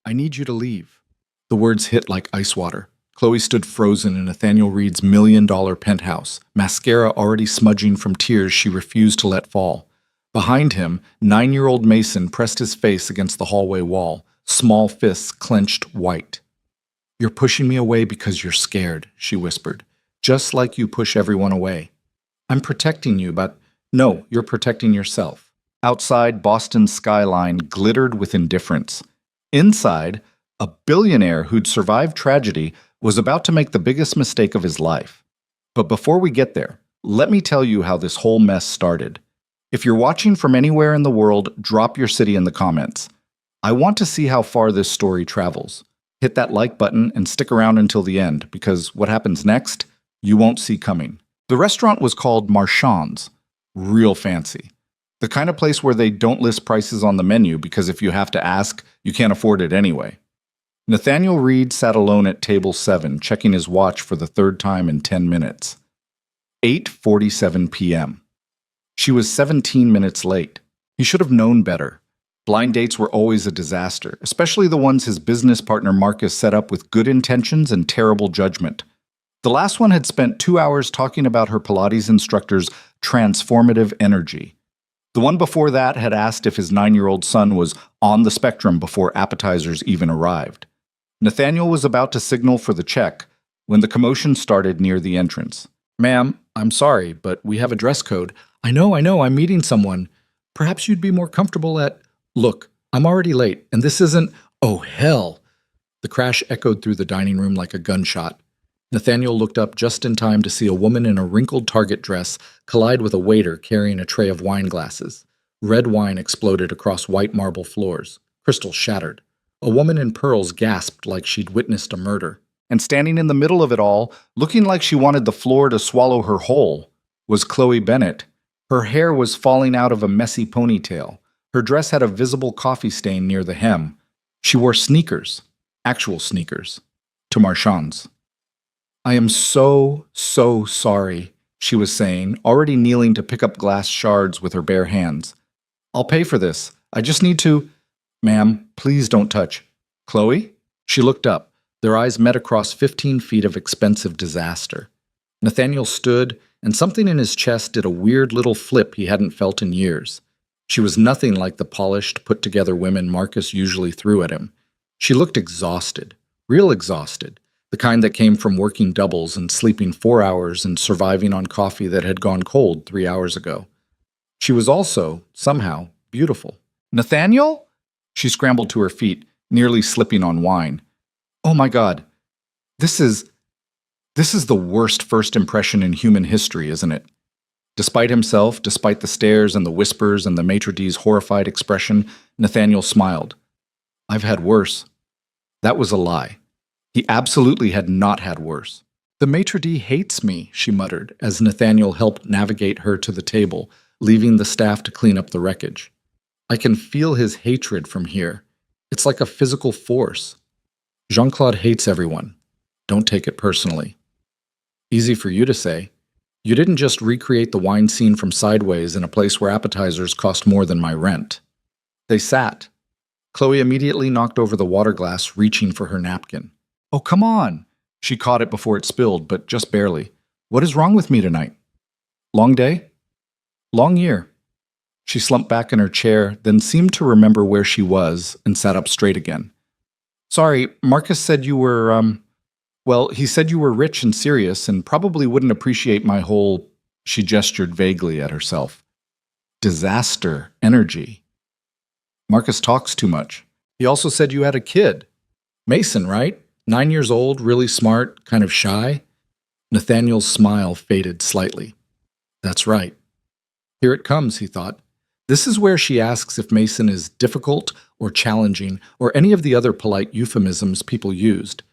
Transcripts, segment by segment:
I need you to leave. The words hit like ice water. Chloe stood frozen in Nathaniel Reed's million-dollar penthouse, mascara already smudging from tears she refused to let fall. Behind him, 9-year-old Mason pressed his face against the hallway wall, small fists clenched white. "You're pushing me away because you're scared," she whispered, "just like you push everyone away. I'm protecting you, but no, you're protecting yourself." Outside, Boston's skyline glittered with indifference. Inside, a billionaire who'd survived tragedy was about to make the biggest mistake of his life. But before we get there, let me tell you how this whole mess started. If you're watching from anywhere in the world, drop your city in the comments. I want to see how far this story travels. Hit that like button and stick around until the end, because what happens next, you won't see coming. The restaurant was called Marchand's. Real fancy. The kind of place where they don't list prices on the menu because if you have to ask, you can't afford it anyway. Nathaniel Reed sat alone at table 7, checking his watch for the third time in 10 minutes. 8:47 p.m. She was 17 minutes late. He should have known better. Blind dates were always a disaster, especially the ones his business partner Marcus set up with good intentions and terrible judgment. The last one had spent 2 hours talking about her Pilates instructor's transformative energy. The one before that had asked if his 9-year-old son was on the spectrum before appetizers even arrived. Nathaniel was about to signal for the check when the commotion started near the entrance. "Ma'am, I'm sorry, but we have a dress code." I know, I'm meeting someone. Perhaps you'd be more comfortable at..." "Look, I'm already late, and this isn't..." "Oh, hell!" The crash echoed through the dining room like a gunshot. Nathaniel looked up just in time to see a woman in a wrinkled Target dress collide with a waiter carrying a tray of wine glasses. Red wine exploded across white marble floors. Crystals shattered. A woman in pearls gasped like she'd witnessed a murder. And standing in the middle of it all, looking like she wanted the floor to swallow her whole, was Chloe Bennett. Her hair was falling out of a messy ponytail. Her dress had a visible coffee stain near the hem. She wore sneakers, actual sneakers, to Marchand's. "I am so sorry," she was saying, already kneeling to pick up glass shards with her bare hands. "I'll pay for this. I just need to..." "Ma'am, please don't touch." "Chloe?" She looked up. Their eyes met across 15 feet of expensive disaster. Nathaniel stood, and something in his chest did a weird little flip he hadn't felt in years. She was nothing like the polished, put-together women Marcus usually threw at him. She looked exhausted, real exhausted, the kind that came from working doubles and sleeping 4 hours and surviving on coffee that had gone cold 3 hours ago. She was also, somehow, beautiful. "Nathaniel?" She scrambled to her feet, nearly slipping on wine. "Oh my God. This is the worst first impression in human history, isn't it?" Despite himself, despite the stares and the whispers and the maitre d's horrified expression, Nathaniel smiled. "I've had worse." That was a lie. He absolutely had not had worse. "The maitre d' hates me," she muttered, as Nathaniel helped navigate her to the table, leaving the staff to clean up the wreckage. "I can feel his hatred from here. It's like a physical force. Jean-Claude hates everyone. Don't take it personally." "Easy for you to say. You didn't just recreate the wine scene from Sideways in a place where appetizers cost more than my rent." They sat. Chloe immediately knocked over the water glass, reaching for her napkin. "Oh, come on!" She caught it before it spilled, but just barely. "What is wrong with me tonight?" "Long day?" "Long year." She slumped back in her chair, then seemed to remember where she was and sat up straight again. "Sorry, Marcus said you were, well, he said you were rich and serious and probably wouldn't appreciate my whole..." She gestured vaguely at herself. "Disaster energy." "Marcus talks too much. He also said you had a kid. Mason, right? 9 years old, really smart, kind of shy." Nathaniel's smile faded slightly. "That's right." Here it comes, he thought. This is where she asks if Mason is difficult or challenging or any of the other polite euphemisms people used.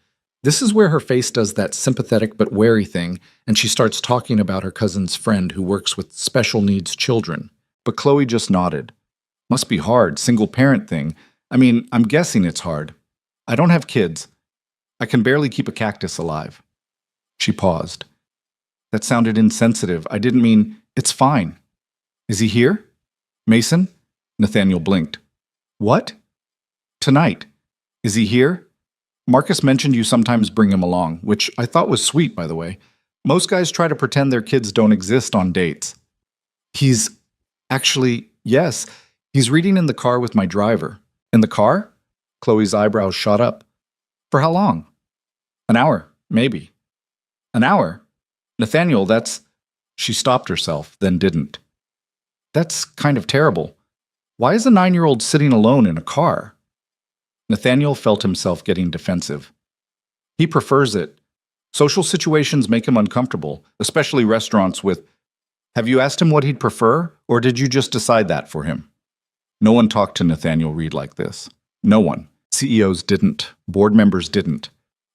This is where her face does that sympathetic but wary thing, and she starts talking about her cousin's friend who works with special needs children. But Chloe just nodded. "Must be hard, single-parent thing. I mean, I'm guessing it's hard. I don't have kids. I can barely keep a cactus alive." She paused. "That sounded insensitive. I didn't mean..." "It's fine." "Is he here?" "Mason?" Nathaniel blinked. "What?" "Tonight. Is he here? Marcus mentioned you sometimes bring him along, which I thought was sweet, by the way. Most guys try to pretend their kids don't exist on dates. He's actually, yes, he's reading in the car with my driver. In the car? Chloe's eyebrows shot up. For how long? An hour, maybe. An hour? Nathaniel, that's... She stopped herself, then didn't. That's kind of terrible. Why is a 9-year-old sitting alone in a car? Nathaniel felt himself getting defensive. He prefers it. Social situations make him uncomfortable, especially restaurants with... Have you asked him what he'd prefer, or did you just decide that for him? No one talked to Nathaniel Reed like this. No one. CEOs didn't. Board members didn't.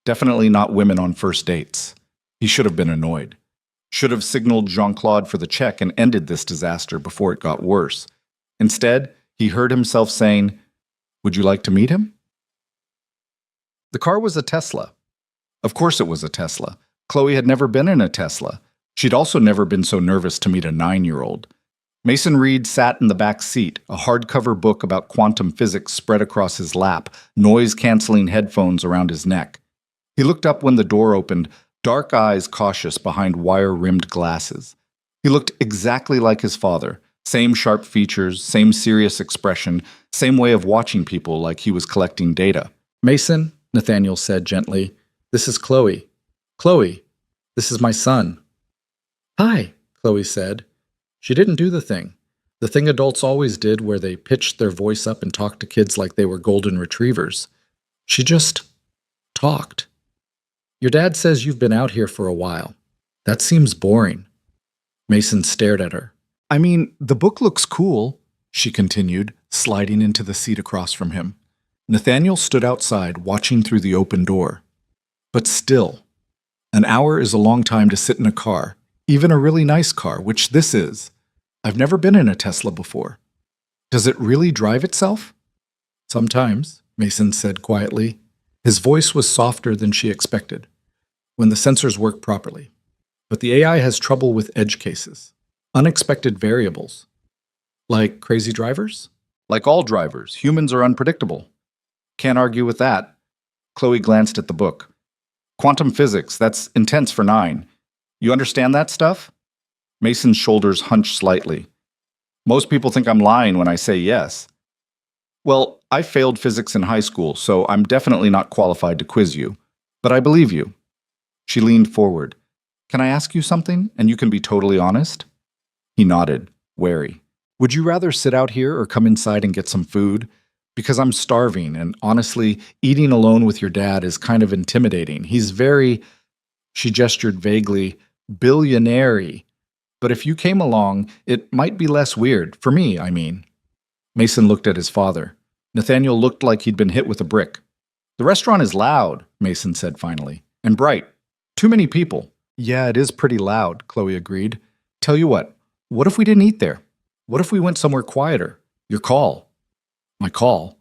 Definitely not women on first dates. He should have been annoyed. Should have signaled Jean-Claude for the check and ended this disaster before it got worse. Instead, he heard himself saying, "Would you like to meet him?" The car was a Tesla. Of course it was a Tesla. Chloe had never been in a Tesla. She'd also never been so nervous to meet a 9-year-old. Mason Reed sat in the back seat, a hardcover book about quantum physics spread across his lap, noise-canceling headphones around his neck. He looked up when the door opened, dark eyes cautious behind wire-rimmed glasses. He looked exactly like his father. Same sharp features, same serious expression, same way of watching people like he was collecting data. "Mason," Nathaniel said gently, "this is Chloe. Chloe, this is my son." "Hi," Chloe said. She didn't do the thing adults always did where they pitched their voice up and talked to kids like they were golden retrievers. She just talked. "Your dad says you've been out here for a while. That seems boring." Mason stared at her. "I mean, the book looks cool," she continued, sliding into the seat across from him. Nathaniel stood outside, watching through the open door. But still, an hour is a long time to sit in a car, even a really nice car, which this is. I've never been in a Tesla before. Does it really drive itself? "Sometimes," Mason said quietly. His voice was softer than she expected, when the sensors work properly. But the AI has trouble with edge cases, unexpected variables. Like crazy drivers? Like all drivers, humans are unpredictable. Can't argue with that. Chloe glanced at the book. Quantum physics, that's intense for 9. You understand that stuff? Mason's shoulders hunched slightly. Most people think I'm lying when I say yes. Well, I failed physics in high school, so I'm definitely not qualified to quiz you. But I believe you. She leaned forward. Can I ask you something, and you can be totally honest? He nodded, wary. Would you rather sit out here or come inside and get some food? Because I'm starving, and honestly, eating alone with your dad is kind of intimidating. He's very, she gestured vaguely, billionaire-y. But if you came along, it might be less weird. For me, I mean. Mason looked at his father. Nathaniel looked like he'd been hit with a brick. The restaurant is loud, Mason said finally, and bright. Too many people. Yeah, it is pretty loud, Chloe agreed. Tell you what if we didn't eat there? What if we went somewhere quieter? Your call. My call?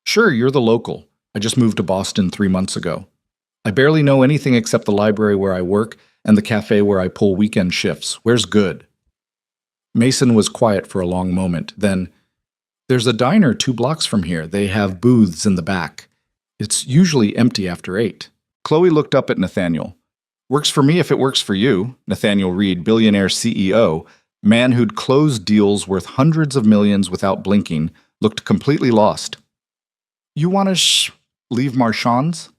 Sure, you're the local. I just moved to Boston 3 months ago. I barely know anything except the library where I work and the cafe where I pull weekend shifts. Where's good? Mason was quiet for a long moment. Then, there's a diner 2 blocks from here. They have booths in the back. It's usually empty after 8. Chloe looked up at Nathaniel. Works for me if it works for you. Nathaniel Reed, Billionaire CEO, man who'd closed deals worth hundreds of millions without blinking, looked completely lost. You want to leave Marchand's?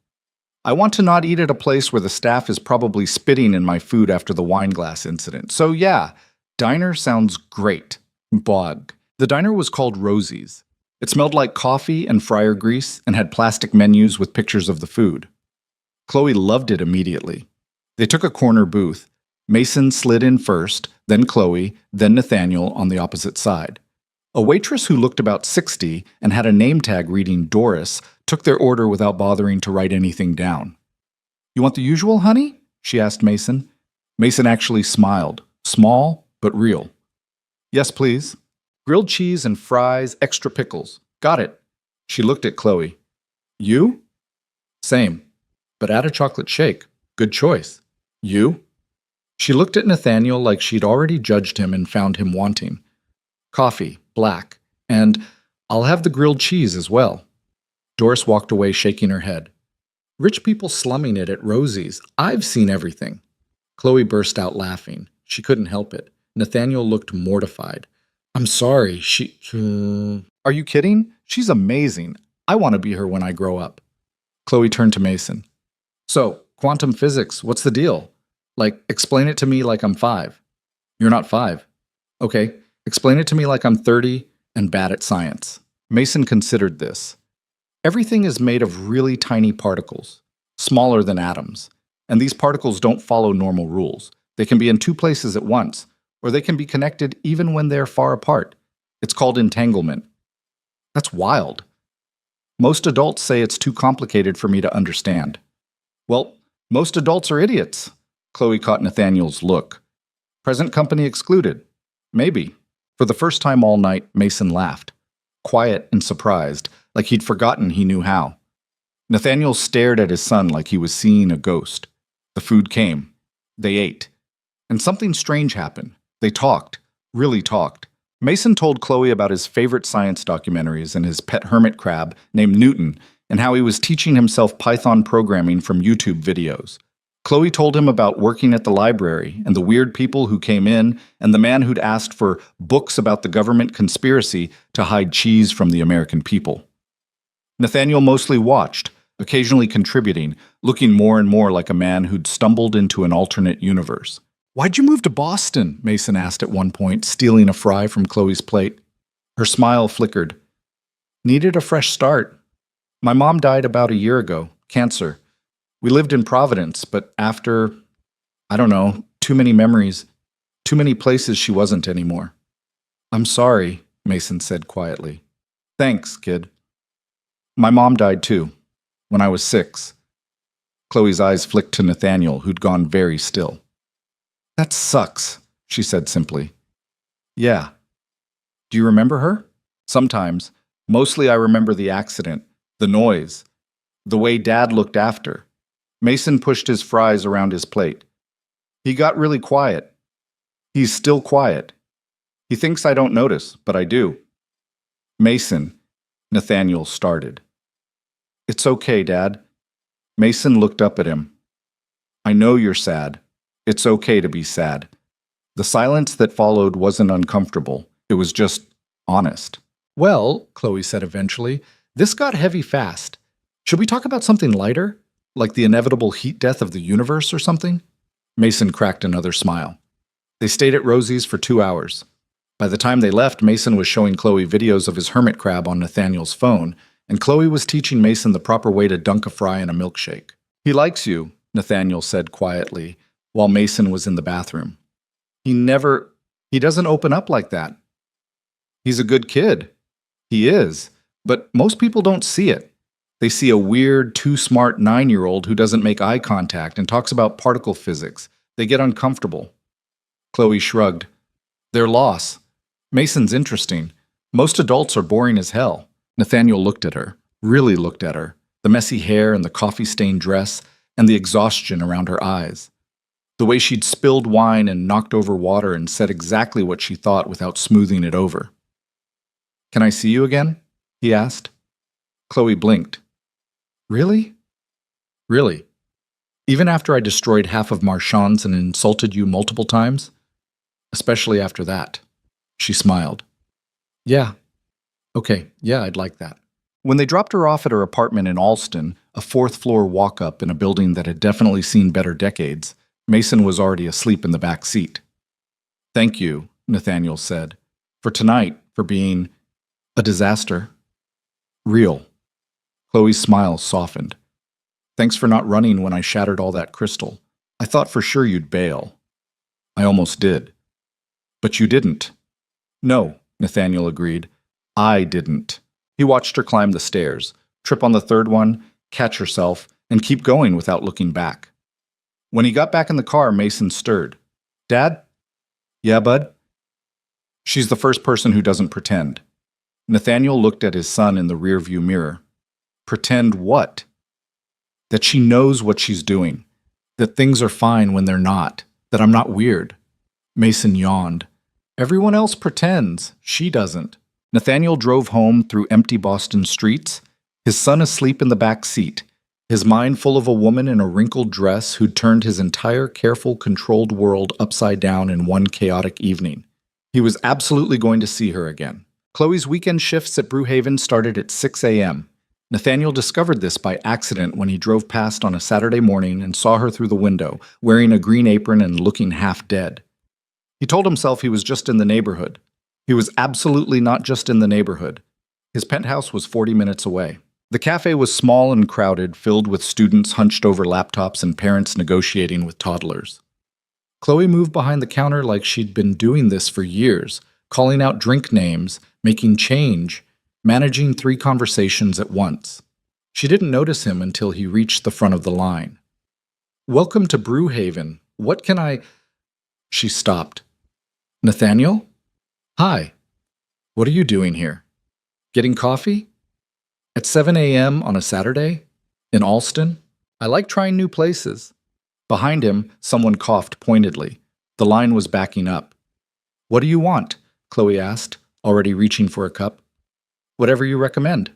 I want to not eat at a place where the staff is probably spitting in my food after the wine glass incident. So yeah, diner sounds great. Bog. The diner was called Rosie's. It smelled like coffee and fryer grease and had plastic menus with pictures of the food. Chloe loved it immediately. They took a corner booth. Mason slid in first, then Chloe, then Nathaniel on the opposite side. A waitress who looked about 60 and had a name tag reading Doris took their order without bothering to write anything down. You want the usual, honey? She asked Mason. Mason actually smiled, small but real. Yes, please. Grilled cheese and fries, extra pickles. Got it. She looked at Chloe. You? Same, but add a chocolate shake. Good choice. You? She looked at Nathaniel like she'd already judged him and found him wanting. Coffee, black, and I'll have the grilled cheese as well. Doris walked away shaking her head. Rich people slumming it at Rosie's. I've seen everything. Chloe burst out laughing. She couldn't help it. Nathaniel looked mortified. I'm sorry, Are you kidding? She's amazing. I want to be her when I grow up. Chloe turned to Mason. So, quantum physics, what's the deal? Like, explain it to me like I'm 5. You're not 5. Okay, explain it to me like I'm 30 and bad at science. Mason considered this. Everything is made of really tiny particles, smaller than atoms. And these particles don't follow normal rules. They can be in 2 places at once, or they can be connected even when they're far apart. It's called entanglement. That's wild. Most adults say it's too complicated for me to understand. Well, most adults are idiots. Chloe caught Nathaniel's look. Present company excluded. Maybe. For the first time all night, Mason laughed. Quiet and surprised, like he'd forgotten he knew how. Nathaniel stared at his son like he was seeing a ghost. The food came. They ate. And something strange happened. They talked. Really talked. Mason told Chloe about his favorite science documentaries and his pet hermit crab named Newton, and how he was teaching himself Python programming from YouTube videos. Chloe told him about working at the library and the weird people who came in and the man who'd asked for books about the government conspiracy to hide cheese from the American people. Nathaniel mostly watched, occasionally contributing, looking more and more like a man who'd stumbled into an alternate universe. Why'd you move to Boston? Mason asked at one point, stealing a fry from Chloe's plate. Her smile flickered. Needed a fresh start. My mom died about a year ago, cancer. We lived in Providence, but after, I don't know, too many memories, too many places she wasn't anymore. I'm sorry, Mason said quietly. Thanks, kid. My mom died too, when I was 6. Chloe's eyes flicked to Nathaniel, who'd gone very still. That sucks, she said simply. Yeah. Do you remember her? Sometimes. Mostly I remember the accident, the noise, the way Dad looked after. Mason pushed his fries around his plate. He got really quiet. He's still quiet. He thinks I don't notice, but I do. Mason, Nathaniel started. It's okay, Dad. Mason looked up at him. I know you're sad. It's okay to be sad. The silence that followed wasn't uncomfortable. It was just honest. Well, Chloe said eventually, this got heavy fast. Should we talk about something lighter? Like the inevitable heat death of the universe or something? Mason cracked another smile. They stayed at Rosie's for 2 hours. By the time they left, Mason was showing Chloe videos of his hermit crab on Nathaniel's phone, and Chloe was teaching Mason the proper way to dunk a fry in a milkshake. He likes you, Nathaniel said quietly, while Mason was in the bathroom. He doesn't open up like that. He's a good kid. He is, but most people don't see it. They see a weird, too smart 9-year-old who doesn't make eye contact and talks about particle physics. They get uncomfortable. Chloe shrugged. Their loss. Mason's interesting. Most adults are boring as hell. Nathaniel looked at her, really looked at her, the messy hair and the coffee-stained dress, and the exhaustion around her eyes. The way she'd spilled wine and knocked over water and said exactly what she thought without smoothing it over. Can I see you again? He asked. Chloe blinked. Really? Really? Even after I destroyed half of Marchand's and insulted you multiple times? Especially after that. She smiled. Yeah. Okay, yeah, I'd like that. When they dropped her off at her apartment in Alston, a 4th-floor walk-up in a building that had definitely seen better decades, Mason was already asleep in the back seat. Thank you, Nathaniel said, for tonight, for being a disaster. Real. Chloe's smile softened. Thanks for not running when I shattered all that crystal. I thought for sure you'd bail. I almost did. But you didn't. No, Nathaniel agreed. I didn't. He watched her climb the stairs, trip on the 3rd one, catch herself, and keep going without looking back. When he got back in the car, Mason stirred. Dad? Yeah, bud? She's the first person who doesn't pretend. Nathaniel looked at his son in the rearview mirror. Pretend what? That she knows what she's doing. That things are fine when they're not. That I'm not weird. Mason yawned. Everyone else pretends. She doesn't. Nathaniel drove home through empty Boston streets. his son asleep in the back seat, his mind full of a woman in a wrinkled dress who'd turned his entire careful, controlled world upside down in one chaotic evening. He was absolutely going to see her again. Chloe's weekend shifts at Brewhaven started at 6 a.m. Nathaniel discovered this by accident when he drove past on a Saturday morning and saw her through the window, wearing a green apron and looking half dead. He told himself he was just in the neighborhood. He was absolutely not just in the neighborhood. His penthouse was 40 minutes away. The cafe was small and crowded, filled with students hunched over laptops and parents negotiating with toddlers. Chloe moved behind the counter like she'd been doing this for years, calling out drink names, making change, managing 3 conversations at once. She didn't notice him until he reached the front of the line. "Welcome to Brewhaven. What can I—" She stopped. "Nathaniel? Hi. What are you doing here? Getting coffee? At 7 a.m. on a Saturday? In Alston? I like trying new places." Behind him, someone coughed pointedly. The line was backing up. "What do you want?" Chloe asked, already reaching for a cup. "Whatever you recommend."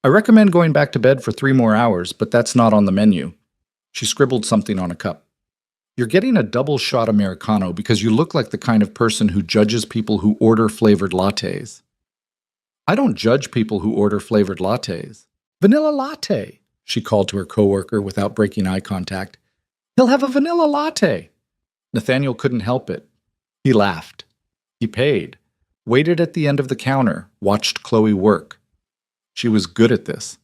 "I recommend going back to bed for 3 more hours, but that's not on the menu." She scribbled something on a cup. "You're getting a double shot Americano because you look like the kind of person who judges people who order flavored lattes." "I don't judge people who order flavored lattes." "Vanilla latte," she called to her coworker without breaking eye contact. "He'll have a vanilla latte." Nathaniel couldn't help it. He laughed. He paid, waited at the end of the counter, watched Chloe work. She was good at this.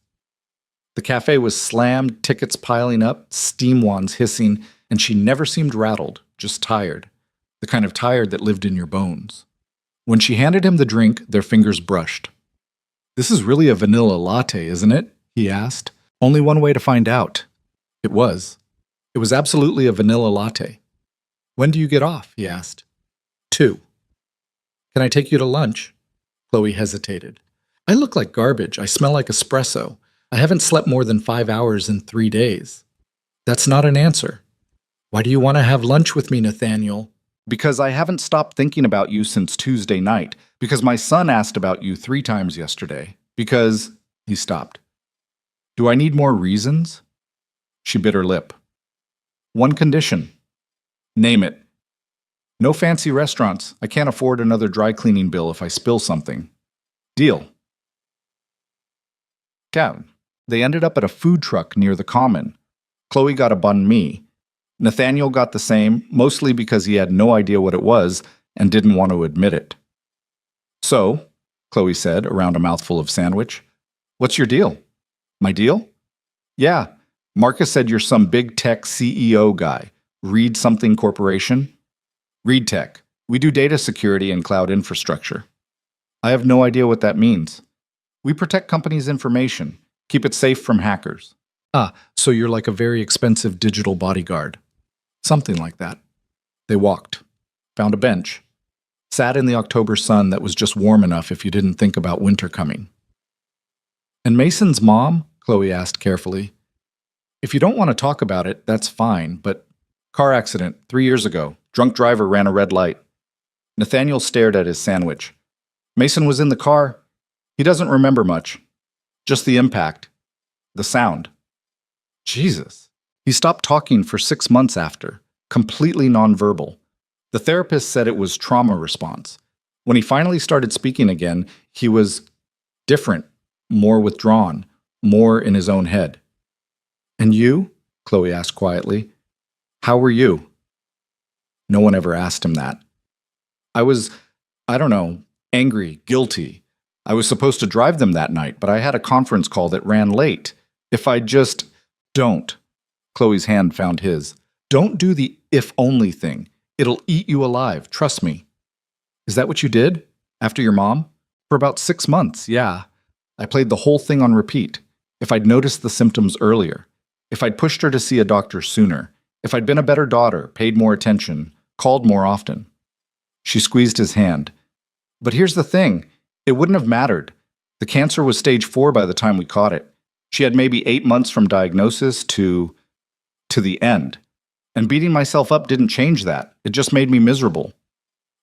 The cafe was slammed, tickets piling up, steam wands hissing, and she never seemed rattled, just tired. The kind of tired that lived in your bones. When she handed him the drink, their fingers brushed. "This is really a vanilla latte, isn't it?" he asked. Only one way to find out. It was. It was absolutely a vanilla latte. "When do you get off?" he asked. 2. "Can I take you to lunch?" Chloe hesitated. "I look like garbage. I smell like espresso. I haven't slept more than 5 hours in 3 days." "That's not an answer." "Why do you want to have lunch with me, Nathaniel?" "Because I haven't stopped thinking about you since Tuesday night. Because my son asked about you 3 times yesterday. Because—" He stopped. "Do I need more reasons?" She bit her lip. "One condition." "Name it." "No fancy restaurants. I can't afford another dry cleaning bill if I spill something." "Deal." Down. They ended up at a food truck near the Common. Chloe got a banh mi. Nathaniel got the same, mostly because he had no idea what it was and didn't want to admit it. "So," Chloe said around a mouthful of sandwich, "what's your deal?" "My deal?" "Yeah. Marcus said you're some big tech CEO guy. Read something corporation?" "Read Tech. We do data security and cloud infrastructure." "I have no idea what that means." "We protect companies' information, keep it safe from hackers." "Ah, so you're like a very expensive digital bodyguard." "Something like that." They walked, found a bench, sat in the October sun that was just warm enough if you didn't think about winter coming. "And Mason's mom?" Chloe asked carefully. "If you don't want to talk about it, that's fine, but—" "Car accident, 3 years ago. Drunk driver ran a red light." Nathaniel stared at his sandwich. "Mason was in the car. He doesn't remember much. Just the impact. The sound." Jesus. He stopped talking for 6 months after, completely nonverbal. The therapist said it was trauma response. When he finally started speaking again, he was different, more withdrawn, more in his own head. "And you?" Chloe asked quietly. "How were you?" No one ever asked him that. "I was, I don't know, angry, guilty. I was supposed to drive them that night, but I had a conference call that ran late. If I just—" "Don't." Chloe's hand found his. "Don't do the if-only thing. It'll eat you alive, trust me." "Is that what you did? After your mom?" "For about 6 months, yeah. I played the whole thing on repeat. If I'd noticed the symptoms earlier. If I'd pushed her to see a doctor sooner. If I'd been a better daughter, paid more attention, called more often." She squeezed his hand. "But here's the thing. It wouldn't have mattered. The cancer was stage 4 by the time we caught it. She had maybe 8 months from diagnosis to the end. And beating myself up didn't change that. It just made me miserable."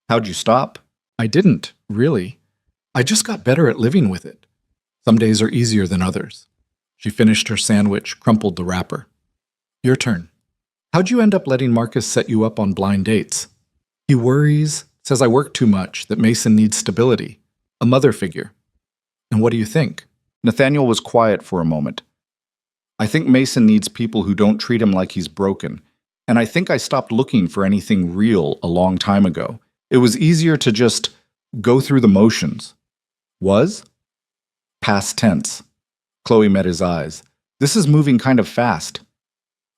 "How'd you stop?" "I didn't, really. I just got better at living with it. Some days are easier than others. She finished her sandwich, crumpled the wrapper. Your turn. How'd you end up letting Marcus set you up on blind dates? He worries, says I work too much, that Mason needs stability. A mother figure. And what do you think? Nathaniel was quiet for a moment. I think Mason needs people who don't treat him like he's broken. And I think I stopped looking for anything real a long time ago. It was easier to just go through the motions. Was? Past tense. Chloe met his eyes. This is moving kind of fast.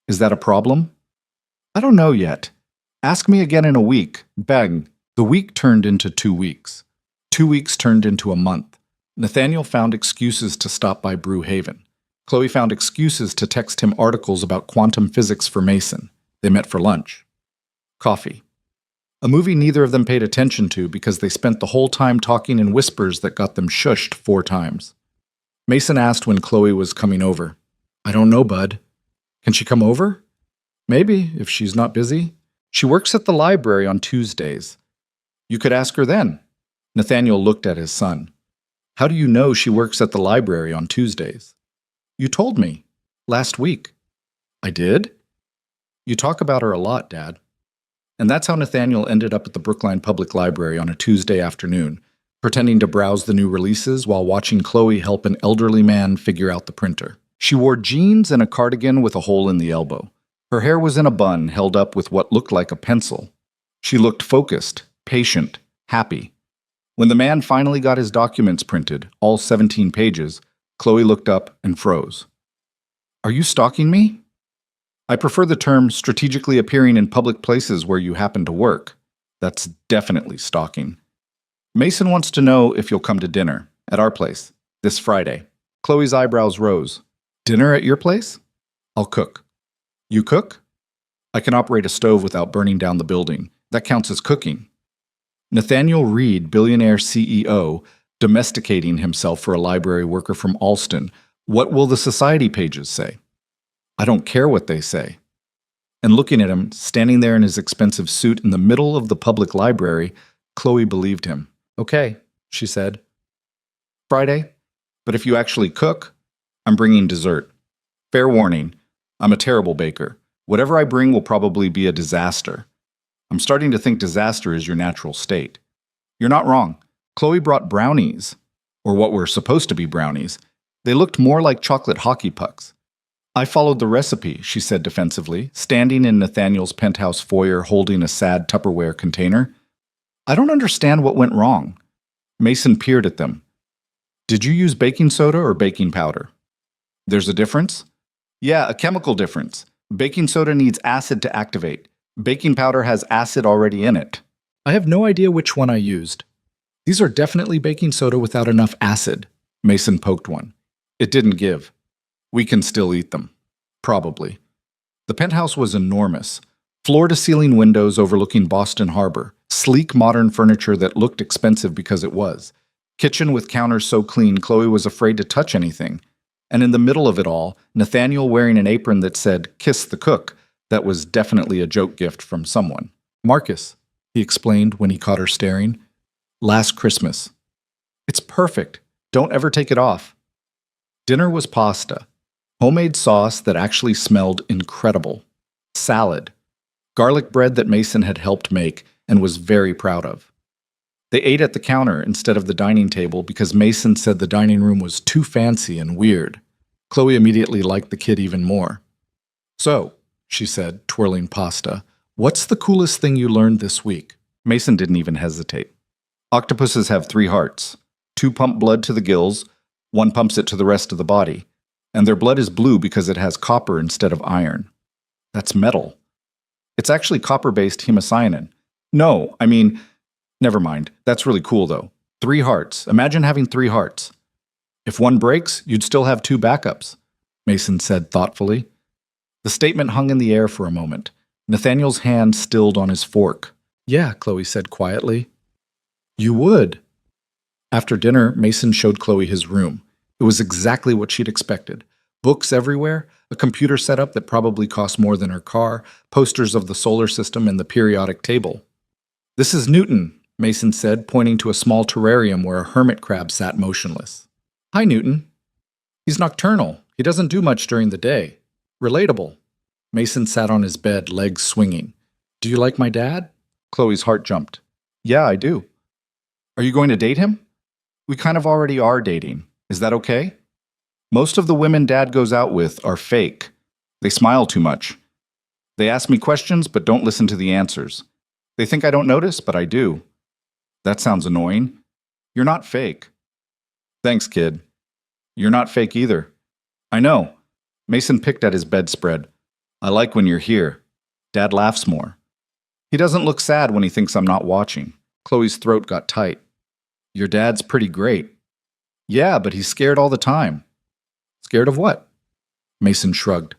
Is that a problem? I don't know yet. Ask me again in a week. Beg. The week turned into 2 weeks. 2 weeks turned into a month. Nathaniel found excuses to stop by Brew Haven. Chloe found excuses to text him articles about quantum physics for Mason. They met for lunch. Coffee. A movie neither of them paid attention to because they spent the whole time talking in whispers that got them shushed 4 times. Mason asked when Chloe was coming over. I don't know, bud. Can she come over? Maybe, if she's not busy. She works at the library on Tuesdays. You could ask her then. Nathaniel looked at his son. How do you know she works at the library on Tuesdays? You told me. Last week. I did? You talk about her a lot, Dad. And that's how Nathaniel ended up at the Brookline Public Library on a Tuesday afternoon, pretending to browse the new releases while watching Chloe help an elderly man figure out the printer. She wore jeans and a cardigan with a hole in the elbow. Her hair was in a bun held up with what looked like a pencil. She looked focused, patient, happy. When the man finally got his documents printed, all 17 pages, Chloe looked up and froze. Are you stalking me? I prefer the term strategically appearing in public places where you happen to work. That's definitely stalking. Mason wants to know if you'll come to dinner, at our place, this Friday. Chloe's eyebrows rose. Dinner at your place? I'll cook. You cook? I can operate a stove without burning down the building. That counts as cooking. Nathaniel Reed, Billionaire CEO, domesticating himself for a library worker from Alston. What will the society pages say? I don't care what they say. And looking at him, standing there in his expensive suit in the middle of the public library, Chloe believed him. Okay, she said. Friday, but if you actually cook, I'm bringing dessert. Fair warning, I'm a terrible baker. Whatever I bring will probably be a disaster. I'm starting to think disaster is your natural state. You're not wrong. Chloe brought brownies, or what were supposed to be brownies. They looked more like chocolate hockey pucks. I followed the recipe, she said defensively, standing in Nathaniel's penthouse foyer holding a sad Tupperware container. I don't understand what went wrong. Mason peered at them. Did you use baking soda or baking powder? There's a difference? Yeah, a chemical difference. Baking soda needs acid to activate. Baking powder has acid already in it. I have no idea which one I used. These are definitely baking soda without enough acid. Mason poked one. It didn't give. We can still eat them. Probably. The penthouse was enormous. Floor-to-ceiling windows overlooking Boston Harbor. Sleek modern furniture that looked expensive because it was. Kitchen with counters so clean Chloe was afraid to touch anything. And in the middle of it all, Nathaniel wearing an apron that said, "Kiss the cook." That was definitely a joke gift from someone. Marcus, he explained when he caught her staring. Last Christmas. It's perfect. Don't ever take it off. Dinner was pasta. Homemade sauce that actually smelled incredible. Salad. Garlic bread that Mason had helped make and was very proud of. They ate at the counter instead of the dining table because Mason said the dining room was too fancy and weird. Chloe immediately liked the kid even more. So, she said, twirling pasta, what's the coolest thing you learned this week? Mason didn't even hesitate. Octopuses have 3 hearts. 2 pump blood to the gills, 1 pumps it to the rest of the body. And their blood is blue because it has copper instead of iron. That's metal. It's actually copper-based hemocyanin. No, I mean, never mind. That's really cool, though. 3 hearts. Imagine having 3 hearts. If one breaks, you'd still have 2 backups, Mason said thoughtfully. The statement hung in the air for a moment. Nathaniel's hand stilled on his fork. Yeah, Chloe said quietly. You would. After dinner, Mason showed Chloe his room. It was exactly what she'd expected. Books everywhere, a computer setup that probably cost more than her car, posters of the solar system and the periodic table. This is Newton, Mason said, pointing to a small terrarium where a hermit crab sat motionless. Hi, Newton. He's nocturnal. He doesn't do much during the day. Relatable. Mason sat on his bed, legs swinging. Do you like my dad? Chloe's heart jumped. Yeah, I do. Are you going to date him? We kind of already are dating. Is that okay? Most of the women Dad goes out with are fake. They smile too much. They ask me questions but don't listen to the answers. They think I don't notice, but I do. That sounds annoying. You're not fake. Thanks, kid. You're not fake either. I know. Mason picked at his bedspread. I like when you're here. Dad laughs more. He doesn't look sad when he thinks I'm not watching. Chloe's throat got tight. Your dad's pretty great. Yeah, but he's scared all the time. Scared of what? Mason shrugged.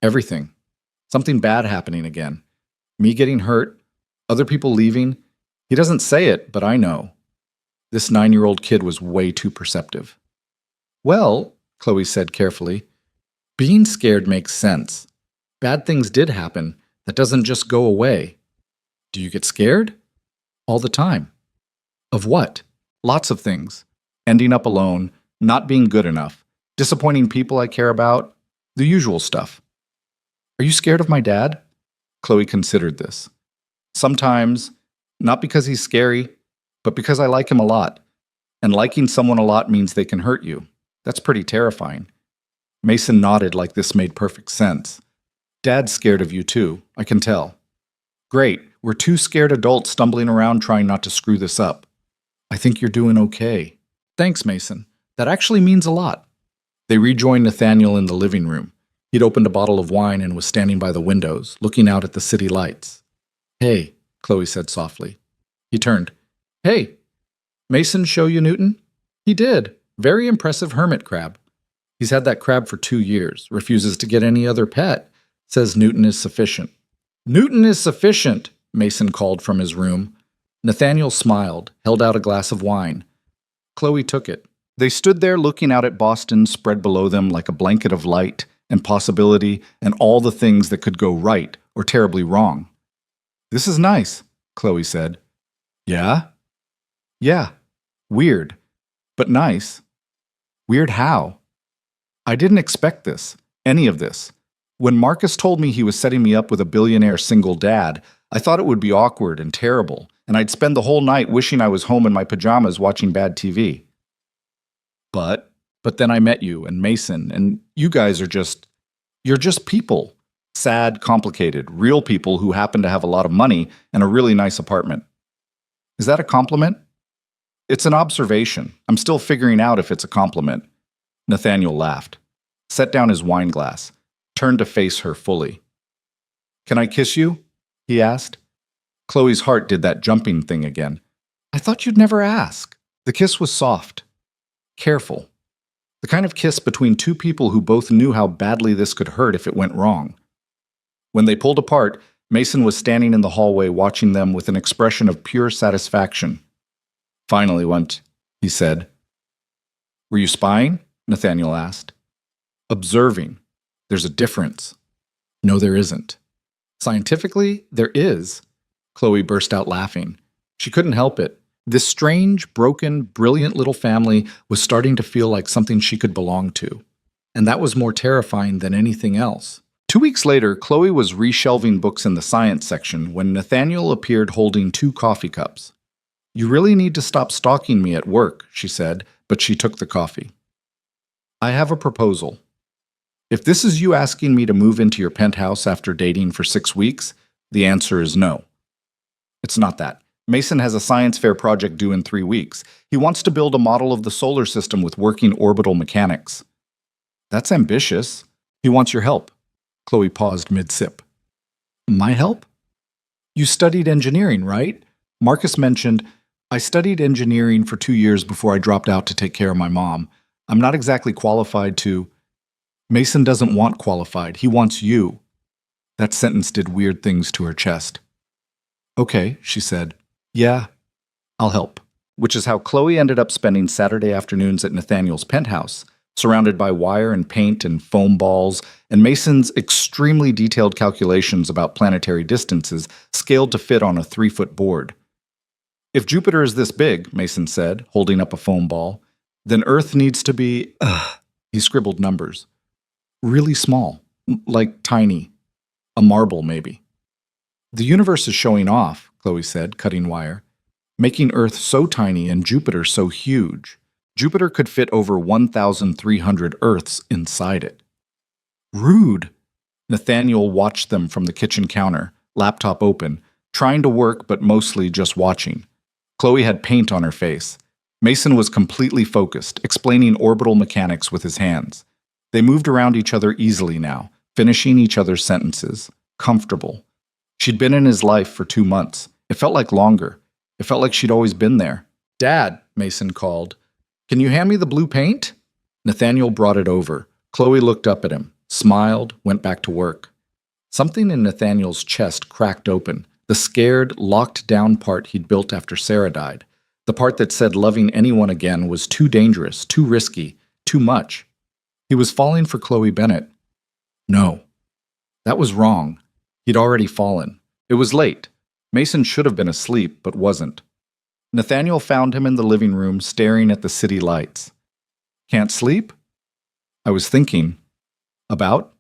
Everything. Something bad happening again. Me getting hurt. Other people leaving. He doesn't say it, but I know. This 9-year-old kid was way too perceptive. Well, Chloe said carefully, being scared makes sense. Bad things did happen. That doesn't just go away. Do you get scared? All the time. Of what? Lots of things. Ending up alone, not being good enough, disappointing people I care about, the usual stuff. Are you scared of my dad? Chloe considered this. Sometimes, not because he's scary, but because I like him a lot. And liking someone a lot means they can hurt you. That's pretty terrifying. Mason nodded like this made perfect sense. Dad's scared of you too, I can tell. Great, we're two scared adults stumbling around trying not to screw this up. I think you're doing okay. Thanks, Mason. That actually means a lot. They rejoined Nathaniel in the living room. He'd opened a bottle of wine and was standing by the windows, looking out at the city lights. Hey, Chloe said softly. He turned. Hey, Mason show you Newton? He did. Very impressive hermit crab. He's had that crab for 2 years, refuses to get any other pet, says Newton is sufficient. Newton is sufficient, Mason called from his room. Nathaniel smiled, held out a glass of wine. Chloe took it. They stood there looking out at Boston spread below them like a blanket of light and possibility and all the things that could go right or terribly wrong. This is nice, Chloe said. Yeah? Yeah. Weird. But nice. Weird how? I didn't expect this, any of this. When Marcus told me he was setting me up with a billionaire single dad, I thought it would be awkward and terrible, and I'd spend the whole night wishing I was home in my pajamas watching bad TV. But then I met you and Mason, and you guys are you're just people. Sad, complicated, real people who happen to have a lot of money and a really nice apartment. Is that a compliment? It's an observation. I'm still figuring out if it's a compliment. Nathaniel laughed, set down his wine glass, turned to face her fully. Can I kiss you? He asked. Chloe's heart did that jumping thing again. I thought you'd never ask. The kiss was soft, careful. The kind of kiss between two people who both knew how badly this could hurt if it went wrong. When they pulled apart, Mason was standing in the hallway watching them with an expression of pure satisfaction. Finally went, he said. Were you spying? Nathaniel asked. Observing. There's a difference. No, there isn't. Scientifically, there is. Chloe burst out laughing. She couldn't help it. This strange, broken, brilliant little family was starting to feel like something she could belong to. And that was more terrifying than anything else. 2 weeks later, Chloe was reshelving books in the science section when Nathaniel appeared holding 2 coffee cups. You really need to stop stalking me at work, she said, but she took the coffee. I have a proposal. If this is you asking me to move into your penthouse after dating for 6 weeks, the answer is no. It's not that. Mason has a science fair project due in 3 weeks. He wants to build a model of the solar system with working orbital mechanics. That's ambitious. He wants your help. Chloe paused mid-sip. My help? You studied engineering, right? Marcus mentioned, I studied engineering for 2 years before I dropped out to take care of my mom. I'm not exactly qualified to... Mason doesn't want qualified. He wants you. That sentence did weird things to her chest. Okay, she said. Yeah, I'll help. Which is how Chloe ended up spending Saturday afternoons at Nathaniel's penthouse, surrounded by wire and paint and foam balls, and Mason's extremely detailed calculations about planetary distances scaled to fit on a 3-foot board. If Jupiter is this big, Mason said, holding up a foam ball, Then Earth needs to be, he scribbled numbers. Really small, like tiny. A marble, maybe. The universe is showing off, Chloe said, cutting wire. Making Earth so tiny and Jupiter so huge. Jupiter could fit over 1,300 Earths inside it. Rude. Nathaniel watched them from the kitchen counter, laptop open, trying to work but mostly just watching. Chloe had paint on her face. Mason was completely focused, explaining orbital mechanics with his hands. They moved around each other easily now, finishing each other's sentences. Comfortable. She'd been in his life for 2 months. It felt like longer. It felt like she'd always been there. Dad, Mason called. Can you hand me the blue paint? Nathaniel brought it over. Chloe looked up at him, smiled, went back to work. Something in Nathaniel's chest cracked open, the scared, locked-down part he'd built after Sarah died. The part that said loving anyone again was too dangerous, too risky, too much. He was falling for Chloe Bennett. No. That was wrong. He'd already fallen. It was late. Mason should have been asleep, but wasn't. Nathaniel found him in the living room, staring at the city lights. Can't sleep? I was thinking. About?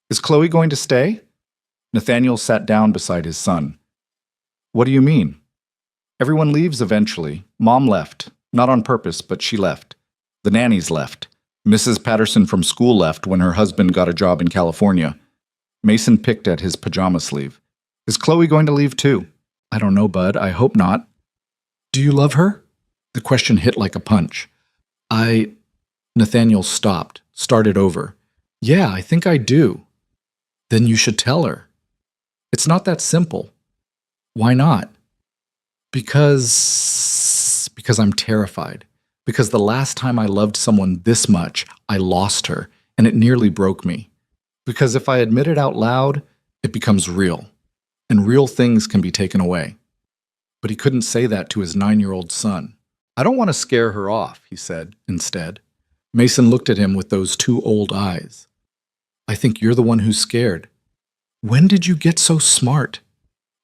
Is Chloe going to stay? Nathaniel sat down beside his son. What do you mean? Everyone leaves eventually. Mom left. Not on purpose, but she left. The nannies left. Mrs. Patterson from school left when her husband got a job in California. Mason picked at his pajama sleeve. Is Chloe going to leave too? I don't know, Bud. I hope not. Do you love her? The question hit like a punch. Nathaniel stopped, started over. Yeah, I think I do. Then you should tell her. It's not that simple. Why not? Because I'm terrified. Because the last time I loved someone this much, I lost her, and it nearly broke me. Because if I admit it out loud, it becomes real, and real things can be taken away. But he couldn't say that to his 9-year-old son. I don't want to scare her off, he said, instead. Mason looked at him with those 2 old eyes. I think you're the one who's scared. When did you get so smart?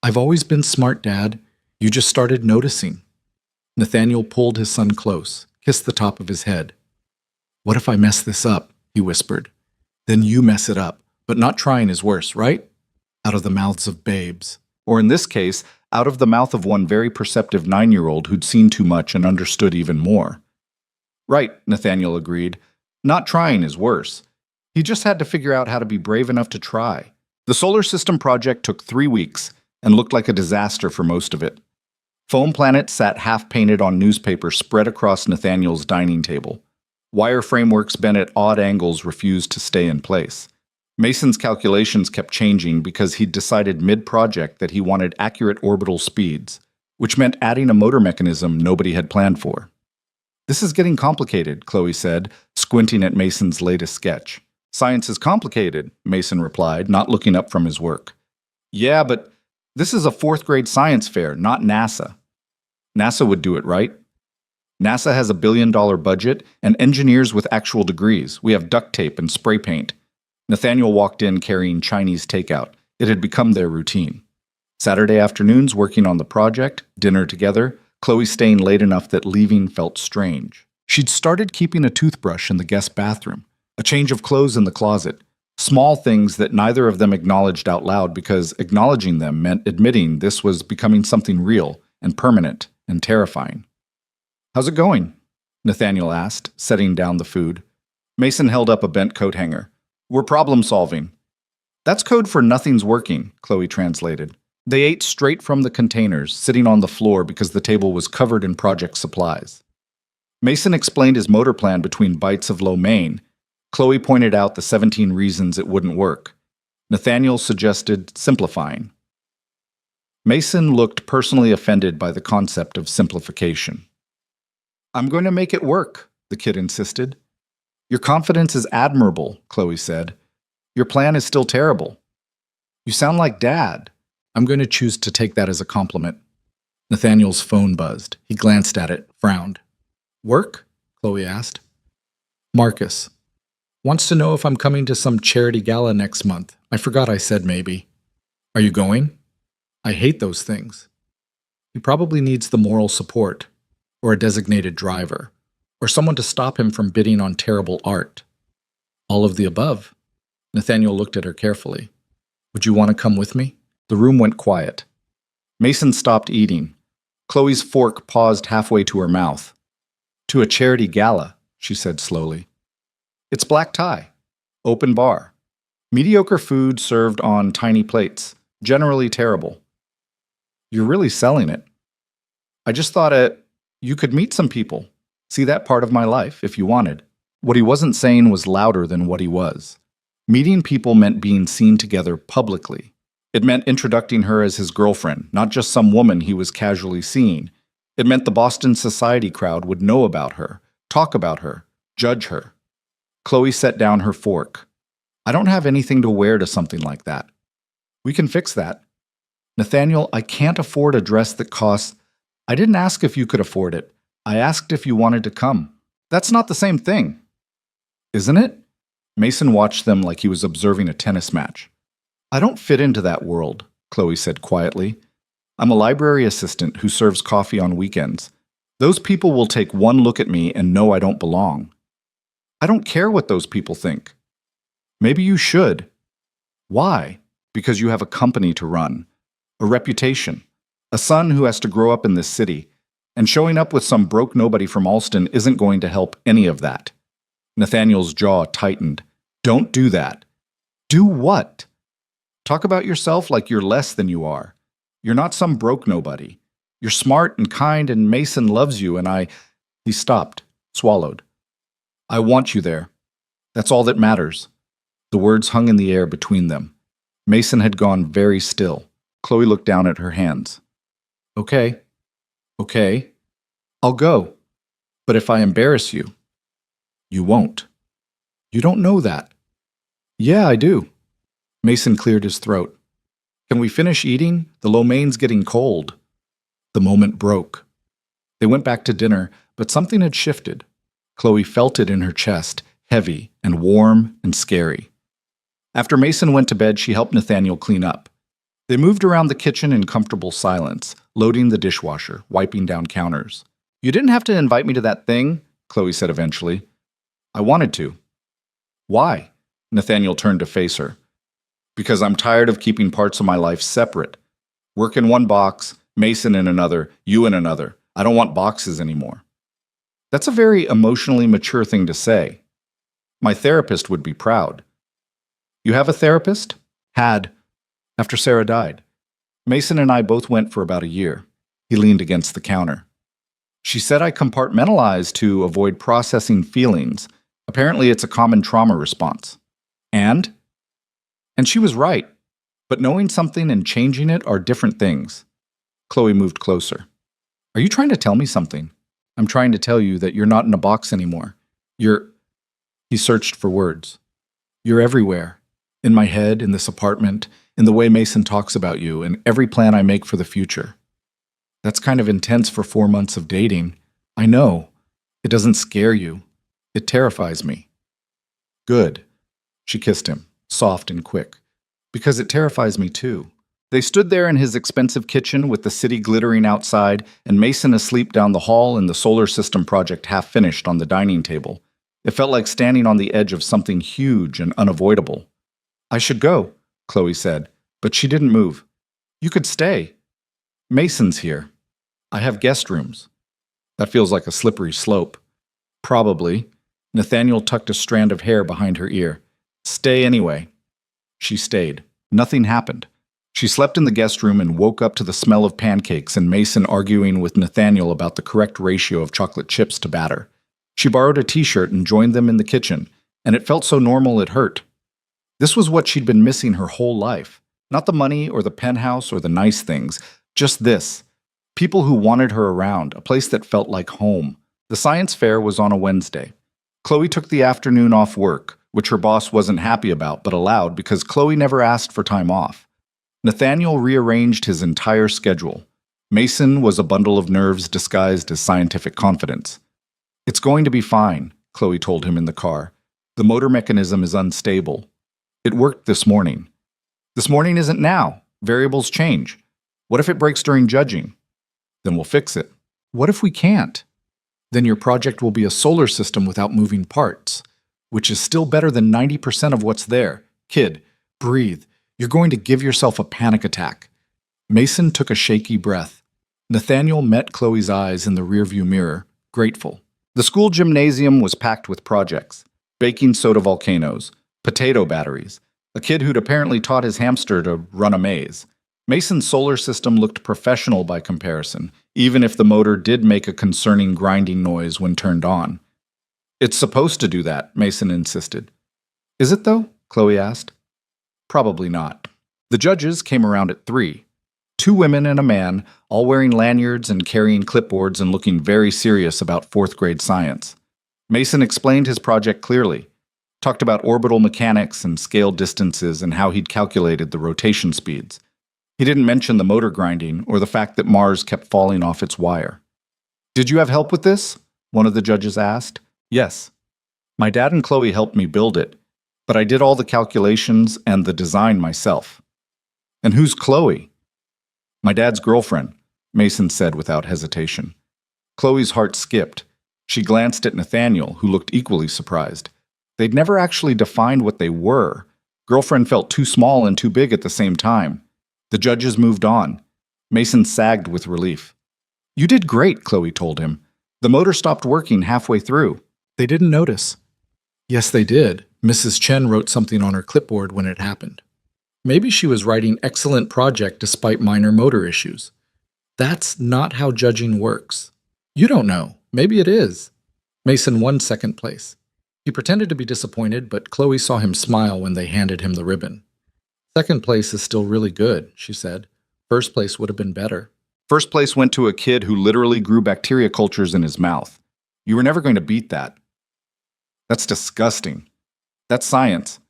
I've always been smart, Dad. You just started noticing. Nathaniel pulled his son close, kissed the top of his head. What if I mess this up? He whispered. Then you mess it up, but not trying is worse, right? Out of the mouths of babes. Or in this case, out of the mouth of one very perceptive 9-year-old who'd seen too much and understood even more. Right, Nathaniel agreed. Not trying is worse. He just had to figure out how to be brave enough to try. The solar system project took 3 weeks and looked like a disaster for most of it. Foam planets sat half-painted on newspaper spread across Nathaniel's dining table. Wire frameworks bent at odd angles refused to stay in place. Mason's calculations kept changing because he'd decided mid-project that he wanted accurate orbital speeds, which meant adding a motor mechanism nobody had planned for. This is getting complicated, Chloe said, squinting at Mason's latest sketch. Science is complicated, Mason replied, not looking up from his work. Yeah, but this is a 4th-grade science fair, not NASA. NASA would do it, right? NASA has a $1 billion budget and engineers with actual degrees. We have duct tape and spray paint. Nathaniel walked in carrying Chinese takeout. It had become their routine. Saturday afternoons working on the project, dinner together, Chloe staying late enough that leaving felt strange. She'd started keeping a toothbrush in the guest bathroom, a change of clothes in the closet, small things that neither of them acknowledged out loud because acknowledging them meant admitting this was becoming something real and permanent and terrifying. How's it going? Nathaniel asked, setting down the food. Mason held up a bent coat hanger. We're problem solving. That's code for nothing's working, Chloe translated. They ate straight from the containers, sitting on the floor because the table was covered in project supplies. Mason explained his motor plan between bites of lo mein. Chloe pointed out the 17 reasons it wouldn't work. Nathaniel suggested simplifying. Mason looked personally offended by the concept of simplification. I'm going to make it work, the kid insisted. Your confidence is admirable, Chloe said. Your plan is still terrible. You sound like Dad. I'm going to choose to take that as a compliment. Nathaniel's phone buzzed. He glanced at it, frowned. Work? Chloe asked. Marcus. Wants to know if I'm coming to some charity gala next month. I forgot I said maybe. Are you going? I hate those things. He probably needs the moral support, or a designated driver, or someone to stop him from bidding on terrible art? All of the above. Nathaniel looked at her carefully. Would you want to come with me? The room went quiet. Mason stopped eating. Chloe's fork paused halfway to her mouth. To a charity gala, she said slowly. It's black tie. Open bar. Mediocre food served on tiny plates. Generally terrible. You're really selling it. I just thought you could meet some people. See that part of my life if you wanted. What he wasn't saying was louder than what he was. Meeting people meant being seen together publicly. It meant introducing her as his girlfriend, not just some woman he was casually seeing. It meant the Boston society crowd would know about her, talk about her, judge her. Chloe set down her fork. I don't have anything to wear to something like that. We can fix that. Nathaniel, I can't afford a dress that costs... I didn't ask if you could afford it. I asked if you wanted to come. That's not the same thing. Isn't it? Mason watched them like he was observing a tennis match. I don't fit into that world, Chloe said quietly. I'm a library assistant who serves coffee on weekends. Those people will take one look at me and know I don't belong. I don't care what those people think. Maybe you should. Why? Because you have a company to run, a reputation, a son who has to grow up in this city, and showing up with some broke nobody from Alston isn't going to help any of that. Nathaniel's jaw tightened. Don't do that. Do what? Talk about yourself like you're less than you are. You're not some broke nobody. You're smart and kind, and Mason loves you, and He stopped, swallowed. I want you there. That's all that matters. The words hung in the air between them. Mason had gone very still. Chloe looked down at her hands. Okay. I'll go. But if I embarrass you, you won't. You don't know that. Yeah, I do. Mason cleared his throat. Can we finish eating? The lo mein's getting cold. The moment broke. They went back to dinner, but something had shifted. Chloe felt it in her chest, heavy and warm and scary. After Mason went to bed, she helped Nathaniel clean up. They moved around the kitchen in comfortable silence, loading the dishwasher, wiping down counters. You didn't have to invite me to that thing, Chloe said eventually. I wanted to. Why? Nathaniel turned to face her. Because I'm tired of keeping parts of my life separate. Work in one box, Mason in another, you in another. I don't want boxes anymore. That's a very emotionally mature thing to say. My therapist would be proud. You have a therapist? Had. After Sarah died. Mason and I both went for about a year. He leaned against the counter. She said I compartmentalize to avoid processing feelings. Apparently it's a common trauma response. And she was right. But knowing something and changing it are different things. Chloe moved closer. Are you trying to tell me something? I'm trying to tell you that you're not in a box anymore. He searched for words. You're everywhere. In my head, in this apartment, in the way Mason talks about you, in every plan I make for the future. That's kind of intense for 4 months of dating. I know. It doesn't scare you. It terrifies me. Good. She kissed him, soft and quick. Because it terrifies me too. They stood there in his expensive kitchen with the city glittering outside and Mason asleep down the hall and the solar system project half finished on the dining table. It felt like standing on the edge of something huge and unavoidable. I should go, Chloe said, but she didn't move. You could stay. Mason's here. I have guest rooms. That feels like a slippery slope. Probably. Nathaniel tucked a strand of hair behind her ear. Stay anyway. She stayed. Nothing happened. She slept in the guest room and woke up to the smell of pancakes and Mason arguing with Nathaniel about the correct ratio of chocolate chips to batter. She borrowed a t-shirt and joined them in the kitchen, and it felt so normal it hurt. This was what she'd been missing her whole life. Not the money or the penthouse or the nice things, just this. People who wanted her around, a place that felt like home. The science fair was on a Wednesday. Chloe took the afternoon off work, which her boss wasn't happy about but allowed because Chloe never asked for time off. Nathaniel rearranged his entire schedule. Mason was a bundle of nerves disguised as scientific confidence. It's going to be fine, Chloe told him in the car. The motor mechanism is unstable. It worked this morning. This morning isn't now. Variables change. What if it breaks during judging? Then we'll fix it. What if we can't? Then your project will be a solar system without moving parts, which is still better than 90% of what's there. Kid, breathe. You're going to give yourself a panic attack. Mason took a shaky breath. Nathaniel met Chloe's eyes in the rearview mirror, grateful. The school gymnasium was packed with projects: baking soda volcanoes, potato batteries, a kid who'd apparently taught his hamster to run a maze. Mason's solar system looked professional by comparison, even if the motor did make a concerning grinding noise when turned on. It's supposed to do that, Mason insisted. Is it though? Chloe asked. Probably not. The judges came around at 3. 2 women and a man, all wearing lanyards and carrying clipboards and looking very serious about 4th grade science. Mason explained his project clearly, talked about orbital mechanics and scale distances and how he'd calculated the rotation speeds. He didn't mention the motor grinding or the fact that Mars kept falling off its wire. Did you have help with this? One of the judges asked. Yes. My dad and Chloe helped me build it, but I did all the calculations and the design myself. And who's Chloe? My dad's girlfriend, Mason said without hesitation. Chloe's heart skipped. She glanced at Nathaniel, who looked equally surprised. They'd never actually defined what they were. Girlfriend felt too small and too big at the same time. The judges moved on. Mason sagged with relief. You did great, Chloe told him. The motor stopped working halfway through. They didn't notice. Yes, they did. Mrs. Chen wrote something on her clipboard when it happened. Maybe she was writing excellent project despite minor motor issues. That's not how judging works. You don't know. Maybe it is. Mason won 2nd place. He pretended to be disappointed, but Chloe saw him smile when they handed him the ribbon. 2nd place is still really good, she said. 1st place would have been better. 1st place went to a kid who literally grew bacteria cultures in his mouth. You were never going to beat that. That's disgusting. That's science.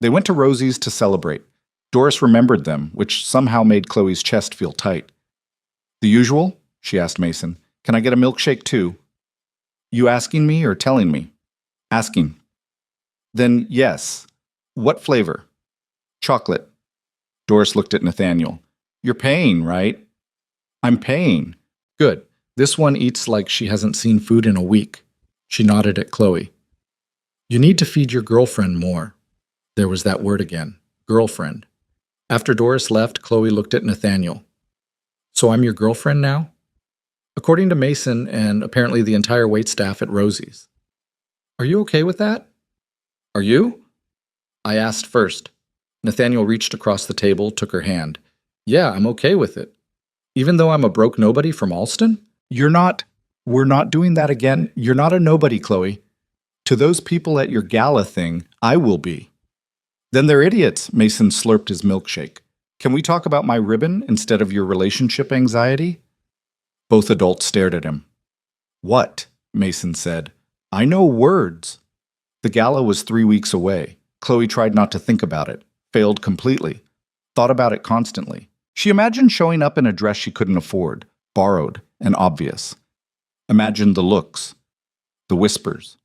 They went to Rosie's to celebrate. Doris remembered them, which somehow made Chloe's chest feel tight. The usual? She asked Mason. Can I get a milkshake too? You asking me or telling me? Asking. Then yes. What flavor? Chocolate. Doris looked at Nathaniel. You're paying, right? I'm paying. Good. This one eats like she hasn't seen food in a week. She nodded at Chloe. You need to feed your girlfriend more. There was that word again. Girlfriend. After Doris left, Chloe looked at Nathaniel. So I'm your girlfriend now? According to Mason and apparently the entire waitstaff at Rosie's. Are you okay with that? Are you? I asked first. Nathaniel reached across the table, took her hand. Yeah, I'm okay with it. Even though I'm a broke nobody from Alston? You're not. We're not doing that again. You're not a nobody, Chloe. To those people at your gala thing, I will be. Then they're idiots, Mason slurped his milkshake. Can we talk about my ribbon instead of your relationship anxiety? Both adults stared at him. What? Mason said. I know words. The gala was 3 weeks away. Chloe tried not to think about it, failed completely, thought about it constantly. She imagined showing up in a dress she couldn't afford, borrowed, and obvious. Imagined the looks, the whispers.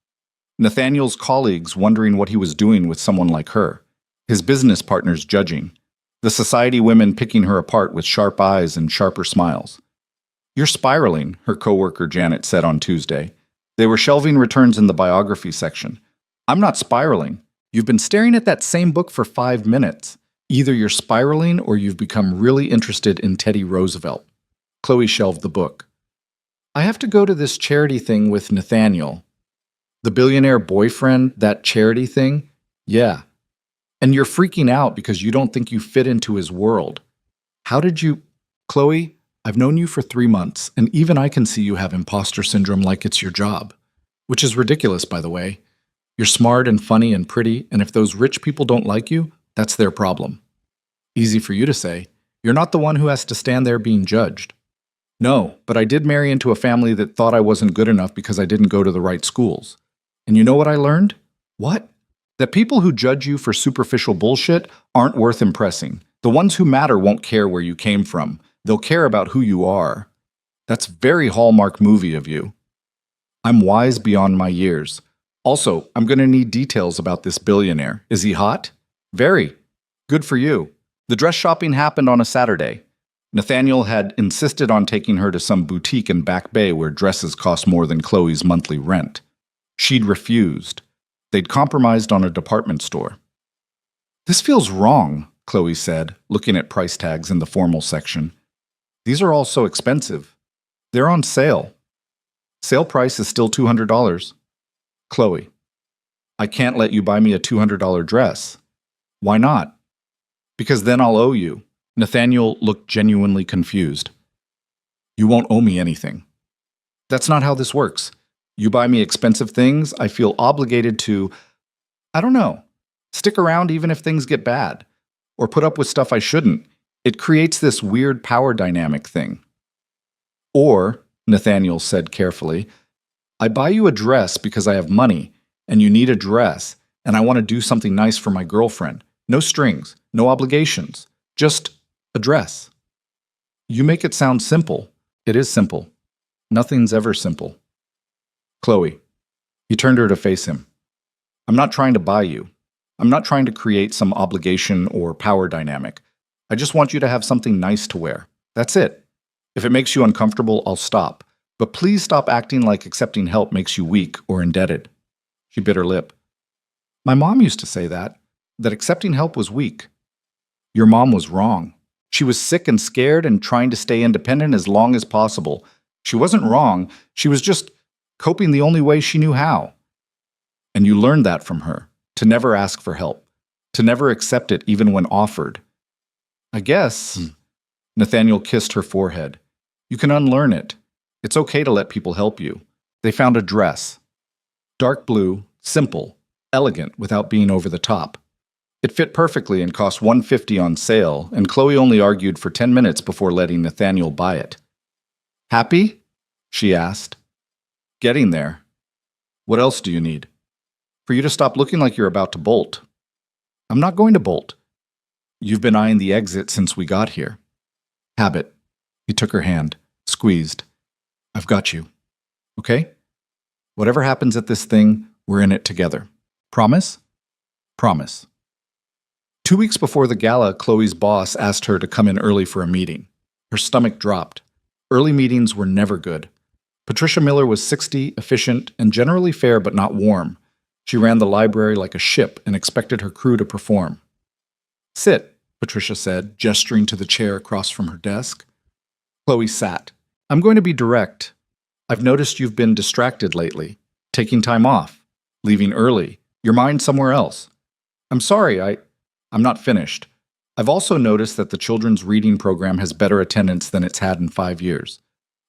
Nathaniel's colleagues wondering what he was doing with someone like her. His business partners judging. The society women picking her apart with sharp eyes and sharper smiles. You're spiraling, her coworker Janet said on Tuesday. They were shelving returns in the biography section. I'm not spiraling. You've been staring at that same book for 5 minutes. Either you're spiraling or you've become really interested in Teddy Roosevelt. Chloe shelved the book. I have to go to this charity thing with Nathaniel. The billionaire boyfriend, that charity thing? Yeah. And you're freaking out because you don't think you fit into his world. How did you... Chloe, I've known you for 3 months, and even I can see you have imposter syndrome like it's your job. Which is ridiculous, by the way. You're smart and funny and pretty, and if those rich people don't like you, that's their problem. Easy for you to say. You're not the one who has to stand there being judged. No, but I did marry into a family that thought I wasn't good enough because I didn't go to the right schools. And you know what I learned? What? That people who judge you for superficial bullshit aren't worth impressing. The ones who matter won't care where you came from. They'll care about who you are. That's very Hallmark movie of you. I'm wise beyond my years. Also, I'm going to need details about this billionaire. Is he hot? Very. Good for you. The dress shopping happened on a Saturday. Nathaniel had insisted on taking her to some boutique in Back Bay where dresses cost more than Chloe's monthly rent. She'd refused. They'd compromised on a department store. "This feels wrong," Chloe said, looking at price tags in the formal section. "These are all so expensive. They're on sale. Sale price is still $200. "Chloe, I can't let you buy me a $200 dress." "Why not?" "Because then I'll owe you." Nathaniel looked genuinely confused. "You won't owe me anything. That's not how this works. You buy me expensive things, I feel obligated to, I don't know, stick around even if things get bad, or put up with stuff I shouldn't. It creates this weird power dynamic thing." "Or," Nathaniel said carefully, "I buy you a dress because I have money, and you need a dress, and I want to do something nice for my girlfriend. No strings, no obligations, just a dress." "You make it sound simple." "It is simple. Nothing's ever simple." "Chloe," he turned her to face him, "I'm not trying to buy you. I'm not trying to create some obligation or power dynamic. I just want you to have something nice to wear. That's it. If it makes you uncomfortable, I'll stop. But please stop acting like accepting help makes you weak or indebted." She bit her lip. "My mom used to say that accepting help was weak." "Your mom was wrong. She was sick and scared and trying to stay independent as long as possible. She wasn't wrong. She was just coping the only way she knew how. And you learned that from her, to never ask for help, to never accept it even when offered." "I guess," Nathaniel kissed her forehead, "you can unlearn it. It's okay to let people help you." They found a dress. Dark blue, simple, elegant without being over the top. It fit perfectly and cost $150 on sale, and Chloe only argued for 10 minutes before letting Nathaniel buy it. "Happy?" she asked. "Getting there. What else do you need?" "For you to stop looking like you're about to bolt." "I'm not going to bolt." "You've been eyeing the exit since we got here." "Habit." He took her hand, squeezed. "I've got you. Okay? Whatever happens at this thing, we're in it together. Promise?" "Promise." 2 weeks before the gala, Chloe's boss asked her to come in early for a meeting. Her stomach dropped. Early meetings were never good. Patricia Miller was 60, efficient, and generally fair but not warm. She ran the library like a ship and expected her crew to perform. "Sit," Patricia said, gesturing to the chair across from her desk. Chloe sat. "I'm going to be direct. I've noticed you've been distracted lately, taking time off, leaving early, your mind somewhere else. I'm sorry, I'm not finished. I've also noticed that the children's reading program has better attendance than it's had in 5 years.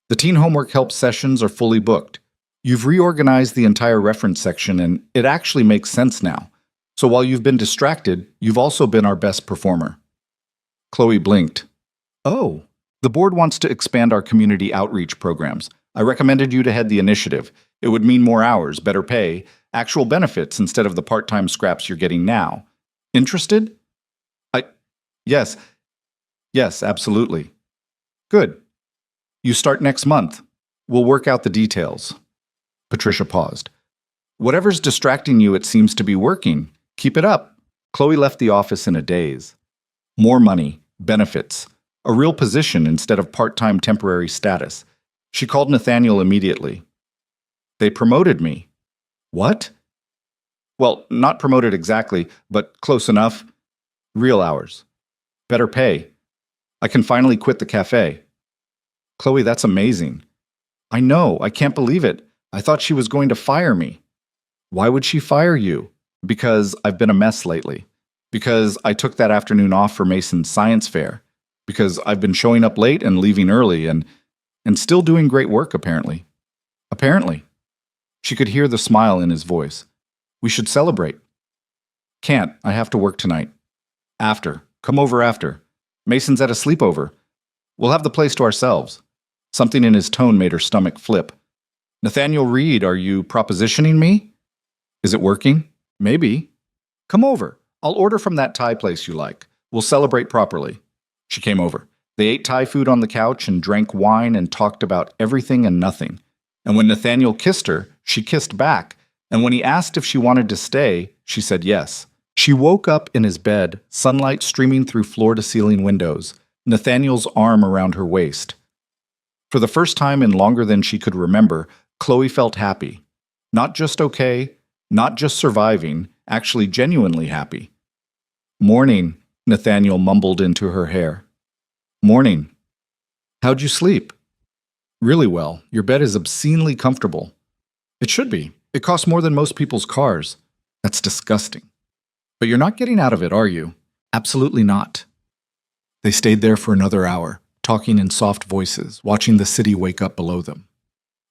The teen homework help sessions are fully booked. You've reorganized the entire reference section, and it actually makes sense now. So while you've been distracted, you've also been our best performer." Chloe blinked. "Oh, the board wants to expand our community outreach programs. I recommended you to head the initiative. It would mean more hours, better pay, actual benefits instead of the part-time scraps you're getting now. Interested?" Yes, absolutely." "Good. You start next month. We'll work out the details." Patricia paused. "Whatever's distracting you, it seems to be working. Keep it up." Chloe left the office in a daze. More money, benefits, a real position instead of part-time temporary status. She called Nathaniel immediately. "They promoted me." "What?" "Well, not promoted exactly, but close enough. Real hours. Better pay. I can finally quit the cafe." "Chloe, that's amazing." "I know, I can't believe it. I thought she was going to fire me." "Why would she fire you?" "Because I've been a mess lately. Because I took that afternoon off for Mason's science fair. Because I've been showing up late and leaving early and still doing great work, apparently." "Apparently." She could hear the smile in his voice. "We should celebrate." "Can't. I have to work tonight." "After. Come over after. Mason's at a sleepover. We'll have the place to ourselves." Something in his tone made her stomach flip. "Nathaniel Reed, are you propositioning me?" "Is it working?" "Maybe." "Come over. I'll order from that Thai place you like. We'll celebrate properly." She came over. They ate Thai food on the couch and drank wine and talked about everything and nothing. And when Nathaniel kissed her, she kissed back. And when he asked if she wanted to stay, she said yes. She woke up in his bed, sunlight streaming through floor-to-ceiling windows. Nathaniel's arm around her waist. For the first time in longer than she could remember, Chloe felt happy. Not just okay, not just surviving, actually genuinely happy. Morning, Nathaniel mumbled into her hair. Morning. How'd you sleep? Really well. Your bed is obscenely comfortable. It should be. It costs more than most people's cars. That's disgusting. But you're not getting out of it, are you? Absolutely not. They stayed there for another hour, talking in soft voices, watching the city wake up below them.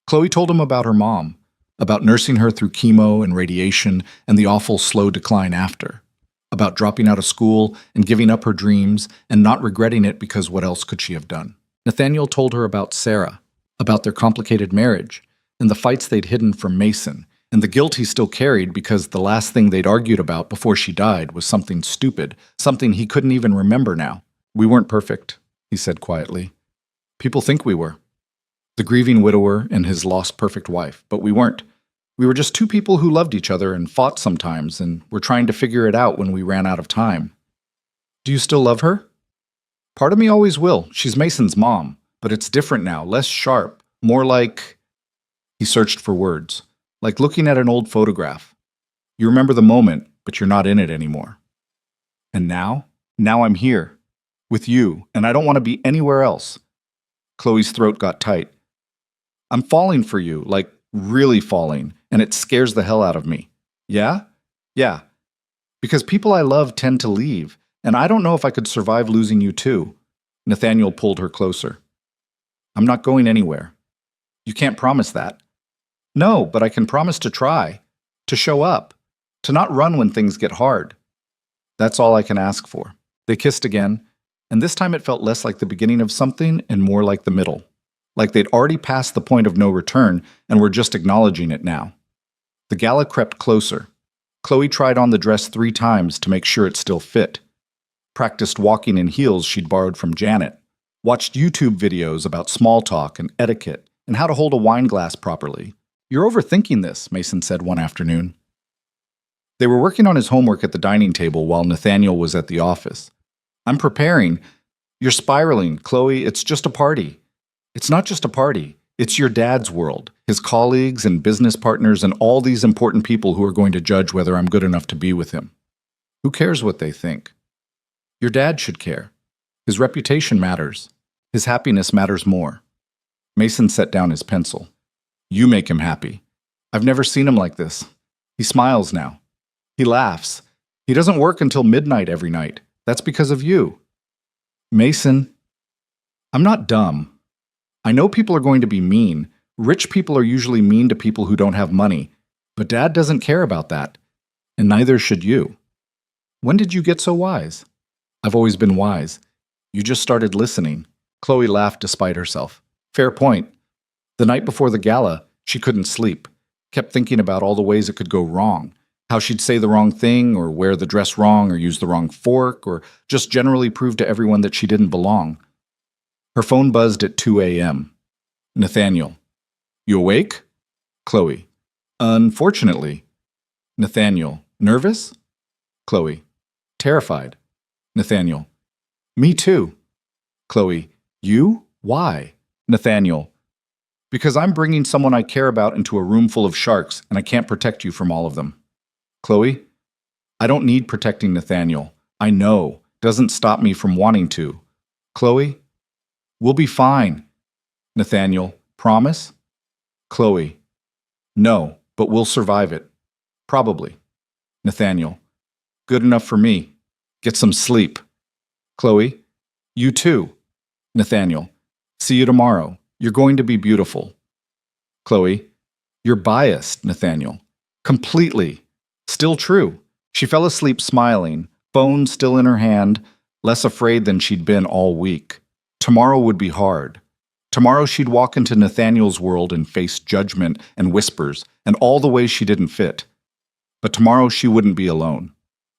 Chloe told him about her mom, about nursing her through chemo and radiation and the awful slow decline after, about dropping out of school and giving up her dreams and not regretting it because what else could she have done? Nathaniel told her about Sarah, about their complicated marriage, and the fights they'd hidden from Mason, and the guilt he still carried because the last thing they'd argued about before she died was something stupid, something he couldn't even remember now. We weren't perfect, he said quietly. People think we were. The grieving widower and his lost perfect wife, but we weren't. We were just two people who loved each other and fought sometimes, and were trying to figure it out when we ran out of time. Do you still love her? Part of me always will. She's Mason's mom, but it's different now, less sharp, more like... He searched for words, like looking at an old photograph. You remember the moment, but you're not in it anymore. And now? Now I'm here, with you, and I don't want to be anywhere else. Chloe's throat got tight. I'm falling for you, like really falling, and it scares the hell out of me. Yeah? Yeah. Because people I love tend to leave, and I don't know if I could survive losing you too. Nathaniel pulled her closer. I'm not going anywhere. You can't promise that. No, but I can promise to try, to show up, to not run when things get hard. That's all I can ask for. They kissed again, and this time it felt less like the beginning of something and more like the middle. Like they'd already passed the point of no return and were just acknowledging it now. The gala crept closer. Chloe tried on the dress 3 times to make sure it still fit. Practiced walking in heels she'd borrowed from Janet. Watched YouTube videos about small talk and etiquette and how to hold a wine glass properly. You're overthinking this, Mason said one afternoon. They were working on his homework at the dining table while Nathaniel was at the office. I'm preparing. You're spiraling, Chloe. It's just a party. It's not just a party. It's your dad's world, his colleagues and business partners and all these important people who are going to judge whether I'm good enough to be with him. Who cares what they think? Your dad should care. His reputation matters. His happiness matters more. Mason set down his pencil. You make him happy. I've never seen him like this. He smiles now. He laughs. He doesn't work until midnight every night. That's because of you. Mason, I'm not dumb. I know people are going to be mean. Rich people are usually mean to people who don't have money. But Dad doesn't care about that. And neither should you. When did you get so wise? I've always been wise. You just started listening. Chloe laughed despite herself. Fair point. The night before the gala, she couldn't sleep. Kept thinking about all the ways it could go wrong. How she'd say the wrong thing, or wear the dress wrong, or use the wrong fork, or just generally prove to everyone that she didn't belong. Her phone buzzed at 2 a.m. Nathaniel. You awake? Chloe. Unfortunately. Nathaniel. Nervous? Chloe. Terrified. Nathaniel. Me too. Chloe. You? Why? Nathaniel. Because I'm bringing someone I care about into a room full of sharks, and I can't protect you from all of them. Chloe. I don't need protecting Nathaniel. I know. Doesn't stop me from wanting to. Chloe. We'll be fine. Nathaniel. Promise? Chloe. No, but we'll survive it. Probably. Nathaniel. Good enough for me. Get some sleep. Chloe. You too. Nathaniel. See you tomorrow. You're going to be beautiful. Chloe. You're biased, Nathaniel. Completely. Still true. She fell asleep smiling, phone still in her hand, less afraid than she'd been all week. Tomorrow would be hard. Tomorrow she'd walk into Nathaniel's world and face judgment and whispers and all the ways she didn't fit. But tomorrow she wouldn't be alone.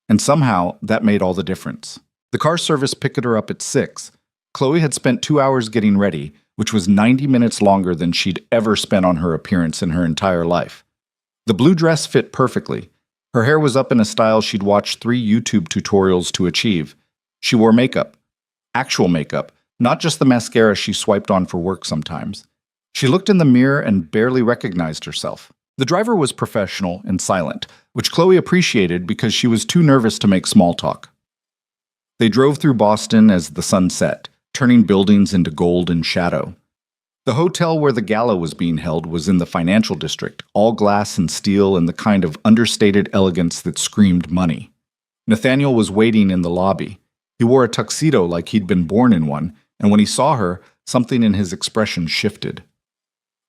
And somehow that made all the difference. The car service picked her up at 6. Chloe had spent 2 hours getting ready, which was 90 minutes longer than she'd ever spent on her appearance in her entire life. The blue dress fit perfectly. Her hair was up in a style she'd watched 3 YouTube tutorials to achieve. She wore makeup. Actual makeup, not just the mascara she swiped on for work sometimes. She looked in the mirror and barely recognized herself. The driver was professional and silent, which Chloe appreciated because she was too nervous to make small talk. They drove through Boston as the sun set, turning buildings into gold and shadow. The hotel where the gala was being held was in the financial district, all glass and steel and the kind of understated elegance that screamed money. Nathaniel was waiting in the lobby. He wore a tuxedo like he'd been born in one, and when he saw her, something in his expression shifted.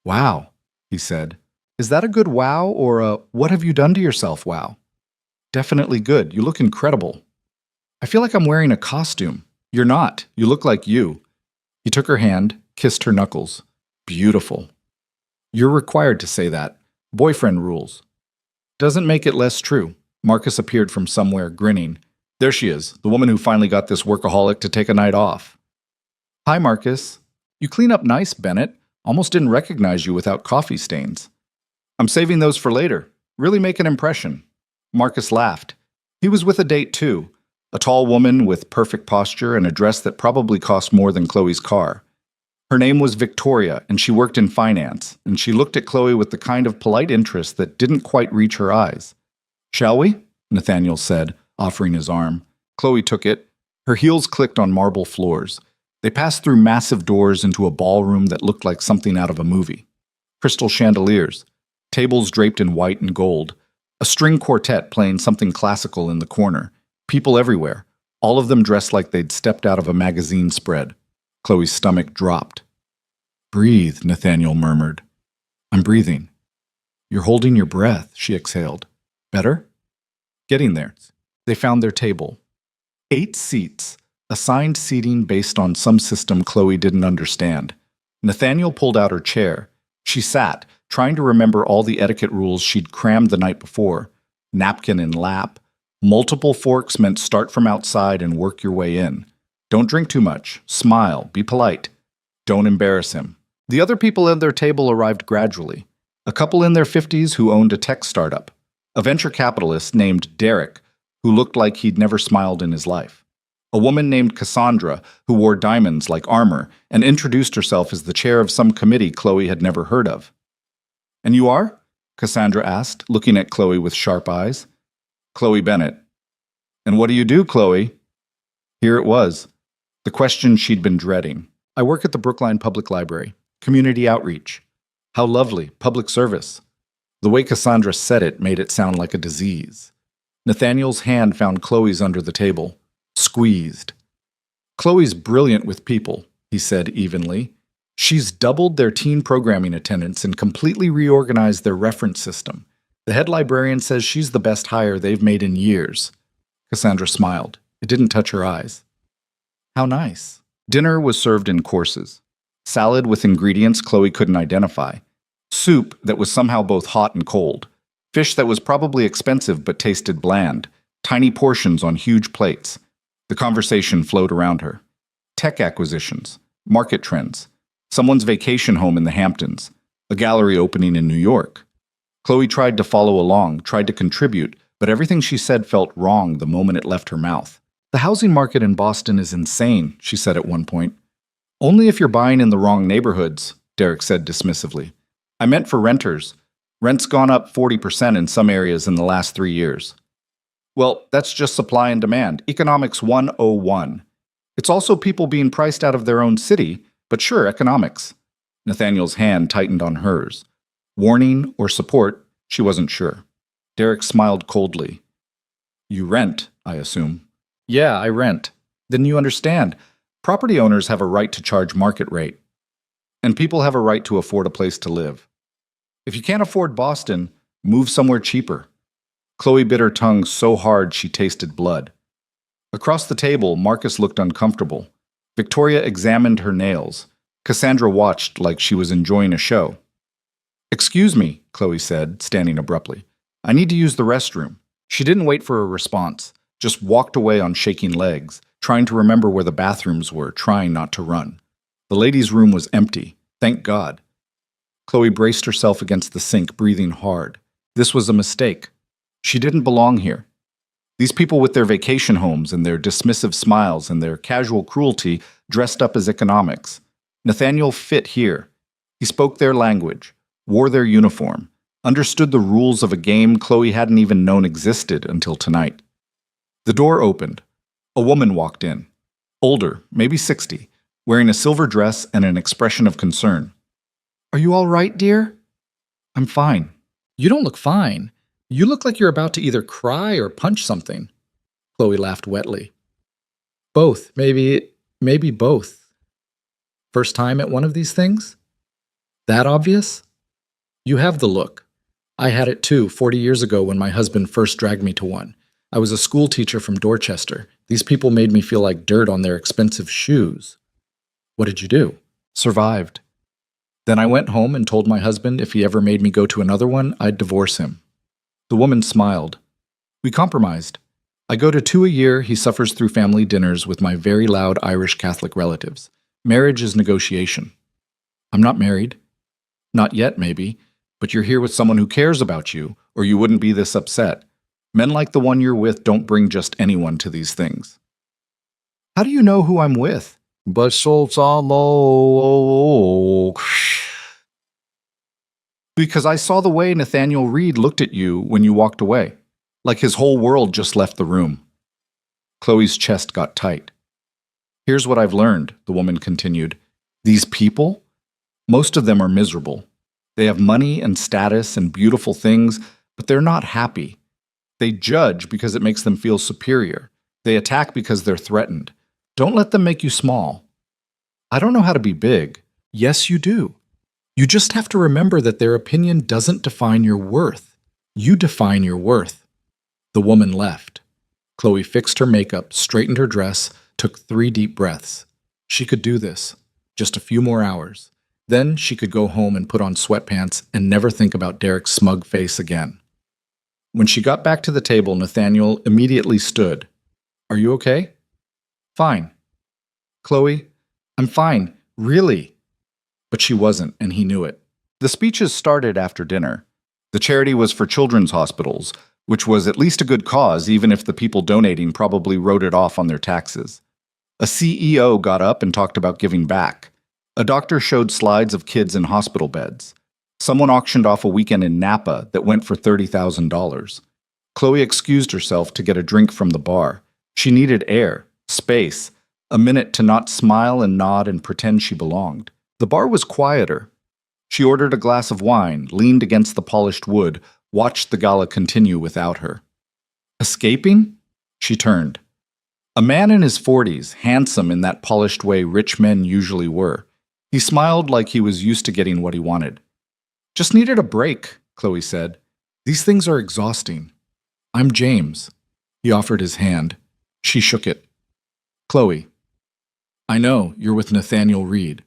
"Wow," he said. "Is that a good wow or a what have you done to yourself wow?" "Definitely good. You look incredible." "I feel like I'm wearing a costume." "You're not. You look like you." He took her hand, kissed her knuckles. "Beautiful." "You're required to say that. Boyfriend rules." "Doesn't make it less true." Marcus appeared from somewhere, grinning. "There she is, the woman who finally got this workaholic to take a night off." "Hi, Marcus. You clean up nice, Bennett. Almost didn't recognize you without coffee stains." "I'm saving those for later. Really make an impression." Marcus laughed. He was with a date, too. A tall woman with perfect posture and a dress that probably cost more than Chloe's car. Her name was Victoria, and she worked in finance, and she looked at Chloe with the kind of polite interest that didn't quite reach her eyes. "Shall we?" Nathaniel said, offering his arm. Chloe took it. Her heels clicked on marble floors. They passed through massive doors into a ballroom that looked like something out of a movie. Crystal chandeliers, tables draped in white and gold, a string quartet playing something classical in the corner, people everywhere, all of them dressed like they'd stepped out of a magazine spread. Chloe's stomach dropped. "Breathe," Nathaniel murmured. "I'm breathing." "You're holding your breath," she exhaled. "Better?" "Getting there." They found their table. 8 seats, assigned seating based on some system Chloe didn't understand. Nathaniel pulled out her chair. She sat, trying to remember all the etiquette rules she'd crammed the night before. Napkin in lap. Multiple forks meant start from outside and work your way in. Don't drink too much. Smile. Be polite. Don't embarrass him. The other people at their table arrived gradually. A couple in their 50s who owned a tech startup. A venture capitalist named Derek, who looked like he'd never smiled in his life. A woman named Cassandra, who wore diamonds like armor and introduced herself as the chair of some committee Chloe had never heard of. "And you are?" Cassandra asked, looking at Chloe with sharp eyes. "Chloe Bennett." "And what do you do, Chloe?" Here it was. The question she'd been dreading. "I work at the Brookline Public Library. Community outreach." How lovely. Public service. The way Cassandra said it made it sound like a disease. Nathaniel's hand found Chloe's under the table. Squeezed. "Chloe's brilliant with people," he said evenly. "She's doubled their teen programming attendance and completely reorganized their reference system. The head librarian says she's the best hire they've made in years." Cassandra smiled. It didn't touch her eyes. "How nice." Dinner was served in courses. Salad with ingredients Chloe couldn't identify. Soup that was somehow both hot and cold. Fish that was probably expensive but tasted bland. Tiny portions on huge plates. The conversation flowed around her. Tech acquisitions. Market trends. Someone's vacation home in the Hamptons. A gallery opening in New York. Chloe tried to follow along, tried to contribute, but everything she said felt wrong the moment it left her mouth. "The housing market in Boston is insane," she said at one point. "Only if you're buying in the wrong neighborhoods," Derek said dismissively. "I meant for renters. Rent's gone up 40% in some areas in the last 3 years." "Well, that's just supply and demand. Economics 101. It's also people being priced out of their own city, but sure, economics." Nathaniel's hand tightened on hers. Warning or support, she wasn't sure. Derek smiled coldly. "You rent, I assume." "Yeah, I rent." "Then you understand. Property owners have a right to charge market rate. And people have a right to afford a place to live. If you can't afford Boston, move somewhere cheaper." Chloe bit her tongue so hard she tasted blood. Across the table, Marcus looked uncomfortable. Victoria examined her nails. Cassandra watched like she was enjoying a show. "Excuse me," Chloe said, standing abruptly. "I need to use the restroom." She didn't wait for a response, just walked away on shaking legs, trying to remember where the bathrooms were, trying not to run. The ladies' room was empty. Thank God. Chloe braced herself against the sink, breathing hard. This was a mistake. She didn't belong here. These people with their vacation homes and their dismissive smiles and their casual cruelty dressed up as economics. Nathaniel fit here. He spoke their language, wore their uniform, understood the rules of a game Chloe hadn't even known existed until tonight. The door opened. A woman walked in. Older, maybe 60, wearing a silver dress and an expression of concern. "Are you all right, dear?" "I'm fine." "You don't look fine. You look like you're about to either cry or punch something." Chloe laughed wetly. "Both, maybe both." "First time at one of these things? That obvious?" "You have the look. I had it too 40 years ago when my husband first dragged me to one. I was a school teacher from Dorchester. These people made me feel like dirt on their expensive shoes." "What did you do?" "Survived. Then I went home and told my husband if he ever made me go to another one, I'd divorce him." The woman smiled. "We compromised. I go to 2 a year. He suffers through family dinners with my very loud Irish Catholic relatives. Marriage is negotiation." "I'm not married." "Not yet, maybe. But you're here with someone who cares about you, or you wouldn't be this upset. Men like the one you're with don't bring just anyone to these things." "How do you know who I'm with?" "But because I saw the way Nathaniel Reed looked at you when you walked away, like his whole world just left the room." Chloe's chest got tight. "Here's what I've learned," the woman continued. "These people, most of them are miserable. They have money and status and beautiful things, but they're not happy. They judge because it makes them feel superior. They attack because they're threatened. Don't let them make you small." "I don't know how to be big." "Yes, you do. You just have to remember that their opinion doesn't define your worth. You define your worth." The woman left. Chloe fixed her makeup, straightened her dress, took 3 deep breaths. She could do this. Just a few more hours. Then she could go home and put on sweatpants and never think about Derek's smug face again. When she got back to the table, Nathaniel immediately stood. "Are you okay?" "Fine." "Chloe, I'm fine, really." But she wasn't, and he knew it. The speeches started after dinner. The charity was for children's hospitals, which was at least a good cause, even if the people donating probably wrote it off on their taxes. A CEO got up and talked about giving back. A doctor showed slides of kids in hospital beds. Someone auctioned off a weekend in Napa that went for $30,000. Chloe excused herself to get a drink from the bar. She needed air, space, a minute to not smile and nod and pretend she belonged. The bar was quieter. She ordered a glass of wine, leaned against the polished wood, watched the gala continue without her. Escaping? She turned. A man in his 40s, handsome in that polished way rich men usually were. He smiled like he was used to getting what he wanted. "Just needed a break," Chloe said. "These things are exhausting." "I'm James." He offered his hand. She shook it. "Chloe, I know you're with Nathaniel Reed.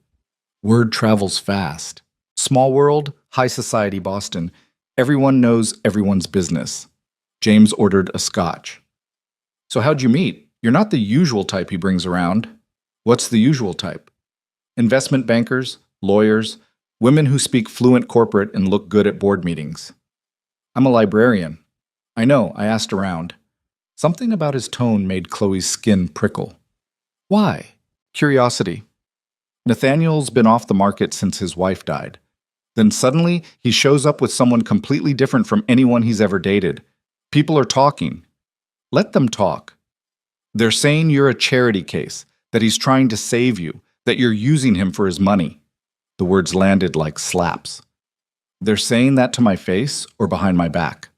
Word travels fast. Small world, high society Boston. Everyone knows everyone's business." James ordered a scotch. "So how'd you meet? You're not the usual type he brings around." "What's the usual type?" "Investment bankers, lawyers, women who speak fluent corporate and look good at board meetings." "I'm a librarian." "I know, I asked around." Something about his tone made Chloe's skin prickle. "Why?" "Curiosity. Nathaniel's been off the market since his wife died. Then suddenly, he shows up with someone completely different from anyone he's ever dated. People are talking. Let them talk. They're saying you're a charity case, that he's trying to save you, that you're using him for his money." The words landed like slaps. "They're saying that to my face or behind my back?"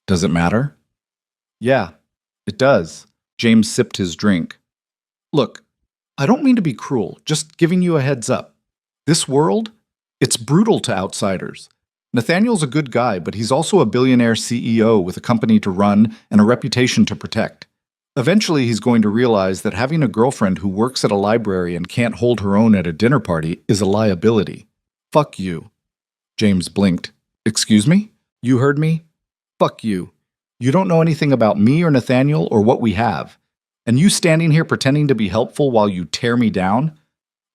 "Does it matter?" "Yeah, it does." James sipped his drink. "Look, I don't mean to be cruel, just giving you a heads up. This world, it's brutal to outsiders. Nathaniel's a good guy, but he's also a billionaire CEO with a company to run and a reputation to protect. Eventually, he's going to realize that having a girlfriend who works at a library and can't hold her own at a dinner party is a liability. Fuck you." James blinked. "Excuse me? You heard me? Fuck you. You don't know anything about me or Nathaniel or what we have. And you standing here pretending to be helpful while you tear me down?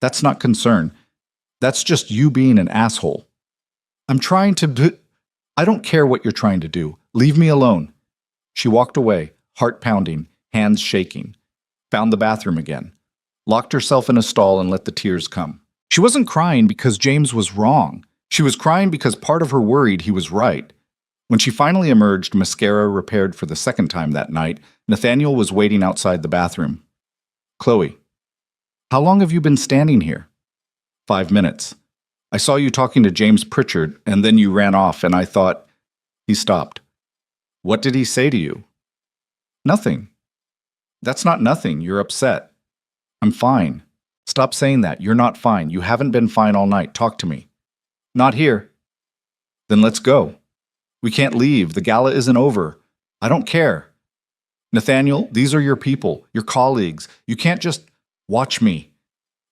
That's not concern. That's just you being an asshole. I'm trying to do... I don't care what you're trying to do. Leave me alone." She walked away, heart pounding, hands shaking. Found the bathroom again. Locked herself in a stall and let the tears come. She wasn't crying because James was wrong. She was crying because part of her worried he was right. When she finally emerged, mascara repaired for the second time that night, Nathaniel was waiting outside the bathroom. Chloe, how long have you been standing here? 5 minutes. I saw you talking to James Pritchard, and then you ran off, and I thought... He stopped. What did he say to you? Nothing. That's not nothing. You're upset. I'm fine. Stop saying that. You're not fine. You haven't been fine all night. Talk to me. Not here. Then let's go. We can't leave. The gala isn't over. I don't care. Nathaniel, these are your people, your colleagues. You can't just watch me.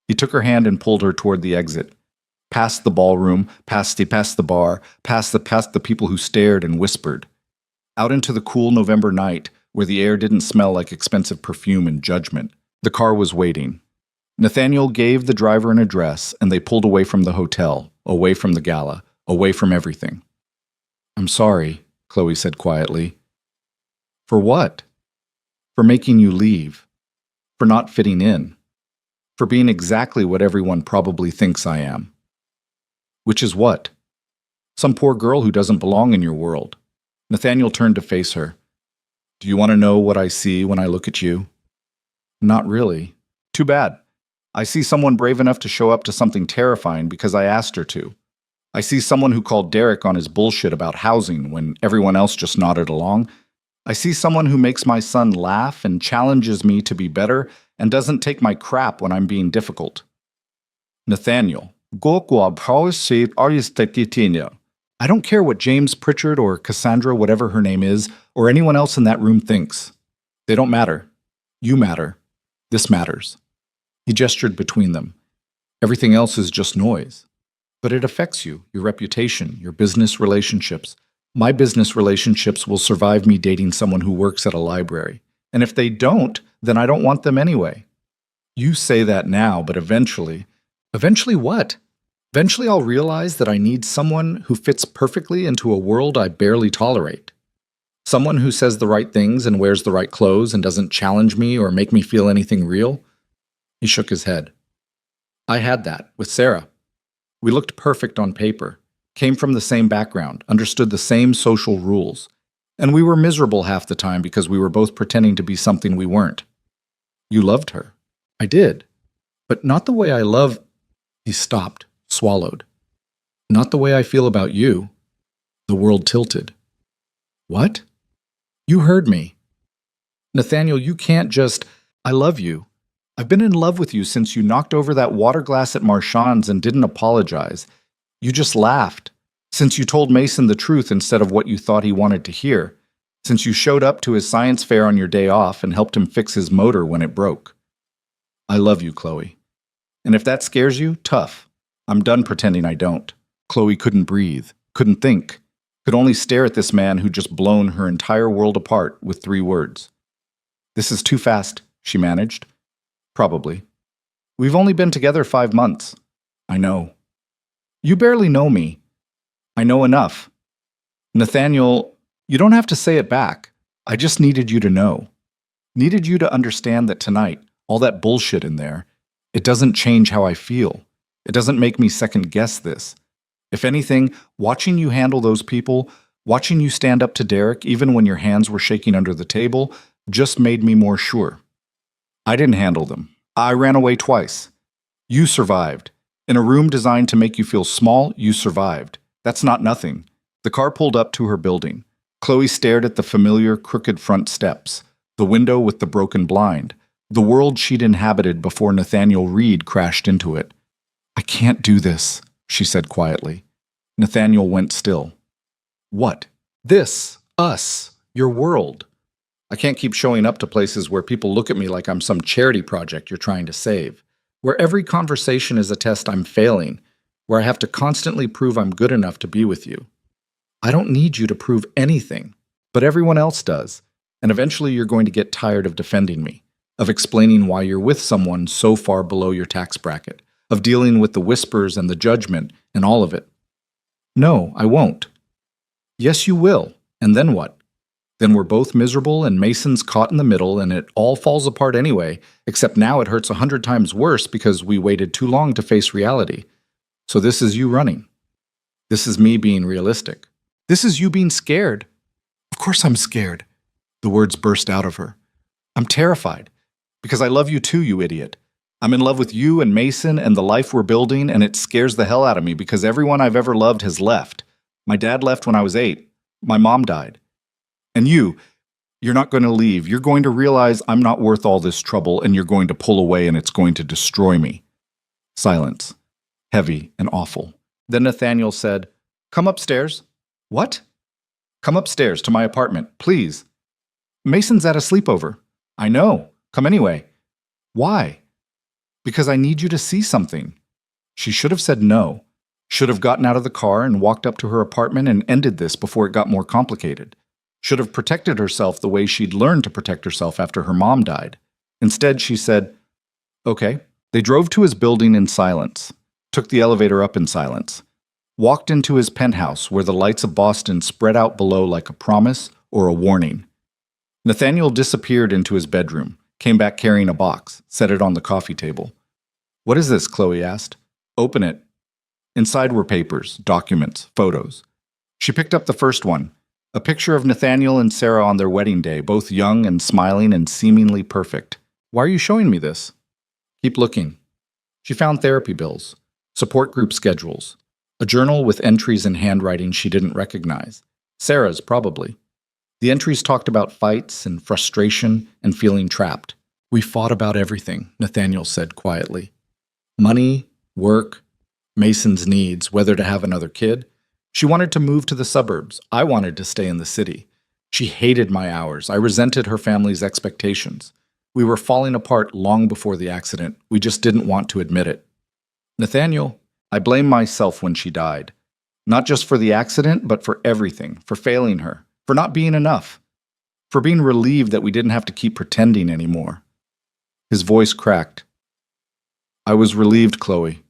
He took her hand and pulled her toward the exit. Past the ballroom, past the bar, past the people who stared and whispered. Out into the cool November night, where the air didn't smell like expensive perfume and judgment. The car was waiting. Nathaniel gave the driver an address, and they pulled away from the hotel, away from the gala, away from everything. I'm sorry, Chloe said quietly. For what? For making you leave. For not fitting in. For being exactly what everyone probably thinks I am. Which is what? Some poor girl who doesn't belong in your world. Nathaniel turned to face her. Do you want to know what I see when I look at you? Not really. Too bad. I see someone brave enough to show up to something terrifying because I asked her to. I see someone who called Derek on his bullshit about housing when everyone else just nodded along. I see someone who makes my son laugh and challenges me to be better and doesn't take my crap when I'm being difficult. Nathaniel. I don't care what James Pritchard or Cassandra, whatever her name is, or anyone else in that room thinks. They don't matter. You matter. This matters. He gestured between them. Everything else is just noise. But it affects you, your reputation, your business relationships. My business relationships will survive me dating someone who works at a library. And if they don't, then I don't want them anyway. You say that now, but eventually... Eventually what? Eventually I'll realize that I need someone who fits perfectly into a world I barely tolerate. Someone who says the right things and wears the right clothes and doesn't challenge me or make me feel anything real. He shook his head. I had that with Sarah. We looked perfect on paper, came from the same background, understood the same social rules, and we were miserable half the time because we were both pretending to be something we weren't. You loved her. I did. But not the way I love... He stopped, swallowed. Not the way I feel about you. The world tilted. What? You heard me. Nathaniel, you can't just... I love you. I've been in love with you since you knocked over that water glass at Marchand's and didn't apologize. You just laughed. Since you told Mason the truth instead of what you thought he wanted to hear. Since you showed up to his science fair on your day off and helped him fix his motor when it broke. I love you, Chloe. And if that scares you, tough. I'm done pretending I don't. Chloe couldn't breathe, couldn't think, could only stare at this man who'd just blown her entire world apart with 3 words. This is too fast, she managed. Probably. We've only been together 5 months. I know. You barely know me. I know enough. Nathaniel, you don't have to say it back. I just needed you to know. Needed you to understand that tonight, all that bullshit in there, it doesn't change how I feel. It doesn't make me second-guess this. If anything, watching you handle those people, watching you stand up to Derek even when your hands were shaking under the table, just made me more sure. I didn't handle them. I ran away twice. You survived. In a room designed to make you feel small, you survived. That's not nothing. The car pulled up to her building. Chloe stared at the familiar crooked front steps, the window with the broken blind, the world she'd inhabited before Nathaniel Reed crashed into it. I can't do this, she said quietly. Nathaniel went still. What? This. Us. Your world. I can't keep showing up to places where people look at me like I'm some charity project you're trying to save, where every conversation is a test I'm failing, where I have to constantly prove I'm good enough to be with you. I don't need you to prove anything, but everyone else does, and eventually you're going to get tired of defending me, of explaining why you're with someone so far below your tax bracket, of dealing with the whispers and the judgment and all of it. No, I won't. Yes, you will. And then what? Then we're both miserable and Mason's caught in the middle and it all falls apart anyway, except now it hurts 100 times worse because we waited too long to face reality. So this is you running. This is me being realistic. This is you being scared. Of course I'm scared. The words burst out of her. I'm terrified. Because I love you too, you idiot. I'm in love with you and Mason and the life we're building, and it scares the hell out of me because everyone I've ever loved has left. My dad left when I was 8. My mom died. And you're not going to leave. You're going to realize I'm not worth all this trouble, and you're going to pull away and it's going to destroy me. Silence. Heavy and awful. Then Nathaniel said, "Come upstairs." What? Come upstairs to my apartment, please. Mason's at a sleepover. I know. Come anyway. Why? Because I need you to see something. She should have said no. Should have gotten out of the car and walked up to her apartment and ended this before it got more complicated. Should have protected herself the way she'd learned to protect herself after her mom died. Instead, she said, "Okay." They drove to his building in silence, took the elevator up in silence, walked into his penthouse where the lights of Boston spread out below like a promise or a warning. Nathaniel disappeared into his bedroom, came back carrying a box, set it on the coffee table. "What is this?" Chloe asked. "Open it." Inside were papers, documents, photos. She picked up the first one, a picture of Nathaniel and Sarah on their wedding day, both young and smiling and seemingly perfect. "Why are you showing me this?" "Keep looking." She found therapy bills, support group schedules, a journal with entries in handwriting she didn't recognize. Sarah's, probably. The entries talked about fights and frustration and feeling trapped. "We fought about everything," Nathaniel said quietly. Money, work, Mason's needs, whether to have another kid. She wanted to move to the suburbs. I wanted to stay in the city. She hated my hours. I resented her family's expectations. We were falling apart long before the accident. We just didn't want to admit it. "Nathaniel, I blame myself when she died. Not just for the accident, but for everything, for failing her, for not being enough, for being relieved that we didn't have to keep pretending anymore." His voice cracked. "I was relieved, Chloe.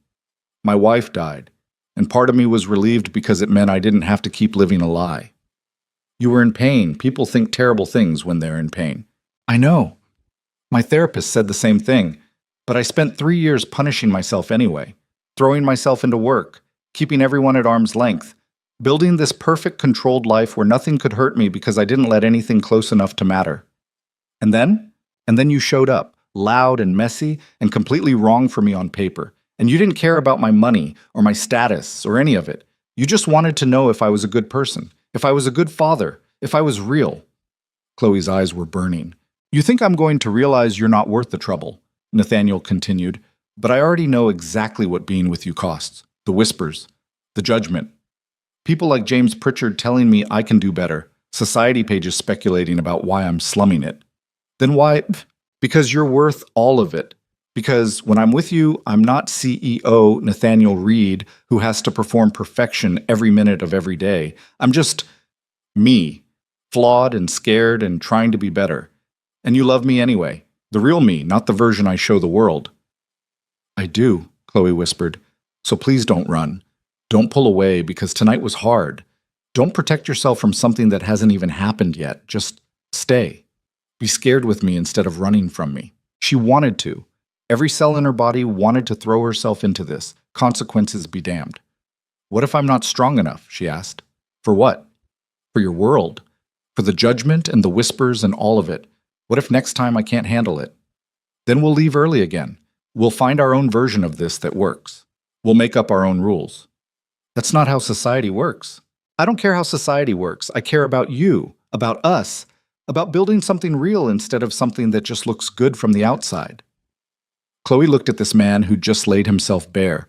My wife died, and part of me was relieved because it meant I didn't have to keep living a lie. You were in pain. People think terrible things when they're in pain." "I know. My therapist said the same thing, but I spent 3 years punishing myself anyway, throwing myself into work, keeping everyone at arm's length, building this perfect controlled life where nothing could hurt me because I didn't let anything close enough to matter. And then you showed up, loud and messy and completely wrong for me on paper. And you didn't care about my money or my status or any of it. You just wanted to know if I was a good person, if I was a good father, if I was real." Chloe's eyes were burning. "You think I'm going to realize you're not worth the trouble," Nathaniel continued, "but I already know exactly what being with you costs. The whispers, the judgment. People like James Pritchard telling me I can do better, society pages speculating about why I'm slumming it. Then why? Because you're worth all of it. Because when I'm with you, I'm not CEO Nathaniel Reed who has to perform perfection every minute of every day. I'm just me, flawed and scared and trying to be better. And you love me anyway, the real me, not the version I show the world." "I do," Chloe whispered. "So please don't run. Don't pull away because tonight was hard. Don't protect yourself from something that hasn't even happened yet. Just stay. Be scared with me instead of running from me." She wanted to. Every cell in her body wanted to throw herself into this. Consequences be damned. "What if I'm not strong enough?" she asked. "For what?" "For your world. For the judgment and the whispers and all of it. What if next time I can't handle it? Then we'll leave early again. We'll find our own version of this that works. We'll make up our own rules." "That's not how society works." "I don't care how society works. I care about you, about us, about building something real instead of something that just looks good from the outside." Chloe looked at this man who'd just laid himself bare,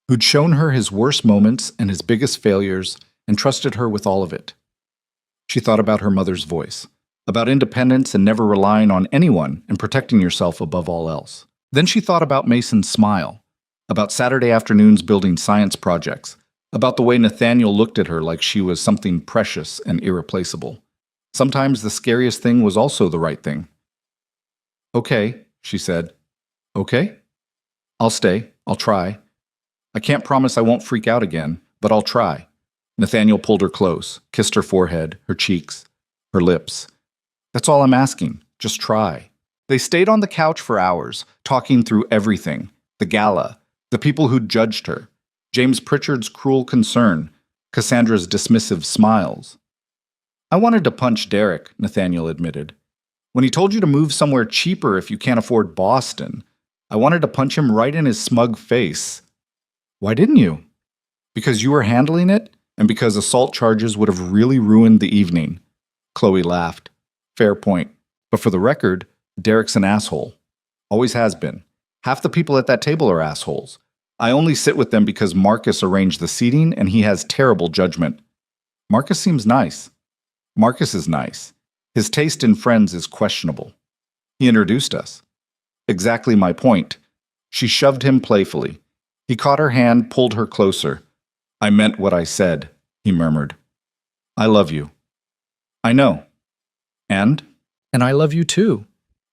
who'd shown her his worst moments and his biggest failures and trusted her with all of it. She thought about her mother's voice, about independence and never relying on anyone and protecting yourself above all else. Then she thought about Mason's smile, about Saturday afternoons building science projects, about the way Nathaniel looked at her like she was something precious and irreplaceable. Sometimes the scariest thing was also the right thing. "Okay," she said. "Okay? I'll stay. I'll try. I can't promise I won't freak out again, but I'll try." Nathaniel pulled her close, kissed her forehead, her cheeks. Her lips. That's all I'm asking. Just try. They stayed on the couch for hours, talking through everything. The gala, the people who'd judged her, James Pritchard's cruel concern, Cassandra's dismissive smiles. I wanted to punch Derek, Nathaniel admitted. When he told you to move somewhere cheaper if you can't afford Boston, I wanted to punch him right in his smug face. Why didn't you? Because you were handling it, and because assault charges would have really ruined the evening. Chloe laughed. Fair point. But for the record, Derek's an asshole. Always has been. Half the people at that table are assholes. I only sit with them because Marcus arranged the seating and he has terrible judgment. Marcus seems nice. Marcus is nice. His taste in friends is questionable. He introduced us. Exactly my point. She shoved him playfully. He caught her hand, pulled her closer. I meant what I said, he murmured. I love you. I know. And? And I love you too.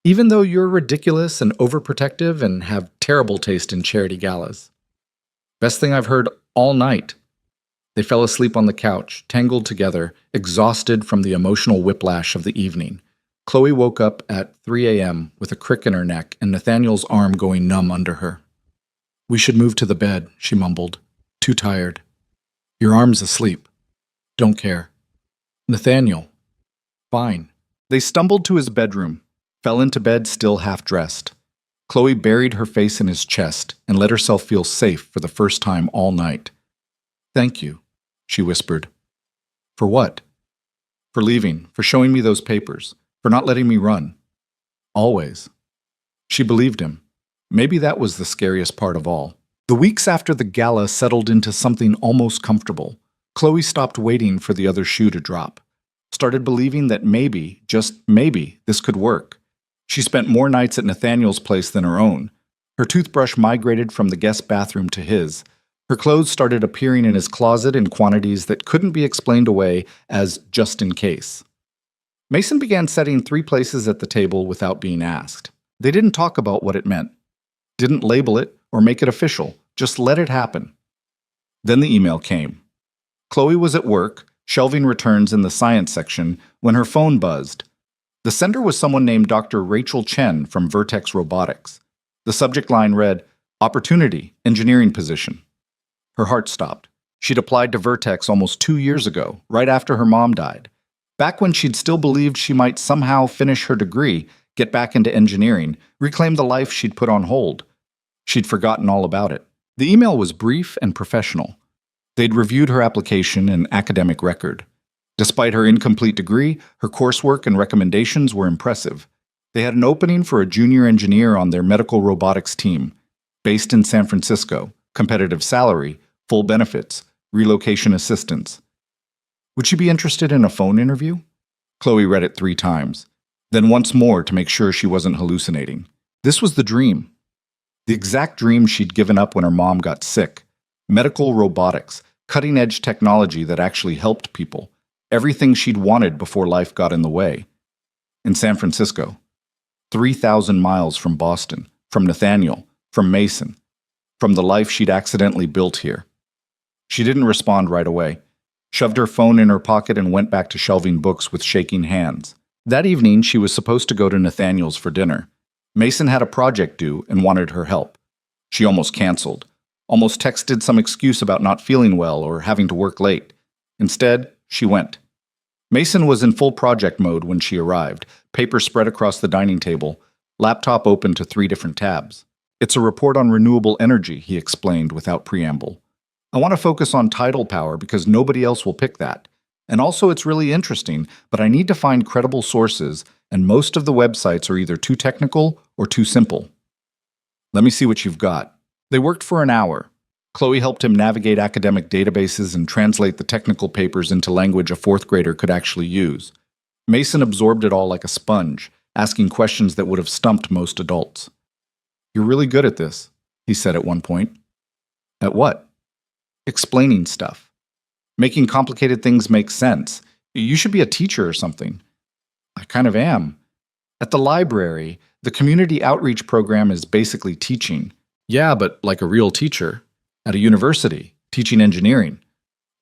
Even though you're ridiculous and overprotective and have terrible taste in charity galas. Best thing I've heard all night. They fell asleep on the couch, tangled together, exhausted from the emotional whiplash of the evening. Chloe woke up at 3 a.m. with a crick in her neck and Nathaniel's arm going numb under her. We should move to the bed, she mumbled. Too tired. Your arm's asleep. Don't care. Nathaniel. Fine. They stumbled to his bedroom, fell into bed still half-dressed. Chloe buried her face in his chest and let herself feel safe for the first time all night. Thank you, she whispered. For what? For leaving, for showing me those papers, for not letting me run. Always. She believed him. Maybe that was the scariest part of all. The weeks after the gala settled into something almost comfortable. Chloe stopped waiting for the other shoe to drop. Started believing that maybe, just maybe, this could work. She spent more nights at Nathaniel's place than her own. Her toothbrush migrated from the guest bathroom to his. Her clothes started appearing in his closet in quantities that couldn't be explained away as just in case. Mason began setting 3 places at the table without being asked. They didn't talk about what it meant. Didn't label it or make it official. Just let it happen. Then the email came. Chloe was at work, shelving returns in the science section, when her phone buzzed. The sender was someone named Dr. Rachel Chen from Vertex Robotics. The subject line read, Opportunity, Engineering Position. Her heart stopped. She'd applied to Vertex almost 2 years ago, right after her mom died. Back when she'd still believed she might somehow finish her degree, get back into engineering, reclaim the life she'd put on hold. She'd forgotten all about it. The email was brief and professional. They'd reviewed her application and academic record. Despite her incomplete degree, her coursework and recommendations were impressive. They had an opening for a junior engineer on their medical robotics team, based in San Francisco, competitive salary, full benefits, relocation assistance. Would she be interested in a phone interview? Chloe read it 3 times, then once more to make sure she wasn't hallucinating. This was the dream. The exact dream she'd given up when her mom got sick. Medical robotics, cutting-edge technology that actually helped people. Everything she'd wanted before life got in the way. In San Francisco. 3,000 miles from Boston, from Nathaniel, from Mason, from the life she'd accidentally built here. She didn't respond right away, shoved her phone in her pocket and went back to shelving books with shaking hands. That evening, she was supposed to go to Nathaniel's for dinner. Mason had a project due and wanted her help. She almost canceled, almost texted some excuse about not feeling well or having to work late. Instead, she went. Mason was in full project mode when she arrived, paper spread across the dining table, laptop open to 3 different tabs. It's a report on renewable energy, he explained without preamble. I want to focus on tidal power because nobody else will pick that. And also it's really interesting, but I need to find credible sources, and most of the websites are either too technical or too simple. Let me see what you've got. They worked for an hour. Chloe helped him navigate academic databases and translate the technical papers into language a 4th grader could actually use. Mason absorbed it all like a sponge, asking questions that would have stumped most adults. You're really good at this, he said at one point. At what? Explaining stuff. Making complicated things make sense. You should be a teacher or something. I kind of am. At the library, the community outreach program is basically teaching. Yeah, but like a real teacher. At a university, teaching engineering.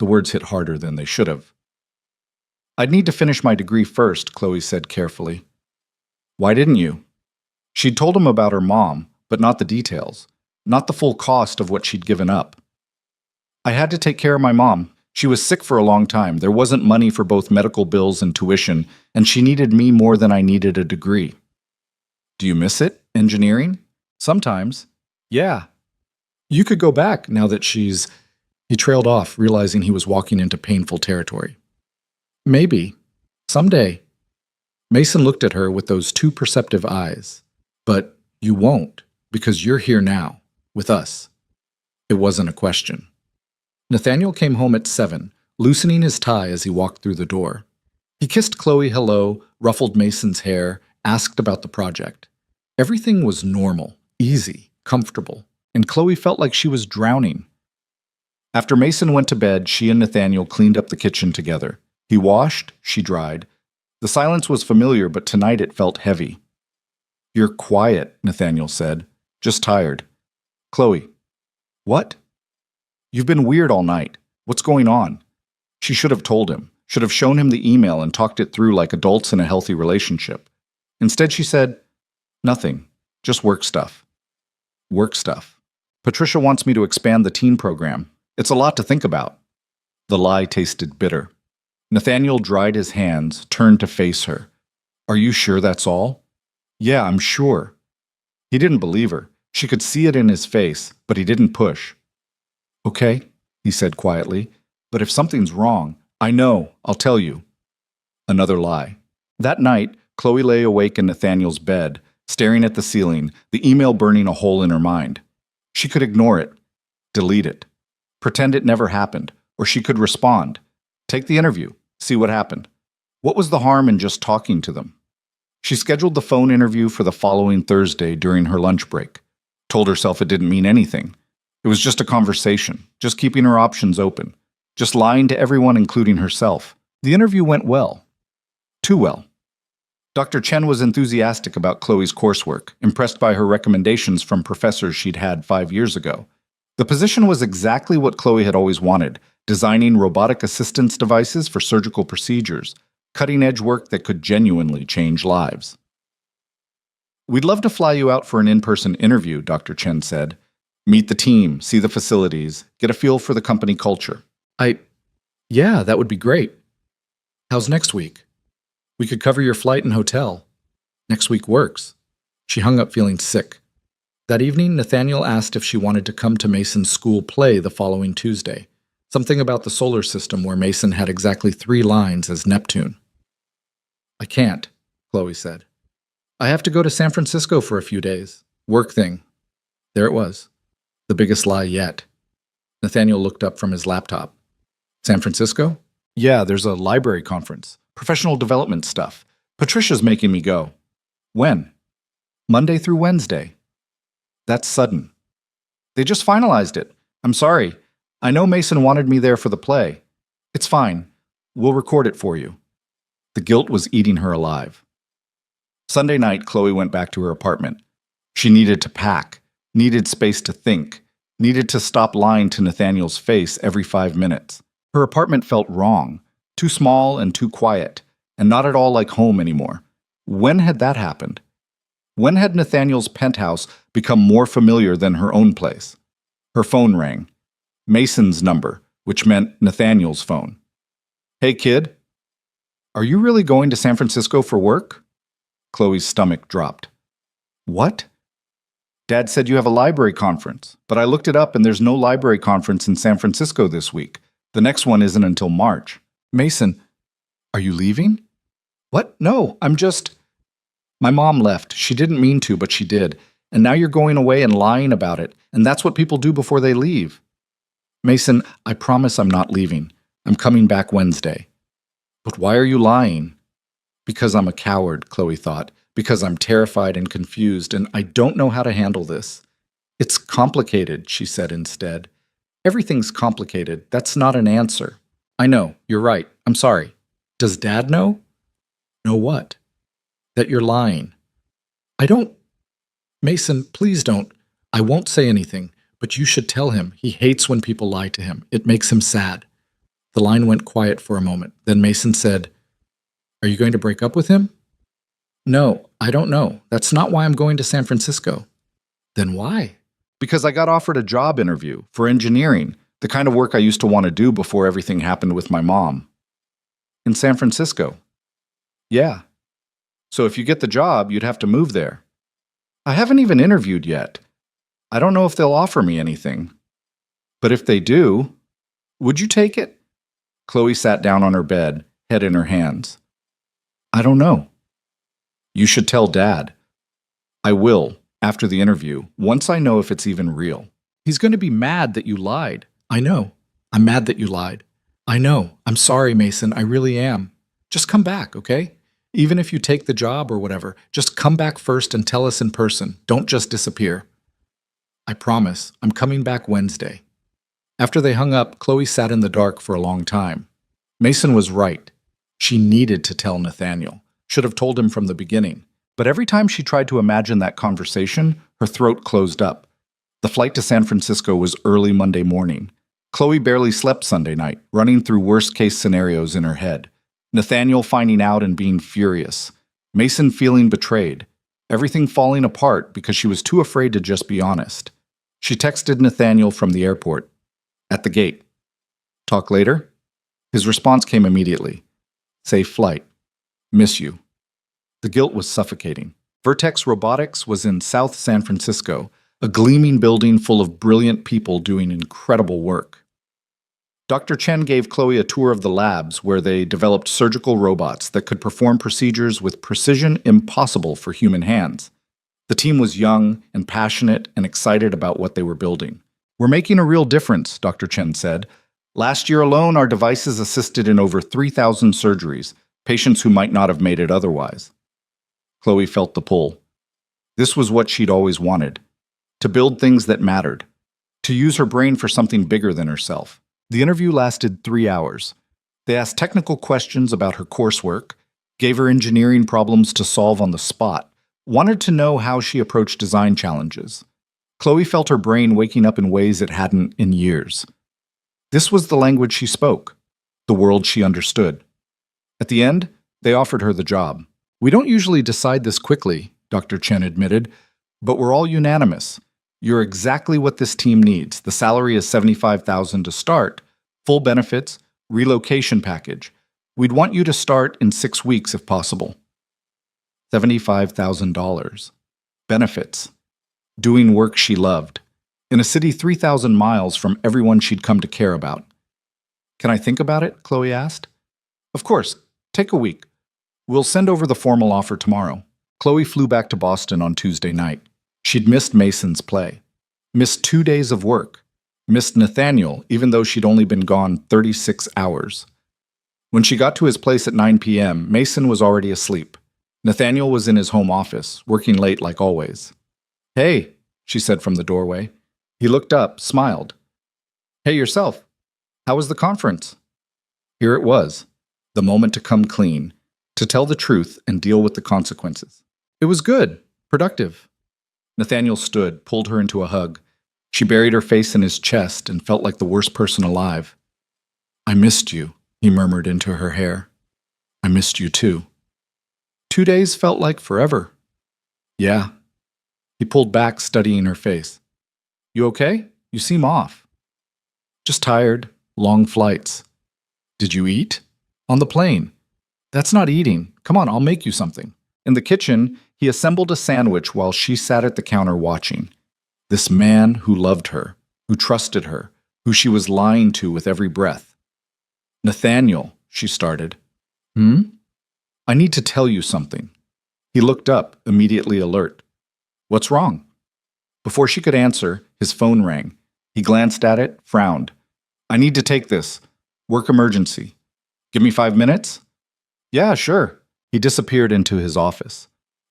The words hit harder than they should have. I'd need to finish my degree first, Chloe said carefully. Why didn't you? She'd told him about her mom, but not the details, not the full cost of what she'd given up. I had to take care of my mom. She was sick for a long time. There wasn't money for both medical bills and tuition, and she needed me more than I needed a degree. Do you miss it, engineering? Sometimes. Yeah. You could go back now that she's... He trailed off, realizing he was walking into painful territory. Maybe. Someday. Mason looked at her with those two perceptive eyes. But you won't, because you're here now, with us. It wasn't a question. Nathaniel came home at 7, loosening his tie as he walked through the door. He kissed Chloe hello, ruffled Mason's hair, asked about the project. Everything was normal, easy, comfortable, and Chloe felt like she was drowning. After Mason went to bed, she and Nathaniel cleaned up the kitchen together. He washed, she dried. The silence was familiar, but tonight it felt heavy. You're quiet, Nathaniel said. Just tired. Chloe. What? You've been weird all night. What's going on? She should have told him, should have shown him the email and talked it through like adults in a healthy relationship. Instead, she said, nothing, just work stuff. Work stuff. Patricia wants me to expand the teen program. It's a lot to think about. The lie tasted bitter. Nathaniel dried his hands, turned to face her. Are you sure that's all? Yeah, I'm sure. He didn't believe her. She could see it in his face, but he didn't push. Okay, he said quietly, but if something's wrong, I know, I'll tell you. Another lie. That night, Chloe lay awake in Nathaniel's bed, staring at the ceiling, the email burning a hole in her mind. She could ignore it, delete it, pretend it never happened, or she could respond. Take the interview, see what happened. What was the harm in just talking to them? She scheduled the phone interview for the following Thursday during her lunch break. Told herself it didn't mean anything. It was just a conversation, just keeping her options open, just lying to everyone, including herself. The interview went well. Too well. Dr. Chen was enthusiastic about Chloe's coursework, impressed by her recommendations from professors she'd had 5 years ago. The position was exactly what Chloe had always wanted, designing robotic assistance devices for surgical procedures, cutting-edge work that could genuinely change lives. We'd love to fly you out for an in-person interview, Dr. Chen said. Meet the team, see the facilities, get a feel for the company culture. Yeah, that would be great. How's next week? We could cover your flight and hotel. Next week works. She hung up feeling sick. That evening, Nathaniel asked if she wanted to come to Mason's school play the following Tuesday. Something about the solar system where Mason had exactly 3 lines as Neptune. I can't, Chloe said. I have to go to San Francisco for a few days. Work thing. There it was. The biggest lie yet. Nathaniel looked up from his laptop. San Francisco? Yeah, there's a library conference. Professional development stuff. Patricia's making me go. When? Monday through Wednesday. That's sudden. They just finalized it. I'm sorry. I know Mason wanted me there for the play. It's fine. We'll record it for you. The guilt was eating her alive. Sunday night, Chloe went back to her apartment. She needed to pack, needed space to think, needed to stop lying to Nathaniel's face every 5 minutes. Her apartment felt wrong, too small and too quiet, and not at all like home anymore. When had that happened? When had Nathaniel's penthouse become more familiar than her own place? Her phone rang. Mason's number, which meant Nathaniel's phone. Hey, kid. Are you really going to San Francisco for work? Chloe's stomach dropped. What? Dad said you have a library conference, but I looked it up and there's no library conference in San Francisco this week. The next one isn't until March. Mason, are you leaving? What? No, I'm just... My mom left. She didn't mean to, but she did. And now you're going away and lying about it, and that's what people do before they leave. Mason, I promise I'm not leaving. I'm coming back Wednesday. But why are you lying? Because I'm a coward, Chloe thought. Because I'm terrified and confused, and I don't know how to handle this. It's complicated, she said instead. Everything's complicated. That's not an answer. I know. You're right. I'm sorry. Does Dad know? Know what? That you're lying. I don't... Mason, please don't. I won't say anything, but you should tell him. He hates when people lie to him. It makes him sad. The line went quiet for a moment. Then Mason said, Are you going to break up with him? No, I don't know. That's not why I'm going to San Francisco. Then why? Because I got offered a job interview for engineering, the kind of work I used to want to do before everything happened with my mom. In San Francisco. Yeah. So if you get the job, you'd have to move there. I haven't even interviewed yet. I don't know if they'll offer me anything. But if they do, would you take it? Chloe sat down on her bed, head in her hands. I don't know. You should tell Dad. I will, after the interview, once I know if it's even real. He's going to be mad that you lied. I know. I'm mad that you lied. I know. I'm sorry, Mason. I really am. Just come back, okay? Even if you take the job or whatever, just come back first and tell us in person. Don't just disappear. I promise. I'm coming back Wednesday. After they hung up, Chloe sat in the dark for a long time. Mason was right. She needed to tell Nathaniel. Should have told him from the beginning. But every time she tried to imagine that conversation, her throat closed up. The flight to San Francisco was early Monday morning. Chloe barely slept Sunday night, running through worst-case scenarios in her head. Nathaniel finding out and being furious. Mason feeling betrayed. Everything falling apart because she was too afraid to just be honest. She texted Nathaniel from the airport. At the gate. Talk later? His response came immediately. Safe flight. Miss you. The guilt was suffocating. Vertex Robotics was in South San Francisco, a gleaming building full of brilliant people doing incredible work. Dr. Chen gave Chloe a tour of the labs where they developed surgical robots that could perform procedures with precision impossible for human hands. The team was young and passionate and excited about what they were building. We're making a real difference, Dr. Chen said. Last year alone, our devices assisted in over 3,000 surgeries, patients who might not have made it otherwise. Chloe felt the pull. This was what she'd always wanted. To build things that mattered. To use her brain for something bigger than herself. The interview lasted 3 hours. They asked technical questions about her coursework, gave her engineering problems to solve on the spot, wanted to know how she approached design challenges. Chloe felt her brain waking up in ways it hadn't in years. This was the language she spoke, the world she understood. At the end, they offered her the job. We don't usually decide this quickly, Dr. Chen admitted, but we're all unanimous. You're exactly what this team needs. The salary is $75,000 to start, full benefits, relocation package. We'd want you to start in 6 weeks if possible. $75,000. Benefits. Doing work she loved. In a city 3,000 miles from everyone she'd come to care about. Can I think about it? Chloe asked. Of course. Take a week. We'll send over the formal offer tomorrow. Chloe flew back to Boston on Tuesday night. She'd missed Mason's play. Missed 2 days of work. Missed Nathaniel, even though she'd only been gone 36 hours. When she got to his place at 9 p.m., Mason was already asleep. Nathaniel was in his home office, working late like always. Hey, she said from the doorway. He looked up, smiled. Hey yourself. How was the conference? Here it was. The moment to come clean. To tell the truth and deal with the consequences. It was good. Productive. Nathaniel stood, pulled her into a hug. She buried her face in his chest and felt like the worst person alive. I missed you, he murmured into her hair. I missed you too. 2 days felt like forever. Yeah. He pulled back, studying her face. You okay? You seem off. Just tired. Long flights. Did you eat? On the plane. That's not eating. Come on, I'll make you something. In the kitchen, he assembled a sandwich while she sat at the counter watching. This man who loved her, who trusted her, who she was lying to with every breath. Nathaniel, she started. I need to tell you something. He looked up, immediately alert. What's wrong? Before she could answer, his phone rang. He glanced at it, frowned. I need to take this. Work emergency. Give me 5 minutes? Yeah, sure. He disappeared into his office.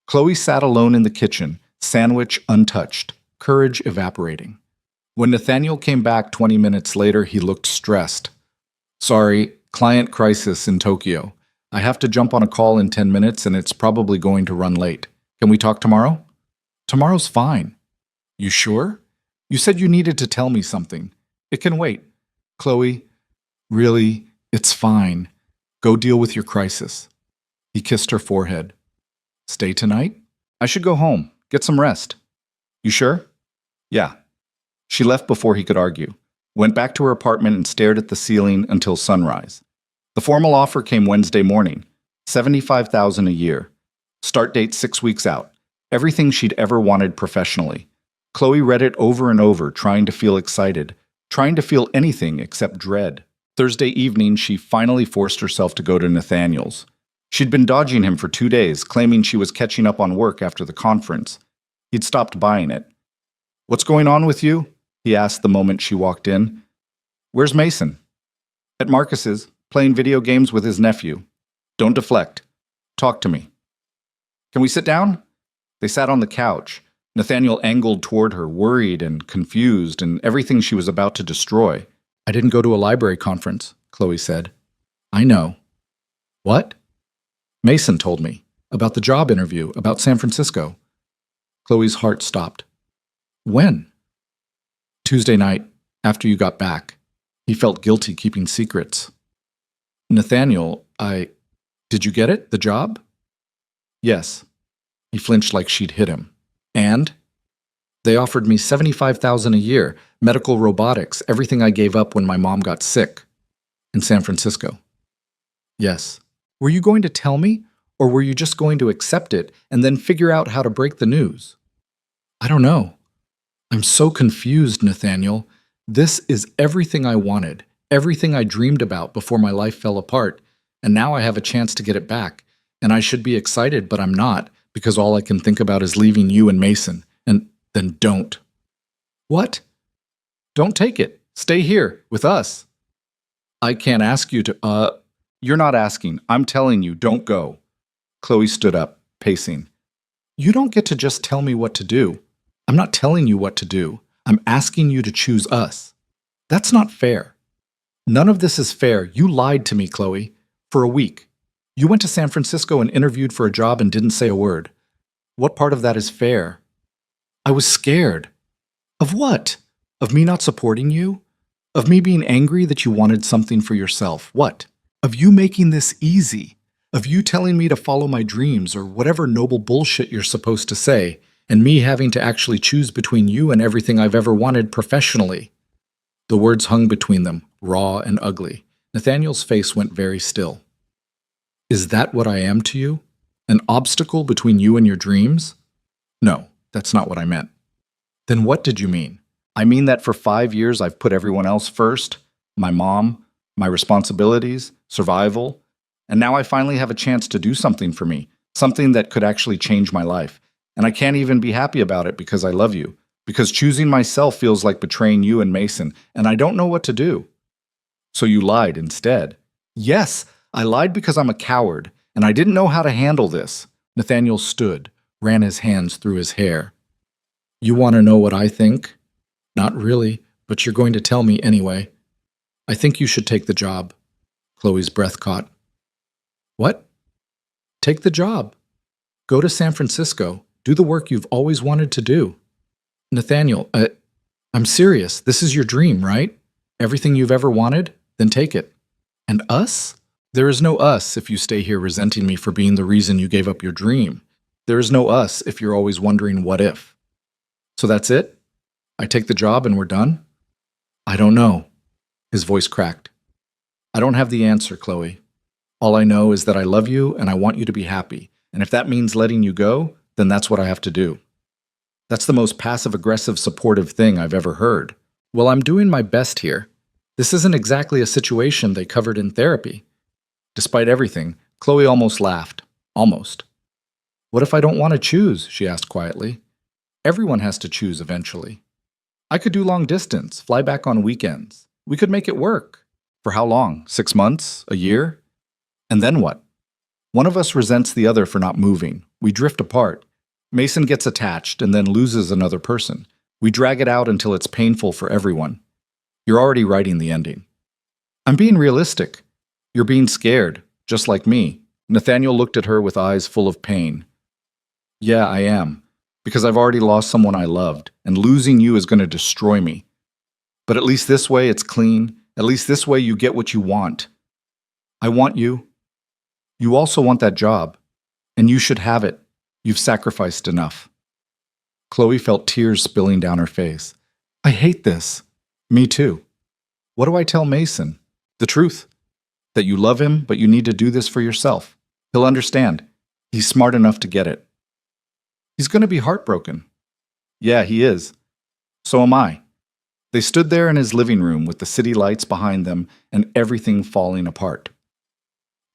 Chloe sat alone in the kitchen, sandwich untouched, courage evaporating. When Nathaniel came back 20 minutes later, he looked stressed. Sorry, client crisis in Tokyo. I have to jump on a call in 10 minutes and it's probably going to run late. Can we talk tomorrow? Tomorrow's fine. You sure? You said you needed to tell me something. It can wait. Chloe, really, it's fine. Go deal with your crisis. He kissed her forehead. Stay tonight? I should go home. Get some rest. You sure? Yeah. She left before he could argue, went back to her apartment and stared at the ceiling until sunrise. The formal offer came Wednesday morning, $75,000 a year. Start date 6 weeks out. Everything she'd ever wanted professionally. Chloe read it over and over, trying to feel excited, trying to feel anything except dread. Thursday evening, she finally forced herself to go to Nathaniel's. She'd been dodging him for 2 days, claiming she was catching up on work after the conference. He'd stopped buying it. What's going on with you? He asked the moment she walked in. Where's Mason? At Marcus's, playing video games with his nephew. Don't deflect. Talk to me. Can we sit down? They sat on the couch. Nathaniel angled toward her, worried and confused, and everything she was about to destroy. I didn't go to a library conference, Chloe said. I know. What? Mason told me. About the job interview, about San Francisco. Chloe's heart stopped. When? Tuesday night, after you got back. He felt guilty keeping secrets. Nathaniel, Did you get it, the job? Yes. He flinched like she'd hit him. And? They offered me $75,000 a year, medical robotics, everything I gave up when my mom got sick. In San Francisco. Yes. Were you going to tell me, or were you just going to accept it and then figure out how to break the news? I don't know. I'm so confused, Nathaniel. This is everything I wanted, everything I dreamed about before my life fell apart, and now I have a chance to get it back, and I should be excited, but I'm not, because all I can think about is leaving you and Mason, and then don't. What? Don't take it. Stay here, with us. I can't ask you to, You're not asking. I'm telling you, don't go. Chloe stood up, pacing. You don't get to just tell me what to do. I'm not telling you what to do. I'm asking you to choose us. That's not fair. None of this is fair. You lied to me, Chloe. For a week. You went to San Francisco and interviewed for a job and didn't say a word. What part of that is fair? I was scared. Of what? Of me not supporting you? Of me being angry that you wanted something for yourself? What? Of you making this easy? Of you telling me to follow my dreams or whatever noble bullshit you're supposed to say, and me having to actually choose between you and everything I've ever wanted professionally? The words hung between them, raw and ugly. Nathaniel's face went very still. Is that what I am to you? An obstacle between you and your dreams? No, that's not what I meant. Then what did you mean? I mean that for 5 years I've put everyone else first, my mom, my responsibilities, survival, and now I finally have a chance to do something for me, something that could actually change my life. And I can't even be happy about it because I love you, because choosing myself feels like betraying you and Mason, and I don't know what to do. So you lied instead. Yes, I lied because I'm a coward, and I didn't know how to handle this. Nathaniel stood, ran his hands through his hair. You want to know what I think? Not really, but you're going to tell me anyway. I think you should take the job. Chloe's breath caught. What? Take the job. Go to San Francisco. Do the work you've always wanted to do. Nathaniel, I'm serious. This is your dream, right? Everything you've ever wanted? Then take it. And us? There is no us if you stay here resenting me for being the reason you gave up your dream. There is no us if you're always wondering what if. So that's it? I take the job and we're done? I don't know. His voice cracked. I don't have the answer, Chloe. All I know is that I love you and I want you to be happy. And if that means letting you go, then that's what I have to do. That's the most passive-aggressive, supportive thing I've ever heard. Well, I'm doing my best here. This isn't exactly a situation they covered in therapy. Despite everything, Chloe almost laughed. Almost. What if I don't want to choose? She asked quietly. Everyone has to choose eventually. I could do long distance, fly back on weekends. We could make it work. For how long? 6 months? A year? And then what? One of us resents the other for not moving. We drift apart. Mason gets attached and then loses another person. We drag it out until it's painful for everyone. You're already writing the ending. I'm being realistic. You're being scared, just like me. Nathaniel looked at her with eyes full of pain. Yeah, I am. Because I've already lost someone I loved, and losing you is going to destroy me. But at least this way it's clean. At least this way you get what you want. I want you. You also want that job, and you should have it. You've sacrificed enough. Chloe felt tears spilling down her face. I hate this. Me too. What do I tell Mason? The truth. That you love him, but you need to do this for yourself. He'll understand. He's smart enough to get it. He's going to be heartbroken. Yeah, he is. So am I. They stood there in his living room with the city lights behind them and everything falling apart.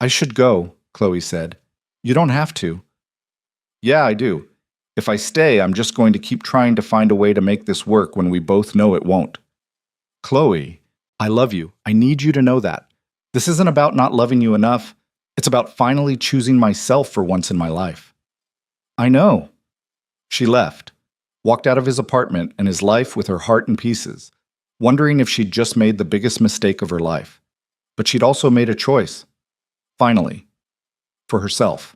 I should go, Chloe said. You don't have to. Yeah, I do. If I stay, I'm just going to keep trying to find a way to make this work when we both know it won't. Chloe, I love you. I need you to know that. This isn't about not loving you enough. It's about finally choosing myself for once in my life. I know. She left, walked out of his apartment and his life with her heart in pieces, wondering if she'd just made the biggest mistake of her life. But she'd also made a choice. Finally. For herself.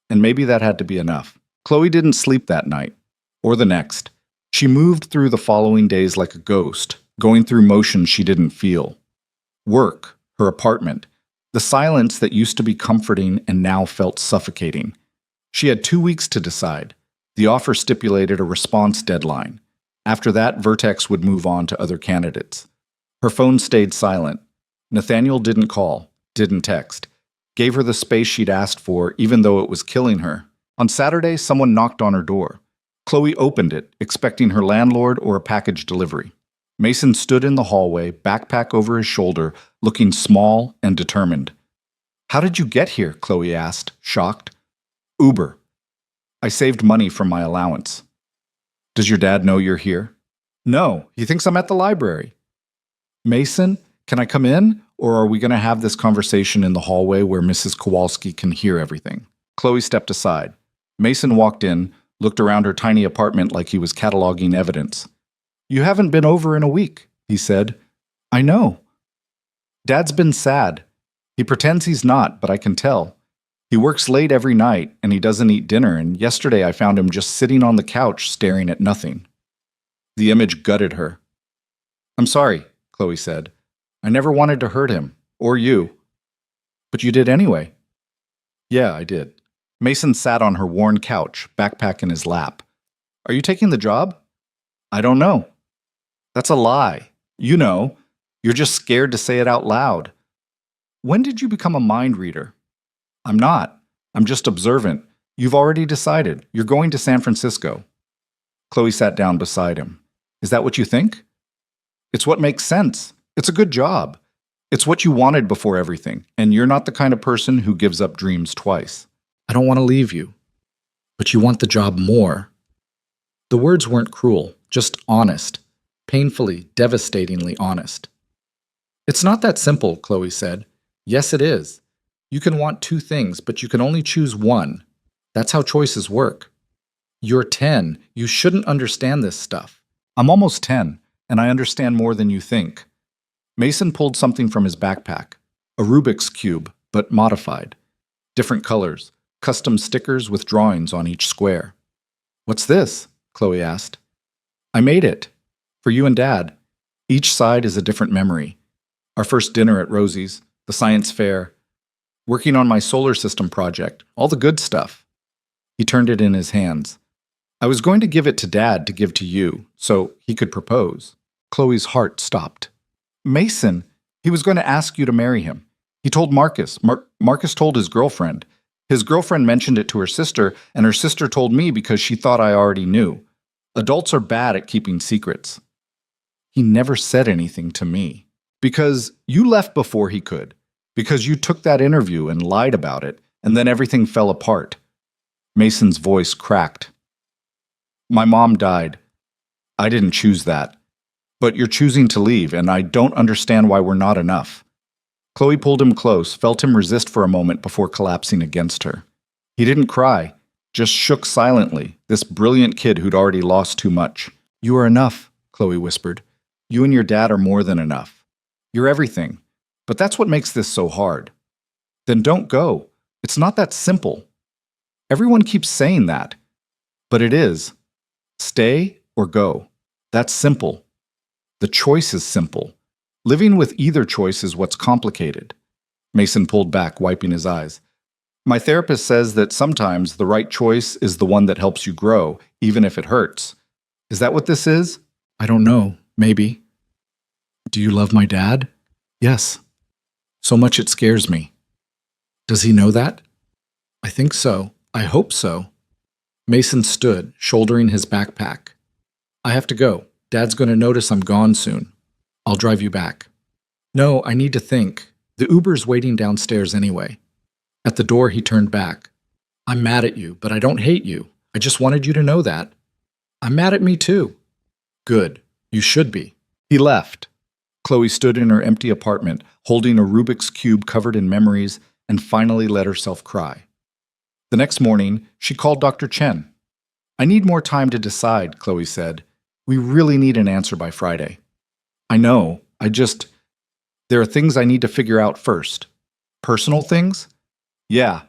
And maybe that had to be enough. Chloe didn't sleep that night, or the next. She moved through the following days like a ghost, going through motions she didn't feel. Work, her apartment, the silence that used to be comforting and now felt suffocating. She had 2 weeks to decide. The offer stipulated a response deadline. After that, Vertex would move on to other candidates. Her phone stayed silent. Nathaniel didn't call, didn't text, gave her the space she'd asked for even though it was killing her. On Saturday, someone knocked on her door. Chloe opened it, expecting her landlord or a package delivery. Mason stood in the hallway, backpack over his shoulder, looking small and determined. How did you get here? Chloe asked, shocked. Uber. I saved money from my allowance. Does your dad know you're here? No, he thinks I'm at the library. Mason, can I come in? Or are we going to have this conversation in the hallway where Mrs. Kowalski can hear everything? Chloe stepped aside. Mason walked in, looked around her tiny apartment like he was cataloging evidence. You haven't been over in a week, he said. I know. Dad's been sad. He pretends he's not, but I can tell. He works late every night, and he doesn't eat dinner, and yesterday I found him just sitting on the couch staring at nothing. The image gutted her. I'm sorry, Chloe said. I never wanted to hurt him, or you. But you did anyway. Yeah, I did. Mason sat on her worn couch, backpack in his lap. Are you taking the job? I don't know. That's a lie. You know. You're just scared to say it out loud. When did you become a mind reader? I'm not. I'm just observant. You've already decided. You're going to San Francisco. Chloe sat down beside him. Is that what you think? It's what makes sense. It's a good job. It's what you wanted before everything, and you're not the kind of person who gives up dreams twice. I don't want to leave you, but you want the job more. The words weren't cruel, just honest, painfully, devastatingly honest. It's not that simple, Chloe said. Yes, it is. You can want two things, but you can only choose one. That's how choices work. You're 10. You shouldn't understand this stuff. I'm almost 10, and I understand more than you think. Mason pulled something from his backpack, a Rubik's Cube, but modified. Different colors, custom stickers with drawings on each square. What's this? Chloe asked. I made it. For you and Dad. Each side is a different memory. Our first dinner at Rosie's, the science fair, working on my solar system project, all the good stuff. He turned it in his hands. I was going to give it to Dad to give to you, so he could propose. Chloe's heart stopped. Mason, he was going to ask you to marry him. He told Marcus. Marcus told his girlfriend. His girlfriend mentioned it to her sister, and her sister told me because she thought I already knew. Adults are bad at keeping secrets. He never said anything to me. Because you left before he could. Because you took that interview and lied about it, and then everything fell apart. Mason's voice cracked. My mom died. I didn't choose that. But you're choosing to leave, and I don't understand why we're not enough. Chloe pulled him close, felt him resist for a moment before collapsing against her. He didn't cry, just shook silently, this brilliant kid who'd already lost too much. You are enough, Chloe whispered. You and your dad are more than enough. You're everything. But that's what makes this so hard. Then don't go. It's not that simple. Everyone keeps saying that. But it is. Stay or go. That's simple. The choice is simple. Living with either choice is what's complicated. Mason pulled back, wiping his eyes. My therapist says that sometimes the right choice is the one that helps you grow, even if it hurts. Is that what this is? I don't know. Maybe. Do you love my dad? Yes. So much it scares me. Does he know that? I think so. I hope so. Mason stood, shouldering his backpack. I have to go. Dad's going to notice I'm gone soon. I'll drive you back. No, I need to think. The Uber's waiting downstairs anyway. At the door, he turned back. I'm mad at you, but I don't hate you. I just wanted you to know that. I'm mad at me too. Good. You should be. He left. Chloe stood in her empty apartment, holding a Rubik's Cube covered in memories, and finally let herself cry. The next morning, she called Dr. Chen. I need more time to decide, Chloe said. We really need an answer by Friday. I know. There are things I need to figure out first. Personal things? Yeah.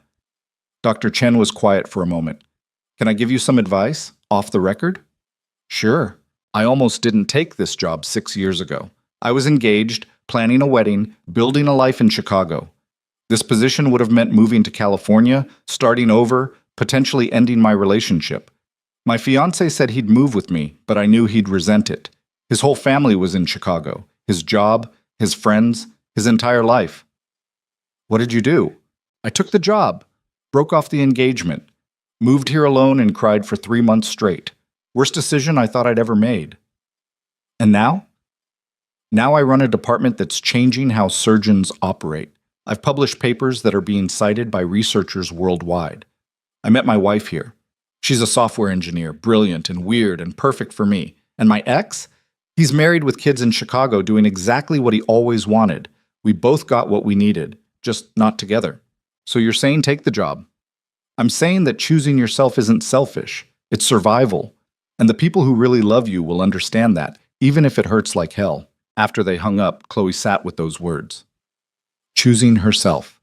Dr. Chen was quiet for a moment. Can I give you some advice? Off the record? Sure. I almost didn't take this job 6 years ago. I was engaged, planning a wedding, building a life in Chicago. This position would have meant moving to California, starting over, potentially ending my relationship. My fiancé said he'd move with me, but I knew he'd resent it. His whole family was in Chicago. His job, his friends, his entire life. What did you do? I took the job, broke off the engagement, moved here alone and cried for 3 months straight. Worst decision I thought I'd ever made. And now? Now I run a department that's changing how surgeons operate. I've published papers that are being cited by researchers worldwide. I met my wife here. She's a software engineer, brilliant and weird and perfect for me. And my ex? He's married with kids in Chicago doing exactly what he always wanted. We both got what we needed, just not together. So you're saying take the job. I'm saying that choosing yourself isn't selfish. It's survival. And the people who really love you will understand that, even if it hurts like hell. After they hung up, Chloe sat with those words. Choosing herself.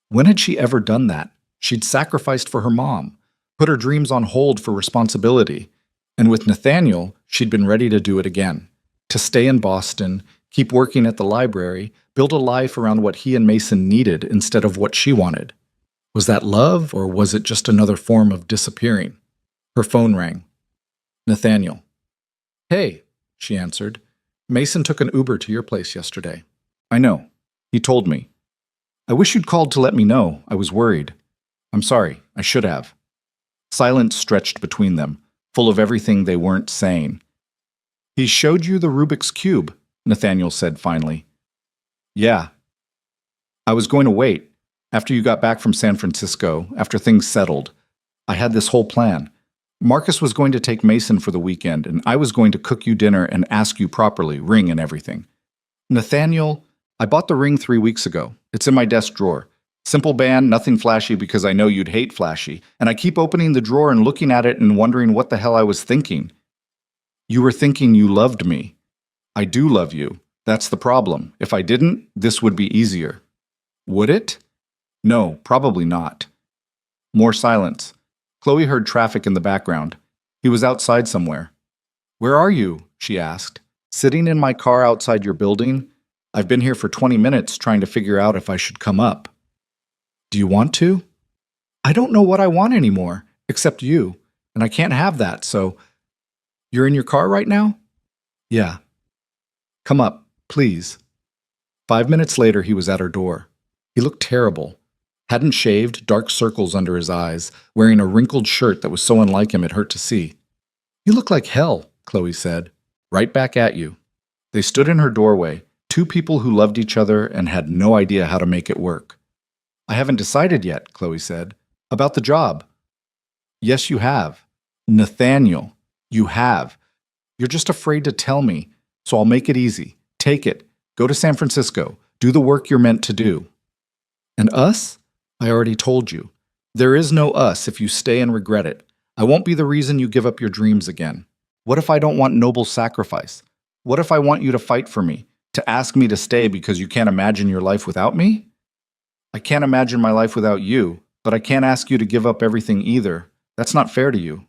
When had she ever done that? She'd sacrificed for her mom, put her dreams on hold for responsibility. And with Nathaniel, she'd been ready to do it again. To stay in Boston, keep working at the library, build a life around what he and Mason needed instead of what she wanted. Was that love, or was it just another form of disappearing? Her phone rang. Nathaniel. Hey, she answered. Mason took an Uber to your place yesterday. I know. He told me. I wish you'd called to let me know. I was worried. I'm sorry. I should have. Silence stretched between them, full of everything they weren't saying. He showed you the Rubik's Cube, Nathaniel said finally. Yeah. I was going to wait. After you got back from San Francisco, after things settled, I had this whole plan. Marcus was going to take Mason for the weekend, and I was going to cook you dinner and ask you properly, ring and everything. Nathaniel, I bought the ring 3 weeks ago. It's in my desk drawer. Simple band, nothing flashy because I know you'd hate flashy, and I keep opening the drawer and looking at it and wondering what the hell I was thinking. You were thinking you loved me. I do love you. That's the problem. If I didn't, this would be easier. Would it? No, probably not. More silence. Chloe heard traffic in the background. He was outside somewhere. Where are you? She asked. Sitting in my car outside your building? I've been here for 20 minutes trying to figure out if I should come up. Do you want to? I don't know what I want anymore, except you, and I can't have that, so... You're in your car right now? Yeah. Come up, please. 5 minutes later, he was at her door. He looked terrible. Hadn't shaved, dark circles under his eyes, wearing a wrinkled shirt that was so unlike him it hurt to see. You look like hell, Chloe said. Right back at you. They stood in her doorway, two people who loved each other and had no idea how to make it work. I haven't decided yet, Chloe said. About the job. Yes, you have. Nathaniel, you have. You're just afraid to tell me, so I'll make it easy. Take it. Go to San Francisco. Do the work you're meant to do. And us? I already told you. There is no us if you stay and regret it. I won't be the reason you give up your dreams again. What if I don't want noble sacrifice? What if I want you to fight for me? To ask me to stay because you can't imagine your life without me? I can't imagine my life without you, but I can't ask you to give up everything either. That's not fair to you.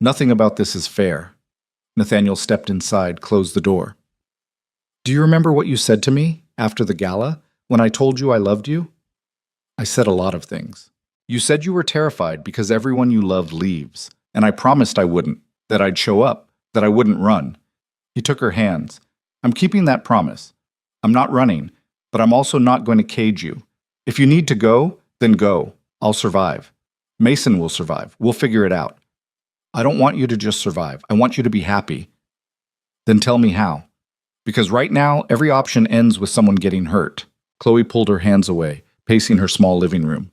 Nothing about this is fair. Nathaniel stepped inside, closed the door. Do you remember what you said to me after the gala, when I told you I loved you? I said a lot of things. You said you were terrified because everyone you loved leaves, and I promised I wouldn't, that I'd show up, that I wouldn't run. He took her hands. I'm keeping that promise. I'm not running, but I'm also not going to cage you. If you need to go, then go. I'll survive. Mason will survive. We'll figure it out. I don't want you to just survive. I want you to be happy. Then tell me how. Because right now, every option ends with someone getting hurt. Chloe pulled her hands away, pacing her small living room.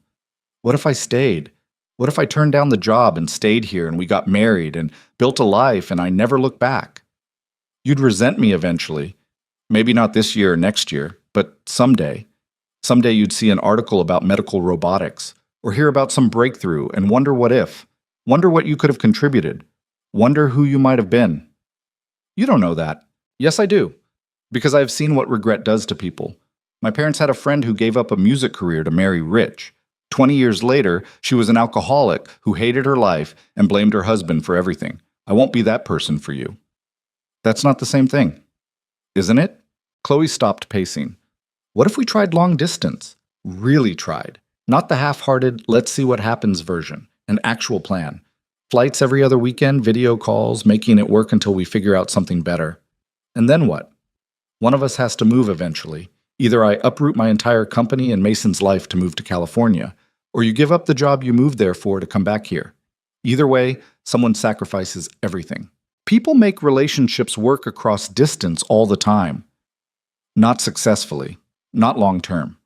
What if I stayed? What if I turned down the job and stayed here and we got married and built a life and I never looked back? You'd resent me eventually. Maybe not this year or next year, but someday. Someday you'd see an article about medical robotics or hear about some breakthrough and wonder what if. Wonder what you could have contributed. Wonder who you might have been. You don't know that. Yes, I do. Because I've seen what regret does to people. My parents had a friend who gave up a music career to marry rich. 20 years later, she was an alcoholic who hated her life and blamed her husband for everything. I won't be that person for you. That's not the same thing, isn't it? Chloe stopped pacing. What if we tried long distance? Really tried. Not the half-hearted, let's see what happens version. An actual plan. Flights every other weekend, video calls, making it work until we figure out something better. And then what? One of us has to move eventually. Either I uproot my entire company and Mason's life to move to California, or you give up the job you moved there for to come back here. Either way, someone sacrifices everything. People make relationships work across distance all the time. Not successfully, not long term,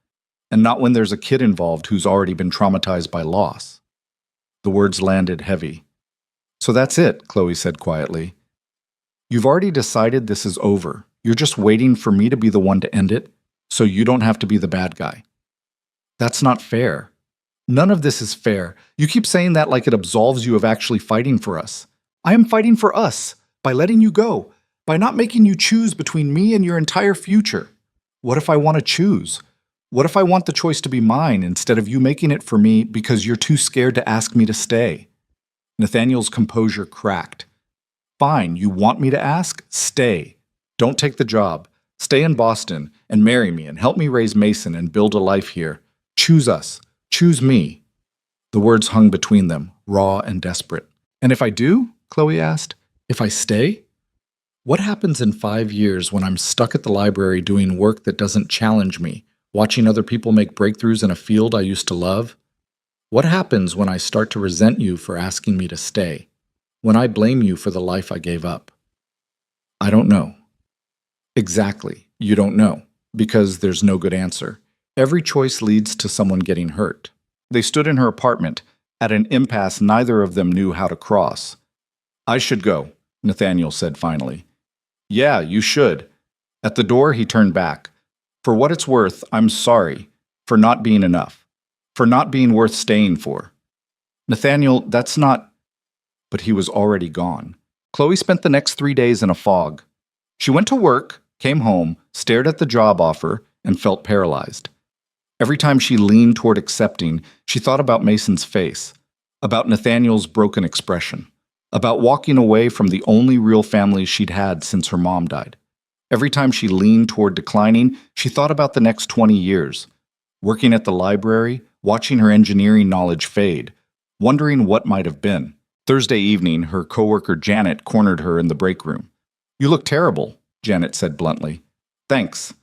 and not when there's a kid involved who's already been traumatized by loss. The words landed heavy. So that's it, Chloe said quietly. You've already decided this is over. You're just waiting for me to be the one to end it, so you don't have to be the bad guy. That's not fair. None of this is fair. You keep saying that like it absolves you of actually fighting for us. I am fighting for us, by letting you go, by not making you choose between me and your entire future. What if I want to choose? What if I want the choice to be mine instead of you making it for me because you're too scared to ask me to stay? Nathaniel's composure cracked. Fine, you want me to ask? Stay. Don't take the job. Stay in Boston and marry me and help me raise Mason and build a life here. Choose us. Choose me. The words hung between them, raw and desperate. And if I do? Chloe asked. If I stay? What happens in 5 years when I'm stuck at the library doing work that doesn't challenge me, watching other people make breakthroughs in a field I used to love? What happens when I start to resent you for asking me to stay? When I blame you for the life I gave up? I don't know. Exactly, you don't know, because there's no good answer. Every choice leads to someone getting hurt. They stood in her apartment, at an impasse neither of them knew how to cross. I should go, Nathaniel said finally. Yeah, you should. At the door, he turned back. For what it's worth, I'm sorry. For not being enough. For not being worth staying for. Nathaniel, that's not... But he was already gone. Chloe spent the next 3 days in a fog. She went to work, came home, stared at the job offer, and felt paralyzed. Every time she leaned toward accepting, she thought about Mason's face, about Nathaniel's broken expression, about walking away from the only real family she'd had since her mom died. Every time she leaned toward declining, she thought about the next 20 years, working at the library, watching her engineering knowledge fade, wondering what might have been. Thursday evening, her coworker Janet cornered her in the break room. You look terrible, Janet said bluntly. Thanks.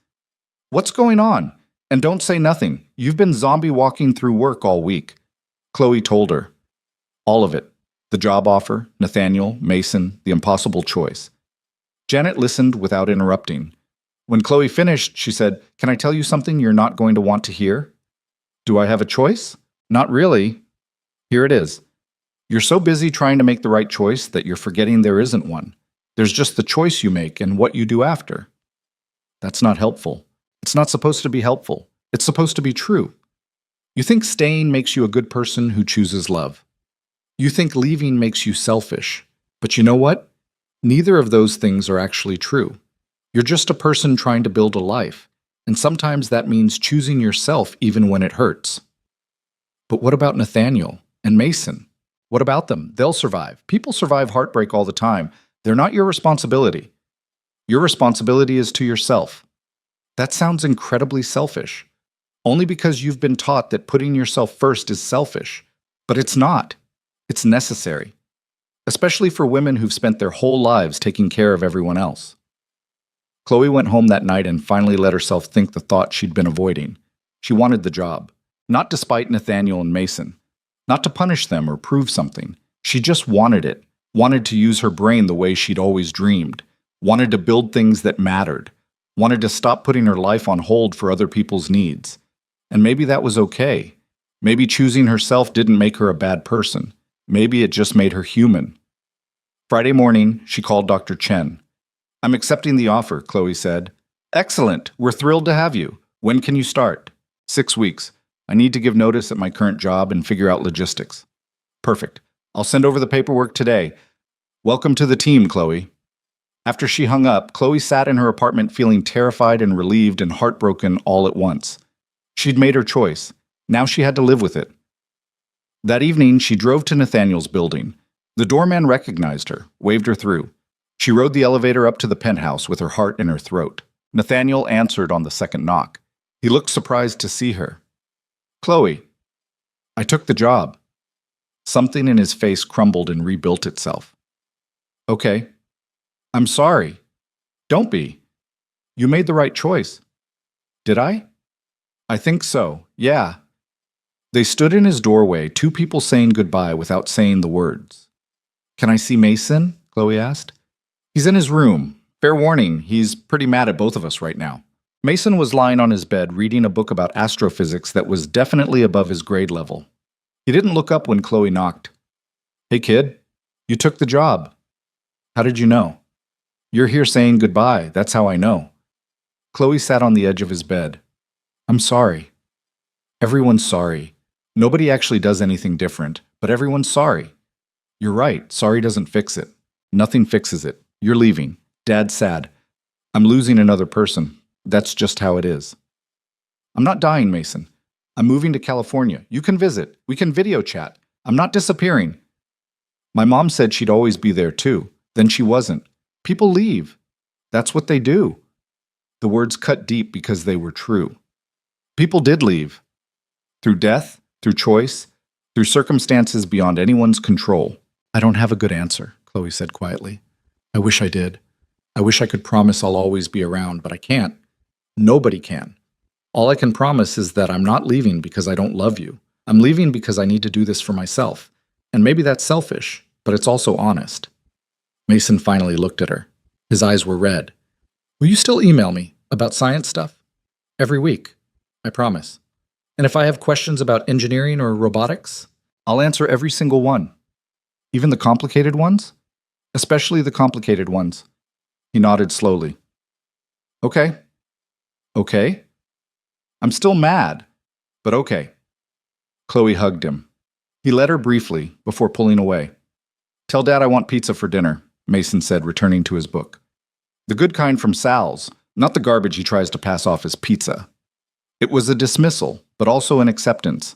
What's going on? And don't say nothing. You've been zombie walking through work all week. Chloe told her. All of it. The job offer, Nathaniel, Mason, the impossible choice. Janet listened without interrupting. When Chloe finished, she said, Can I tell you something you're not going to want to hear? Do I have a choice? Not really. Here it is. You're so busy trying to make the right choice that you're forgetting there isn't one. There's just the choice you make and what you do after. That's not helpful. It's not supposed to be helpful. It's supposed to be true. You think staying makes you a good person who chooses love. You think leaving makes you selfish. But you know what? Neither of those things are actually true. You're just a person trying to build a life, and sometimes that means choosing yourself even when it hurts. But what about Nathaniel and Mason? What about them? They'll survive. People survive heartbreak all the time. They're not your responsibility. Your responsibility is to yourself. That sounds incredibly selfish. Only because you've been taught that putting yourself first is selfish. But it's not. It's necessary, especially for women who've spent their whole lives taking care of everyone else. Chloe went home that night and finally let herself think the thought she'd been avoiding. She wanted the job, not despite Nathaniel and Mason, not to punish them or prove something. She just wanted it, wanted to use her brain the way she'd always dreamed, wanted to build things that mattered, wanted to stop putting her life on hold for other people's needs. And maybe that was okay. Maybe choosing herself didn't make her a bad person. Maybe it just made her human. Friday morning, she called Dr. Chen. "I'm accepting the offer," Chloe said. "Excellent. We're thrilled to have you. When can you start?" 6 weeks. I need to give notice at my current job and figure out logistics. Perfect. I'll send over the paperwork today. Welcome to the team, Chloe. After she hung up, Chloe sat in her apartment feeling terrified and relieved and heartbroken all at once. She'd made her choice. Now she had to live with it. That evening, she drove to Nathaniel's building. The doorman recognized her, waved her through. She rode the elevator up to the penthouse with her heart in her throat. Nathaniel answered on the second knock. He looked surprised to see her. "Chloe, I took the job." Something in his face crumbled and rebuilt itself. "Okay. I'm sorry." "Don't be. You made the right choice." "Did I?" "I think so, yeah." They stood in his doorway, two people saying goodbye without saying the words. "Can I see Mason?" Chloe asked. "He's in his room. Fair warning, he's pretty mad at both of us right now." Mason was lying on his bed reading a book about astrophysics that was definitely above his grade level. He didn't look up when Chloe knocked. "Hey kid, you took the job." "How did you know?" "You're here saying goodbye, that's how I know." Chloe sat on the edge of his bed. "I'm sorry." "Everyone's sorry. Nobody actually does anything different, but everyone's sorry." "You're right, sorry doesn't fix it. Nothing fixes it. You're leaving. Dad's sad. I'm losing another person. That's just how it is." "I'm not dying, Mason. I'm moving to California. You can visit. We can video chat. I'm not disappearing." "My mom said she'd always be there too. Then she wasn't. People leave. That's what they do." The words cut deep because they were true. People did leave. Through death, through choice, through circumstances beyond anyone's control. "I don't have a good answer," Chloe said quietly. "I wish I did. I wish I could promise I'll always be around, but I can't. Nobody can. All I can promise is that I'm not leaving because I don't love you. I'm leaving because I need to do this for myself. And maybe that's selfish, but it's also honest." Mason finally looked at her. His eyes were red. "Will you still email me about science stuff? Every week. I promise. And if I have questions about engineering or robotics, I'll answer every single one. Even the complicated ones? Especially the complicated ones." He nodded slowly. "Okay. Okay? I'm still mad, but okay." Chloe hugged him. He let her briefly before pulling away. "Tell Dad I want pizza for dinner," Mason said, returning to his book. "The good kind from Sal's, not the garbage he tries to pass off as pizza." It was a dismissal, but also an acceptance.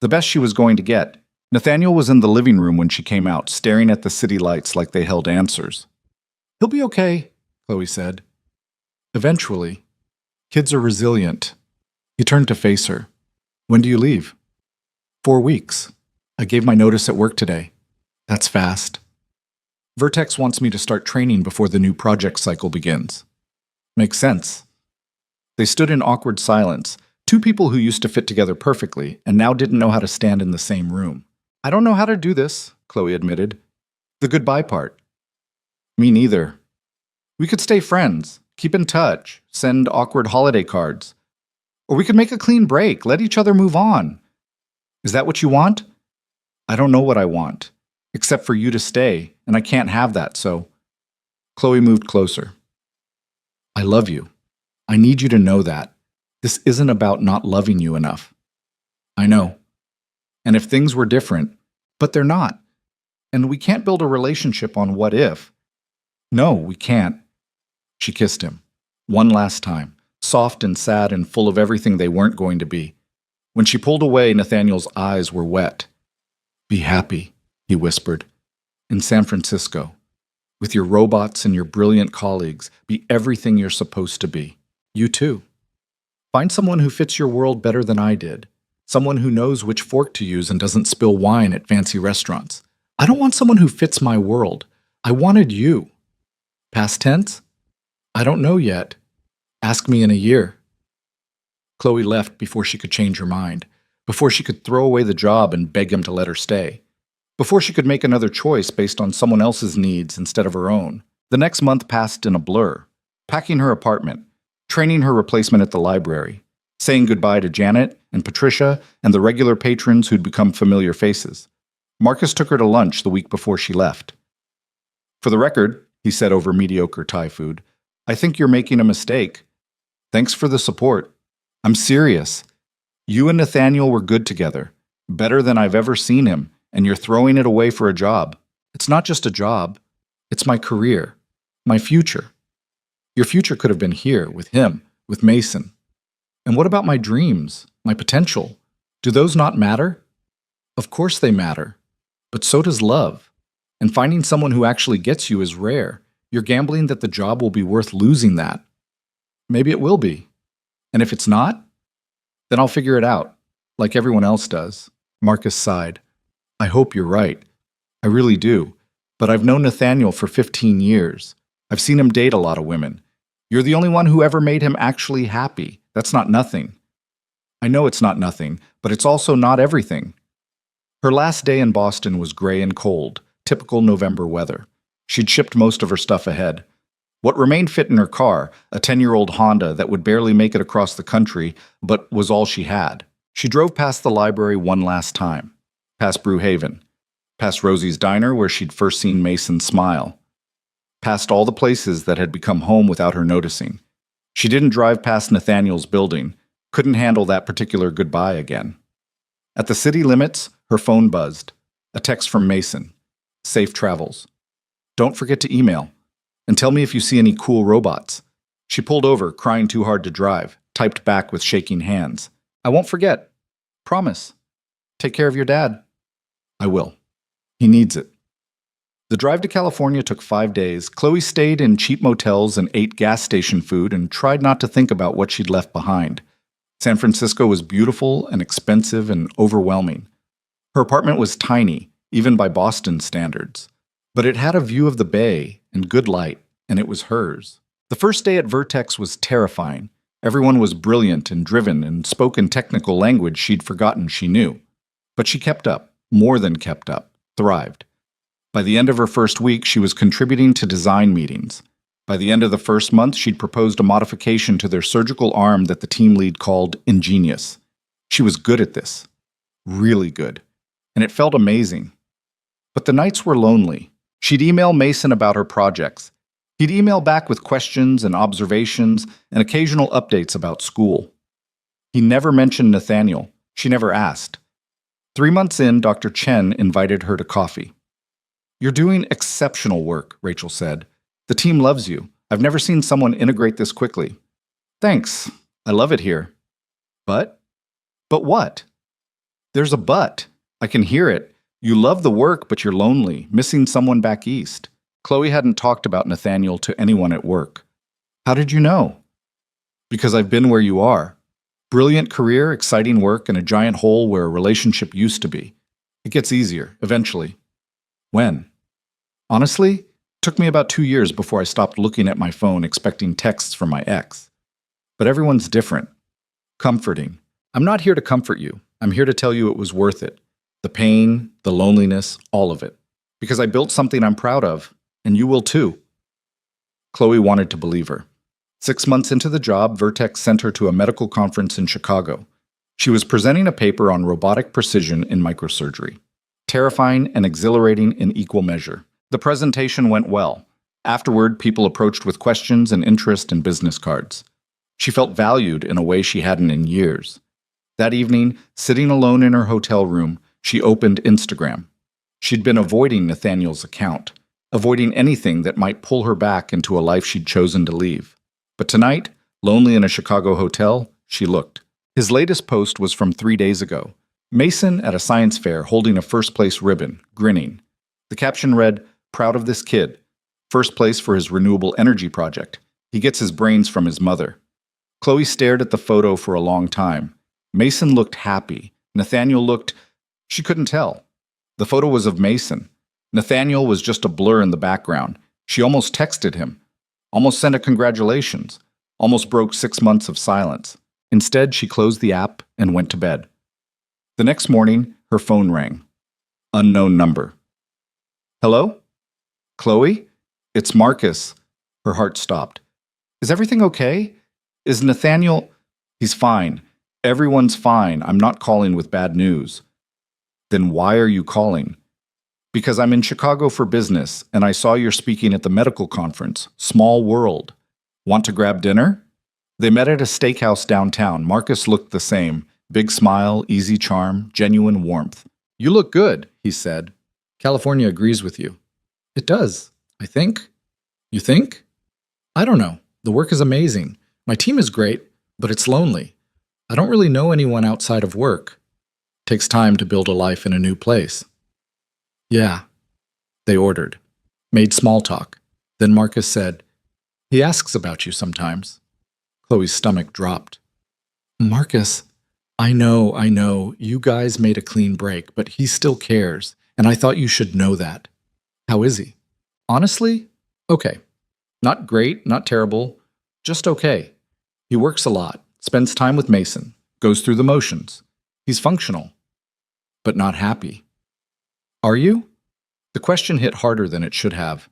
The best she was going to get. Nathaniel was in the living room when she came out, staring at the city lights like they held answers. "He'll be okay," Chloe said. "Eventually. Kids are resilient." He turned to face her. "When do you leave?" 4 weeks. I gave my notice at work today." "That's fast." "Vertex wants me to start training before the new project cycle begins." "Makes sense." They stood in awkward silence, two people who used to fit together perfectly and now didn't know how to stand in the same room. "I don't know how to do this," Chloe admitted. "The goodbye part." "Me neither." "We could stay friends, keep in touch, send awkward holiday cards. Or we could make a clean break, let each other move on. Is that what you want?" "I don't know what I want, except for you to stay, and I can't have that, so..." Chloe moved closer. "I love you. I need you to know that. This isn't about not loving you enough." "I know. And if things were different, but they're not. And we can't build a relationship on what if." "No, we can't." She kissed him. One last time, soft and sad and full of everything they weren't going to be. When she pulled away, Nathaniel's eyes were wet. "Be happy," he whispered. "In San Francisco. With your robots and your brilliant colleagues, be everything you're supposed to be. You too." Find someone who fits your world better than I did. Someone who knows which fork to use and doesn't spill wine at fancy restaurants. I don't want someone who fits my world. I wanted you. Past tense? I don't know yet. Ask me in a year. Chloe left before she could change her mind, before she could throw away the job and beg him to let her stay, before she could make another choice based on someone else's needs instead of her own. The next month passed in a blur, packing her apartment, training her replacement at the library, saying goodbye to Janet and Patricia and the regular patrons who'd become familiar faces. Marcus took her to lunch the week before she left. For the record, he said over mediocre Thai food, I think you're making a mistake. Thanks for the support. I'm serious. You and Nathaniel were good together, better than I've ever seen him, and you're throwing it away for a job. It's not just a job. It's my career, my future. Your future could have been here, with him, with Mason. And what about my dreams, my potential? Do those not matter? Of course they matter. But so does love. And finding someone who actually gets you is rare. You're gambling that the job will be worth losing that. Maybe it will be. And if it's not, then I'll figure it out, like everyone else does. Marcus sighed. I hope you're right. I really do. But I've known Nathaniel for 15 years. I've seen him date a lot of women. You're the only one who ever made him actually happy. That's not nothing. I know it's not nothing, but it's also not everything. Her last day in Boston was gray and cold, typical November weather. She'd shipped most of her stuff ahead. What remained fit in her car, a 10-year-old Honda that would barely make it across the country, but was all she had. She drove past the library one last time, past Brewhaven, past Rosie's Diner where she'd first seen Mason smile, past all the places that had become home without her noticing. She didn't drive past Nathaniel's building, couldn't handle that particular goodbye again. At the city limits, her phone buzzed. A text from Mason. Safe travels. Don't forget to email. And tell me if you see any cool robots. She pulled over, crying too hard to drive, typed back with shaking hands. I won't forget. Promise. Take care of your dad. I will. He needs it. The drive to California took 5 days. Chloe stayed in cheap motels and ate gas station food and tried not to think about what she'd left behind. San Francisco was beautiful and expensive and overwhelming. Her apartment was tiny, even by Boston standards. But it had a view of the bay and good light, and it was hers. The first day at Vertex was terrifying. Everyone was brilliant and driven and spoke in technical language she'd forgotten she knew. But she kept up, more than kept up, thrived. By the end of her first week, she was contributing to design meetings. By the end of the first month, she'd proposed a modification to their surgical arm that the team lead called ingenious. She was good at this. Really good. And it felt amazing. But the nights were lonely. She'd email Mason about her projects. He'd email back with questions and observations and occasional updates about school. He never mentioned Nathaniel. She never asked. 3 months in, Dr. Chen invited her to coffee. You're doing exceptional work, Rachel said. The team loves you. I've never seen someone integrate this quickly. Thanks. I love it here. But what? There's a but. I can hear it. You love the work, but you're lonely, missing someone back east. Chloe hadn't talked about Nathaniel to anyone at work. How did you know? Because I've been where you are. Brilliant career, exciting work, and a giant hole where a relationship used to be. It gets easier, eventually. When? Honestly, it took me about 2 years before I stopped looking at my phone expecting texts from my ex. But everyone's different. Comforting. I'm not here to comfort you. I'm here to tell you it was worth it. The pain, the loneliness, all of it. Because I built something I'm proud of, and you will too. Chloe wanted to believe her. 6 months into the job, Vertex sent her to a medical conference in Chicago. She was presenting a paper on robotic precision in microsurgery. Terrifying and exhilarating in equal measure. The presentation went well. Afterward, people approached with questions and interest and business cards. She felt valued in a way she hadn't in years. That evening, sitting alone in her hotel room, she opened Instagram. She'd been avoiding Nathaniel's account, avoiding anything that might pull her back into a life she'd chosen to leave. But tonight, lonely in a Chicago hotel, she looked. His latest post was from 3 days ago. Mason at a science fair holding a first-place ribbon, grinning. The caption read, "Proud of this kid. First place for his renewable energy project. He gets his brains from his mother." Chloe stared at the photo for a long time. Mason looked happy. Nathaniel looked... She couldn't tell. The photo was of Mason. Nathaniel was just a blur in the background. She almost texted him. Almost sent a congratulations. Almost broke 6 months of silence. Instead, she closed the app and went to bed. The next morning, her phone rang. Unknown number. Hello? Chloe? It's Marcus. Her heart stopped. Is everything okay? Is Nathaniel... He's fine. Everyone's fine. I'm not calling with bad news. Then why are you calling? Because I'm in Chicago for business, and I saw you're speaking at the medical conference. Small world. Want to grab dinner? They met at a steakhouse downtown. Marcus looked the same. Big smile, easy charm, genuine warmth. You look good, he said. California agrees with you. It does, I think. You think? I don't know. The work is amazing. My team is great, but it's lonely. I don't really know anyone outside of work. It takes time to build a life in a new place. Yeah. They ordered. Made small talk. Then Marcus said, he asks about you sometimes. Chloe's stomach dropped. Marcus, I know, you guys made a clean break, but he still cares, and I thought you should know that. How is he? Honestly? Okay. Not great, not terrible, just okay. He works a lot, spends time with Mason, goes through the motions. He's functional, but not happy. Are you? The question hit harder than it should have.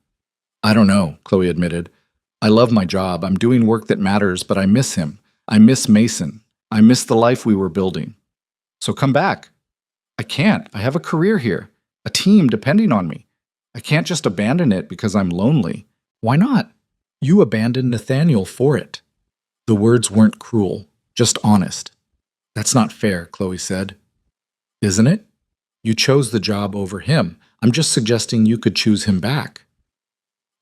I don't know, Chloe admitted. I love my job. I'm doing work that matters, but I miss him. I miss Mason. I miss the life we were building. So come back. I can't. I have a career here, a team depending on me. I can't just abandon it because I'm lonely. Why not? You abandoned Nathaniel for it. The words weren't cruel, just honest. That's not fair, Chloe said. Isn't it? You chose the job over him. I'm just suggesting you could choose him back.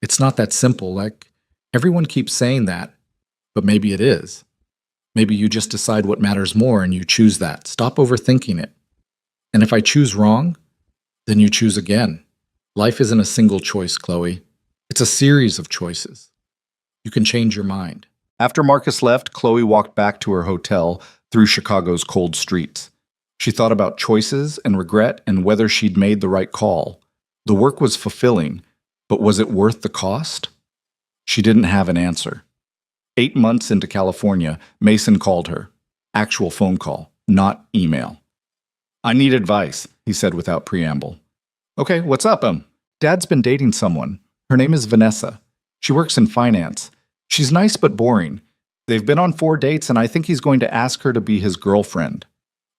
It's not that simple, like everyone keeps saying that, but maybe it is. Maybe you just decide what matters more and you choose that. Stop overthinking it. And if I choose wrong, then you choose again. Life isn't a single choice, Chloe. It's a series of choices. You can change your mind. After Marcus left, Chloe walked back to her hotel through Chicago's cold streets. She thought about choices and regret and whether she'd made the right call. The work was fulfilling, but was it worth the cost? She didn't have an answer. 8 months into California, Mason called her. Actual phone call, not email. I need advice, he said without preamble. Okay, what's up, Dad's been dating someone. Her name is Vanessa. She works in finance. She's nice but boring. They've been on 4 dates and I think he's going to ask her to be his girlfriend.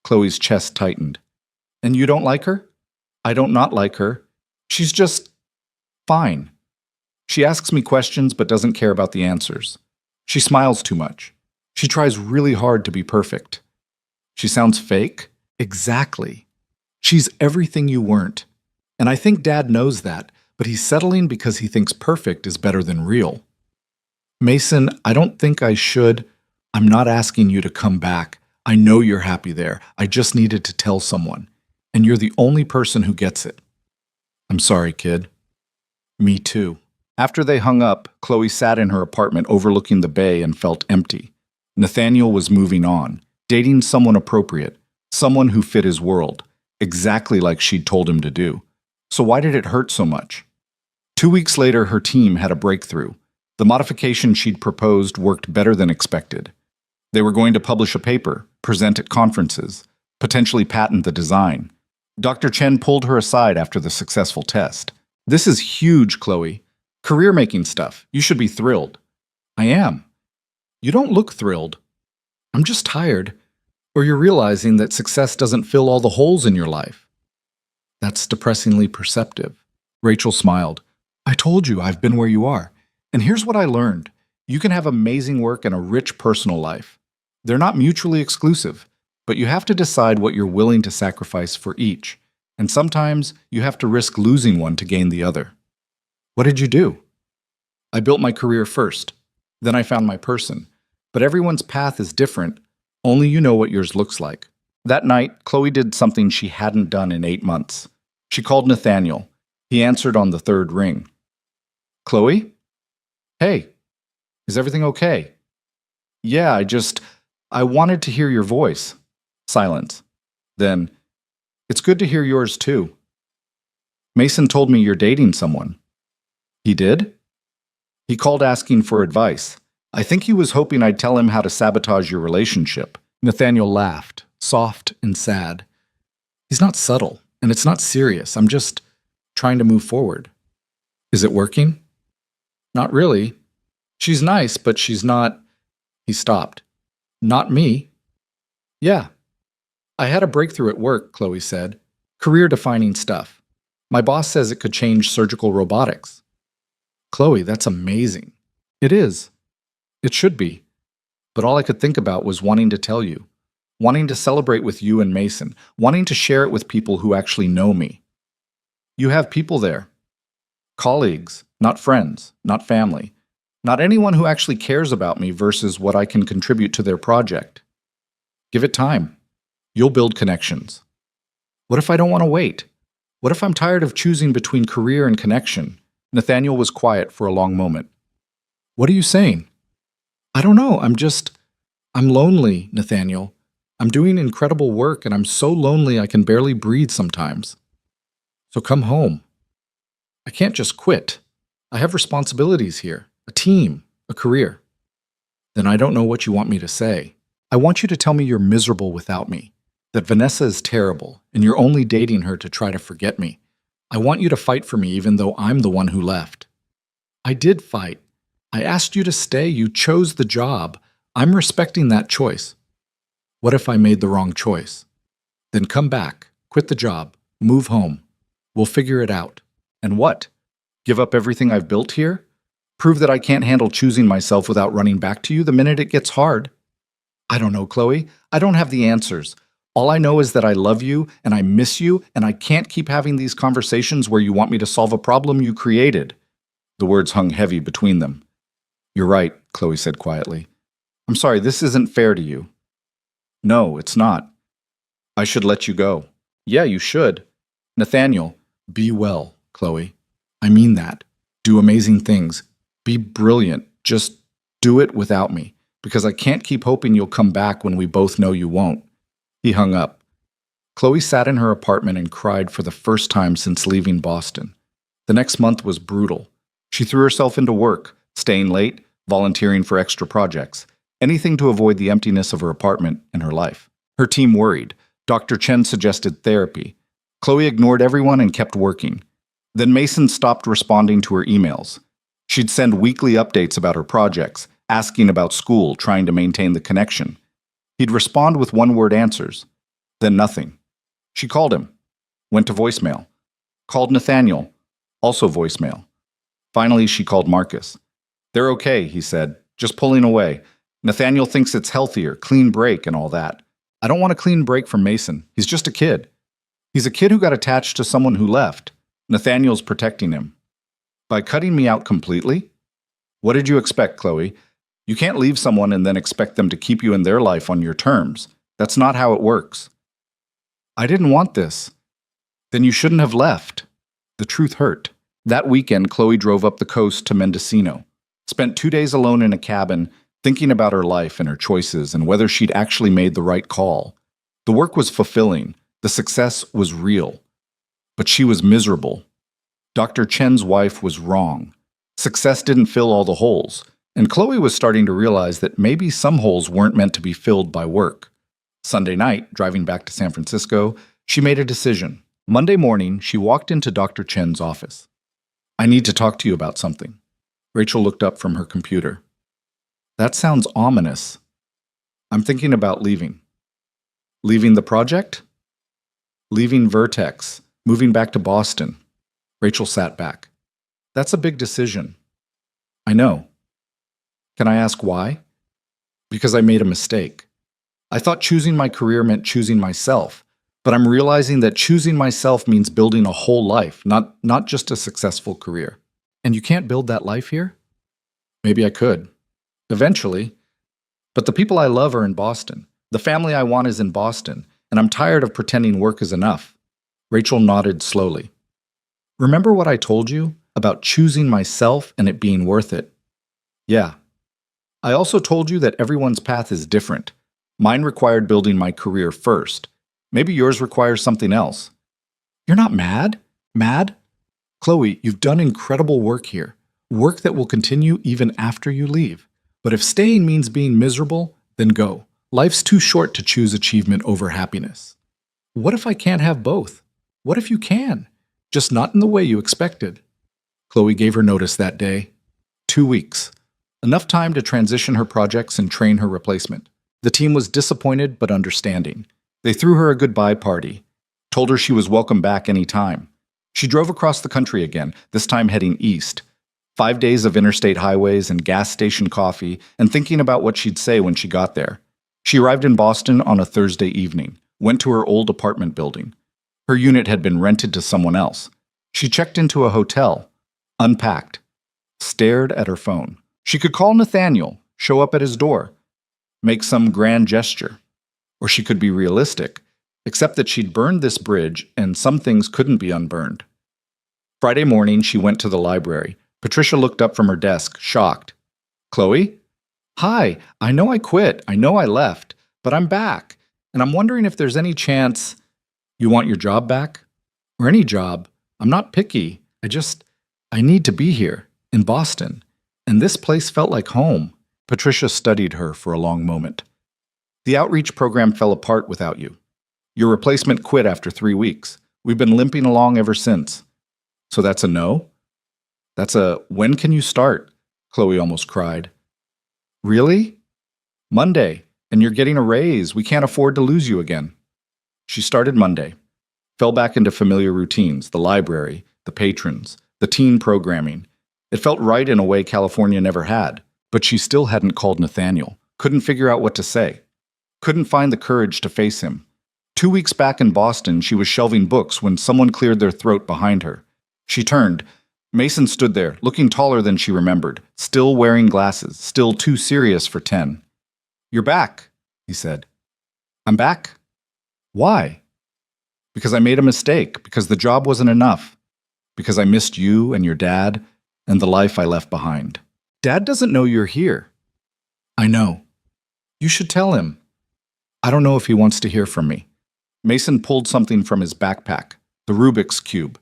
Chloe's chest tightened. And you don't like her? I don't not like her. She's just fine. She asks me questions but doesn't care about the answers. She smiles too much. She tries really hard to be perfect. She sounds fake? Exactly. She's everything you weren't. And I think Dad knows that, but he's settling because he thinks perfect is better than real. Mason, I don't think I should. I'm not asking you to come back. I know you're happy there. I just needed to tell someone. And you're the only person who gets it. I'm sorry, kid. Me too. After they hung up, Chloe sat in her apartment overlooking the bay and felt empty. Nathaniel was moving on, dating someone appropriate, someone who fit his world, exactly like she'd told him to do. So why did it hurt so much? 2 weeks later, her team had a breakthrough. The modification she'd proposed worked better than expected. They were going to publish a paper, present at conferences, potentially patent the design. Dr. Chen pulled her aside after the successful test. This is huge, Chloe. Career-making stuff. You should be thrilled. I am. You don't look thrilled. I'm just tired. Or you're realizing that success doesn't fill all the holes in your life. That's depressingly perceptive. Rachel smiled. I told you I've been where you are. And here's what I learned. You can have amazing work and a rich personal life. They're not mutually exclusive, but you have to decide what you're willing to sacrifice for each. And sometimes you have to risk losing one to gain the other. What did you do? I built my career first. Then I found my person. But everyone's path is different. Only you know what yours looks like. That night, Chloe did something she hadn't done in 8 months. She called Nathaniel. He answered on the 3rd ring. Chloe? Hey, is everything okay? Yeah, I wanted to hear your voice. Silence. Then, it's good to hear yours too. Mason told me you're dating someone. He did? He called asking for advice. I think he was hoping I'd tell him how to sabotage your relationship. Nathaniel laughed, soft and sad. He's not subtle, and it's not serious. I'm just trying to move forward. Is it working? Not really. She's nice, but she's not. He stopped. Not me. Yeah. I had a breakthrough at work, Chloe said. Career defining stuff. My boss says it could change surgical robotics. Chloe, that's amazing. It is. It should be. But all I could think about was wanting to tell you, wanting to celebrate with you and Mason, wanting to share it with people who actually know me. You have people there. Colleagues, not friends, not family, not anyone who actually cares about me versus what I can contribute to their project. Give it time. You'll build connections. What if I don't want to wait? What if I'm tired of choosing between career and connection? Nathaniel was quiet for a long moment. What are you saying? I don't know. I'm lonely, Nathaniel. I'm doing incredible work and I'm so lonely I can barely breathe sometimes. So come home. I can't just quit. I have responsibilities here, a team, a career. Then I don't know what you want me to say. I want you to tell me you're miserable without me, that Vanessa is terrible and you're only dating her to try to forget me. I want you to fight for me even though I'm the one who left. I did fight. I asked you to stay. You chose the job. I'm respecting that choice. What if I made the wrong choice? Then come back, quit the job, move home. We'll figure it out. And what? Give up everything I've built here? Prove that I can't handle choosing myself without running back to you the minute it gets hard? I don't know, Chloe. I don't have the answers. All I know is that I love you and I miss you and I can't keep having these conversations where you want me to solve a problem you created. The words hung heavy between them. You're right, Chloe said quietly. I'm sorry, this isn't fair to you. No, it's not. I should let you go. Yeah, you should. Nathaniel, be well, Chloe. I mean that. Do amazing things. Be brilliant. Just do it without me, because I can't keep hoping you'll come back when we both know you won't. He hung up. Chloe sat in her apartment and cried for the first time since leaving Boston. The next month was brutal. She threw herself into work, staying late, volunteering for extra projects, anything to avoid the emptiness of her apartment and her life. Her team worried. Dr. Chen suggested therapy. Chloe ignored everyone and kept working. Then Mason stopped responding to her emails. She'd send weekly updates about her projects, asking about school, trying to maintain the connection. He'd respond with one-word answers. Then nothing. She called him. Went to voicemail. Called Nathaniel. Also voicemail. Finally, she called Marcus. They're okay, he said. Just pulling away. Nathaniel thinks it's healthier, clean break and all that. I don't want a clean break from Mason. He's just a kid. He's a kid who got attached to someone who left. Nathaniel's protecting him. By cutting me out completely? What did you expect, Chloe? You can't leave someone and then expect them to keep you in their life on your terms. That's not how it works. I didn't want this. Then you shouldn't have left. The truth hurt. That weekend, Chloe drove up the coast to Mendocino. Spent 2 days alone in a cabin, thinking about her life and her choices and whether she'd actually made the right call. The work was fulfilling. The success was real. But she was miserable. Dr. Chen's wife was wrong. Success didn't fill all the holes. And Chloe was starting to realize that maybe some holes weren't meant to be filled by work. Sunday night, driving back to San Francisco, she made a decision. Monday morning, she walked into Dr. Chen's office. I need to talk to you about something. Rachel looked up from her computer. That sounds ominous. I'm thinking about leaving. Leaving the project? Leaving Vertex, moving back to Boston. Rachel sat back. That's a big decision. I know. Can I ask why? Because I made a mistake. I thought choosing my career meant choosing myself, but I'm realizing that choosing myself means building a whole life, not just a successful career. And you can't build that life here? Maybe I could. Eventually. But the people I love are in Boston. The family I want is in Boston, and I'm tired of pretending work is enough. Rachel nodded slowly. Remember what I told you about choosing myself and it being worth it? Yeah. I also told you that everyone's path is different. Mine required building my career first. Maybe yours requires something else. You're not mad? Mad? Chloe, you've done incredible work here. Work that will continue even after you leave. But if staying means being miserable, then go. Life's too short to choose achievement over happiness. What if I can't have both? What if you can? Just not in the way you expected. Chloe gave her notice that day. 2 weeks. Enough time to transition her projects and train her replacement. The team was disappointed but understanding. They threw her a goodbye party, told her she was welcome back any time. She drove across the country again, this time heading east. 5 days of interstate highways and gas station coffee, and thinking about what she'd say when she got there. She arrived in Boston on a Thursday evening, went to her old apartment building. Her unit had been rented to someone else. She checked into a hotel, unpacked, stared at her phone. She could call Nathaniel, show up at his door, make some grand gesture. Or she could be realistic, except that she'd burned this bridge and some things couldn't be unburned. Friday morning, she went to the library. Patricia looked up from her desk, shocked. Chloe? Hi, I know I quit. I know I left, but I'm back. And I'm wondering if there's any chance you want your job back? Or any job. I'm not picky. I need to be here, in Boston. And this place felt like home. Patricia studied her for a long moment. The outreach program fell apart without you. Your replacement quit after 3 weeks. We've been limping along ever since. So that's a no? That's a when can you start? Chloe almost cried. Really? Monday, and you're getting a raise. We can't afford to lose you again. She started Monday, fell back into familiar routines, the library, the patrons, the teen programming. It felt right in a way California never had, but she still hadn't called Nathaniel, couldn't figure out what to say, couldn't find the courage to face him. 2 weeks back in Boston, she was shelving books when someone cleared their throat behind her. She turned. Mason stood there, looking taller than she remembered, still wearing glasses, still too serious for 10. You're back, he said. I'm back? Why? Because I made a mistake, because the job wasn't enough, because I missed you and your dad and the life I left behind. Dad doesn't know you're here. I know. You should tell him. I don't know if he wants to hear from me. Mason pulled something from his backpack, the Rubik's Cube,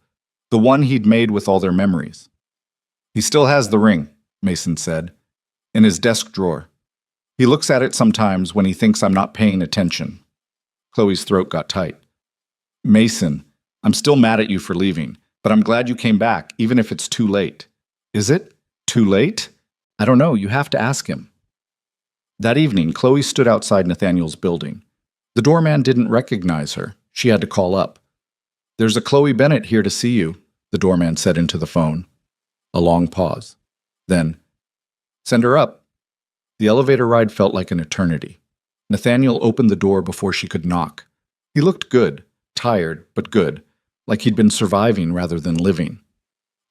the one he'd made with all their memories. He still has the ring, Mason said, in his desk drawer. He looks at it sometimes when he thinks I'm not paying attention. Chloe's throat got tight. Mason, I'm still mad at you for leaving, but I'm glad you came back, even if it's too late. Is it? Too late? I don't know, you have to ask him. That evening, Chloe stood outside Nathaniel's building. The doorman didn't recognize her. She had to call up. There's a Chloe Bennett here to see you, the doorman said into the phone. A long pause. Then, send her up. The elevator ride felt like an eternity. Nathaniel opened the door before she could knock. He looked good, tired, but good, like he'd been surviving rather than living.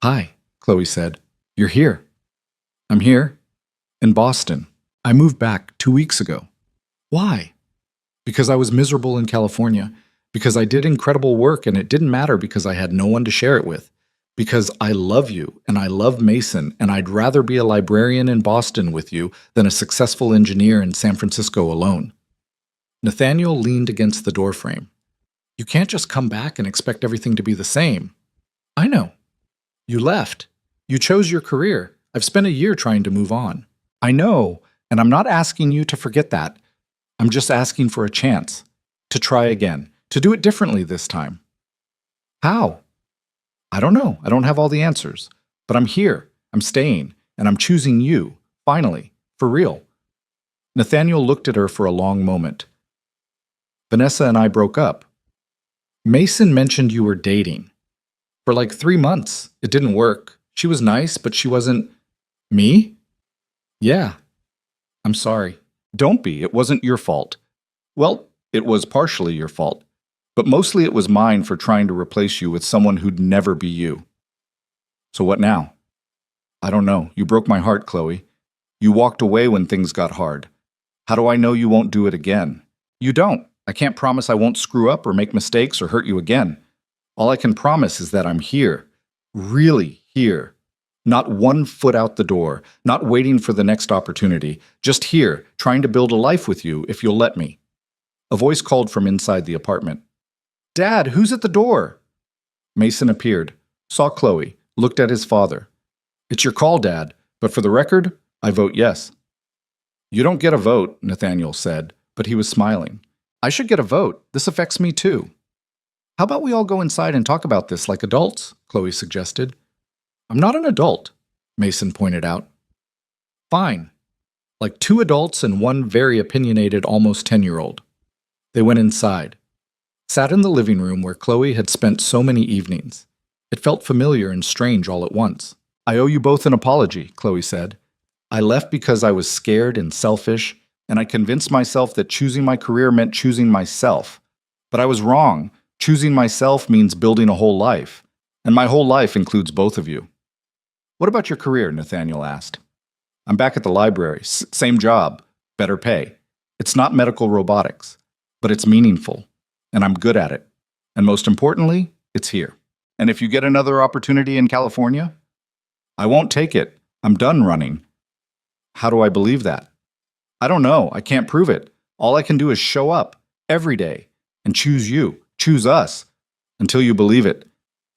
Hi, Chloe said. You're here. I'm here. In Boston. I moved back 2 weeks ago. Why? Because I was miserable in California. Because I did incredible work and it didn't matter because I had no one to share it with. Because I love you and I love Mason and I'd rather be a librarian in Boston with you than a successful engineer in San Francisco alone. Nathaniel leaned against the doorframe. You can't just come back and expect everything to be the same. I know. You left. You chose your career. I've spent a year trying to move on. I know, and I'm not asking you to forget that. I'm just asking for a chance. To try again. To do it differently this time. How? I don't know. I don't have all the answers. But I'm here. I'm staying. And I'm choosing you. Finally. For real. Nathaniel looked at her for a long moment. Vanessa and I broke up. Mason mentioned you were dating. For like 3 months. It didn't work. She was nice, but she wasn't... Me? Yeah. I'm sorry. Don't be. It wasn't your fault. Well, it was partially your fault. But mostly it was mine for trying to replace you with someone who'd never be you. So what now? I don't know. You broke my heart, Chloe. You walked away when things got hard. How do I know you won't do it again? You don't. I can't promise I won't screw up or make mistakes or hurt you again. All I can promise is that I'm here. Really here. Not one foot out the door, not waiting for the next opportunity, just here, trying to build a life with you if you'll let me. A voice called from inside the apartment. Dad, who's at the door? Mason appeared, saw Chloe, looked at his father. It's your call, Dad, but for the record, I vote yes. You don't get a vote, Nathaniel said, but he was smiling. I should get a vote. This affects me too. How about we all go inside and talk about this like adults? Chloe suggested. I'm not an adult, Mason pointed out. Fine. Like 2 adults and 1 very opinionated almost 10-year-old. They went inside. Sat in the living room where Chloe had spent so many evenings. It felt familiar and strange all at once. I owe you both an apology, Chloe said. I left because I was scared and selfish, and I convinced myself that choosing my career meant choosing myself. But I was wrong. Choosing myself means building a whole life. And my whole life includes both of you. What about your career? Nathaniel asked. I'm back at the library. Same job. Better pay. It's not medical robotics, but it's meaningful. And I'm good at it. And most importantly, it's here. And if you get another opportunity in California, I won't take it. I'm done running. How do I believe that? I don't know. I can't prove it. All I can do is show up every day and choose you, choose us, until you believe it.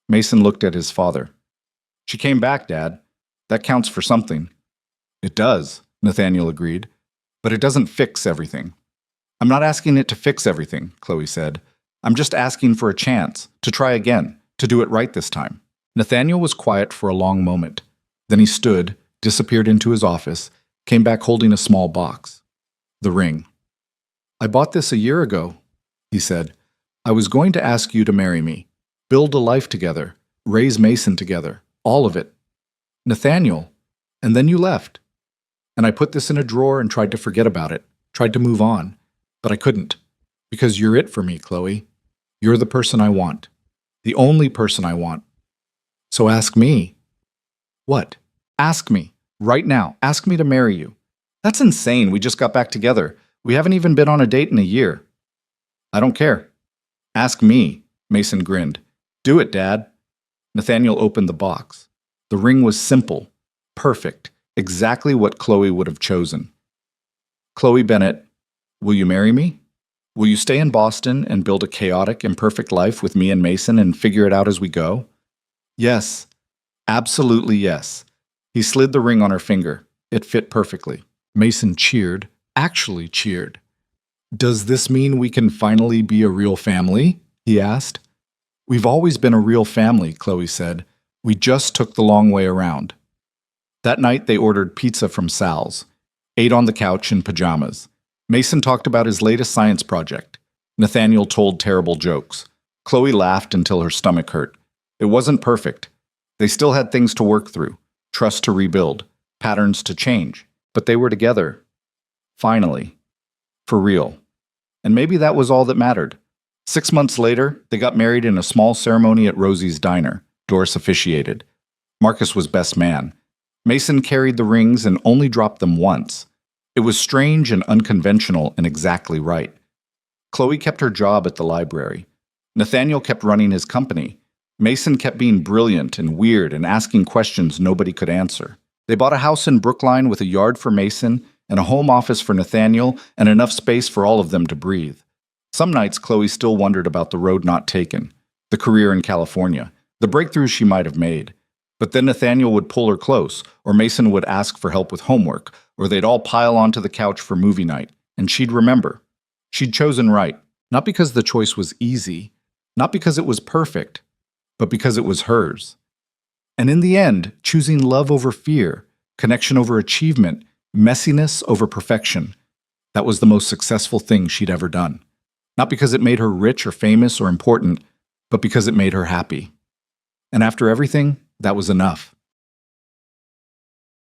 Mason looked at his father. She came back, Dad. That counts for something. It does, Nathaniel agreed. But it doesn't fix everything. I'm not asking it to fix everything, Chloe said. I'm just asking for a chance, to try again, to do it right this time. Nathaniel was quiet for a long moment. Then he stood, disappeared into his office, came back holding a small box. The ring. I bought this a year ago, he said. I was going to ask you to marry me, build a life together, raise Mason together, all of it. Nathaniel, and then you left. And I put this in a drawer and tried to forget about it, tried to move on, but I couldn't. Because you're it for me, Chloe. You're the person I want. The only person I want. So ask me. What? Ask me. Right now. Ask me to marry you. That's insane. We just got back together. We haven't even been on a date in a year. I don't care. Ask me, Mason grinned. Do it, Dad. Nathaniel opened the box. The ring was simple, perfect, exactly what Chloe would have chosen. Chloe Bennett, will you marry me? Will you stay in Boston and build a chaotic, imperfect life with me and Mason and figure it out as we go? Yes. Absolutely yes. He slid the ring on her finger. It fit perfectly. Mason cheered, actually cheered. Does this mean we can finally be a real family? He asked. We've always been a real family, Chloe said. We just took the long way around. That night they ordered pizza from Sal's, ate on the couch in pajamas. Mason talked about his latest science project. Nathaniel told terrible jokes. Chloe laughed until her stomach hurt. It wasn't perfect. They still had things to work through, trust to rebuild, patterns to change. But they were together. Finally. For real. And maybe that was all that mattered. 6 months later, they got married in a small ceremony at Rosie's diner. Doris officiated. Marcus was best man. Mason carried the rings and only dropped them once. It was strange and unconventional and exactly right. Chloe kept her job at the library. Nathaniel kept running his company. Mason kept being brilliant and weird and asking questions nobody could answer. They bought a house in Brookline with a yard for Mason and a home office for Nathaniel and enough space for all of them to breathe. Some nights Chloe still wondered about the road not taken, the career in California, the breakthroughs she might have made. But then Nathaniel would pull her close, or Mason would ask for help with homework, or they'd all pile onto the couch for movie night, and she'd remember. She'd chosen right, not because the choice was easy, not because it was perfect, but because it was hers. And in the end, choosing love over fear, connection over achievement, messiness over perfection, that was the most successful thing she'd ever done. Not because it made her rich or famous or important, but because it made her happy. And after everything, that was enough.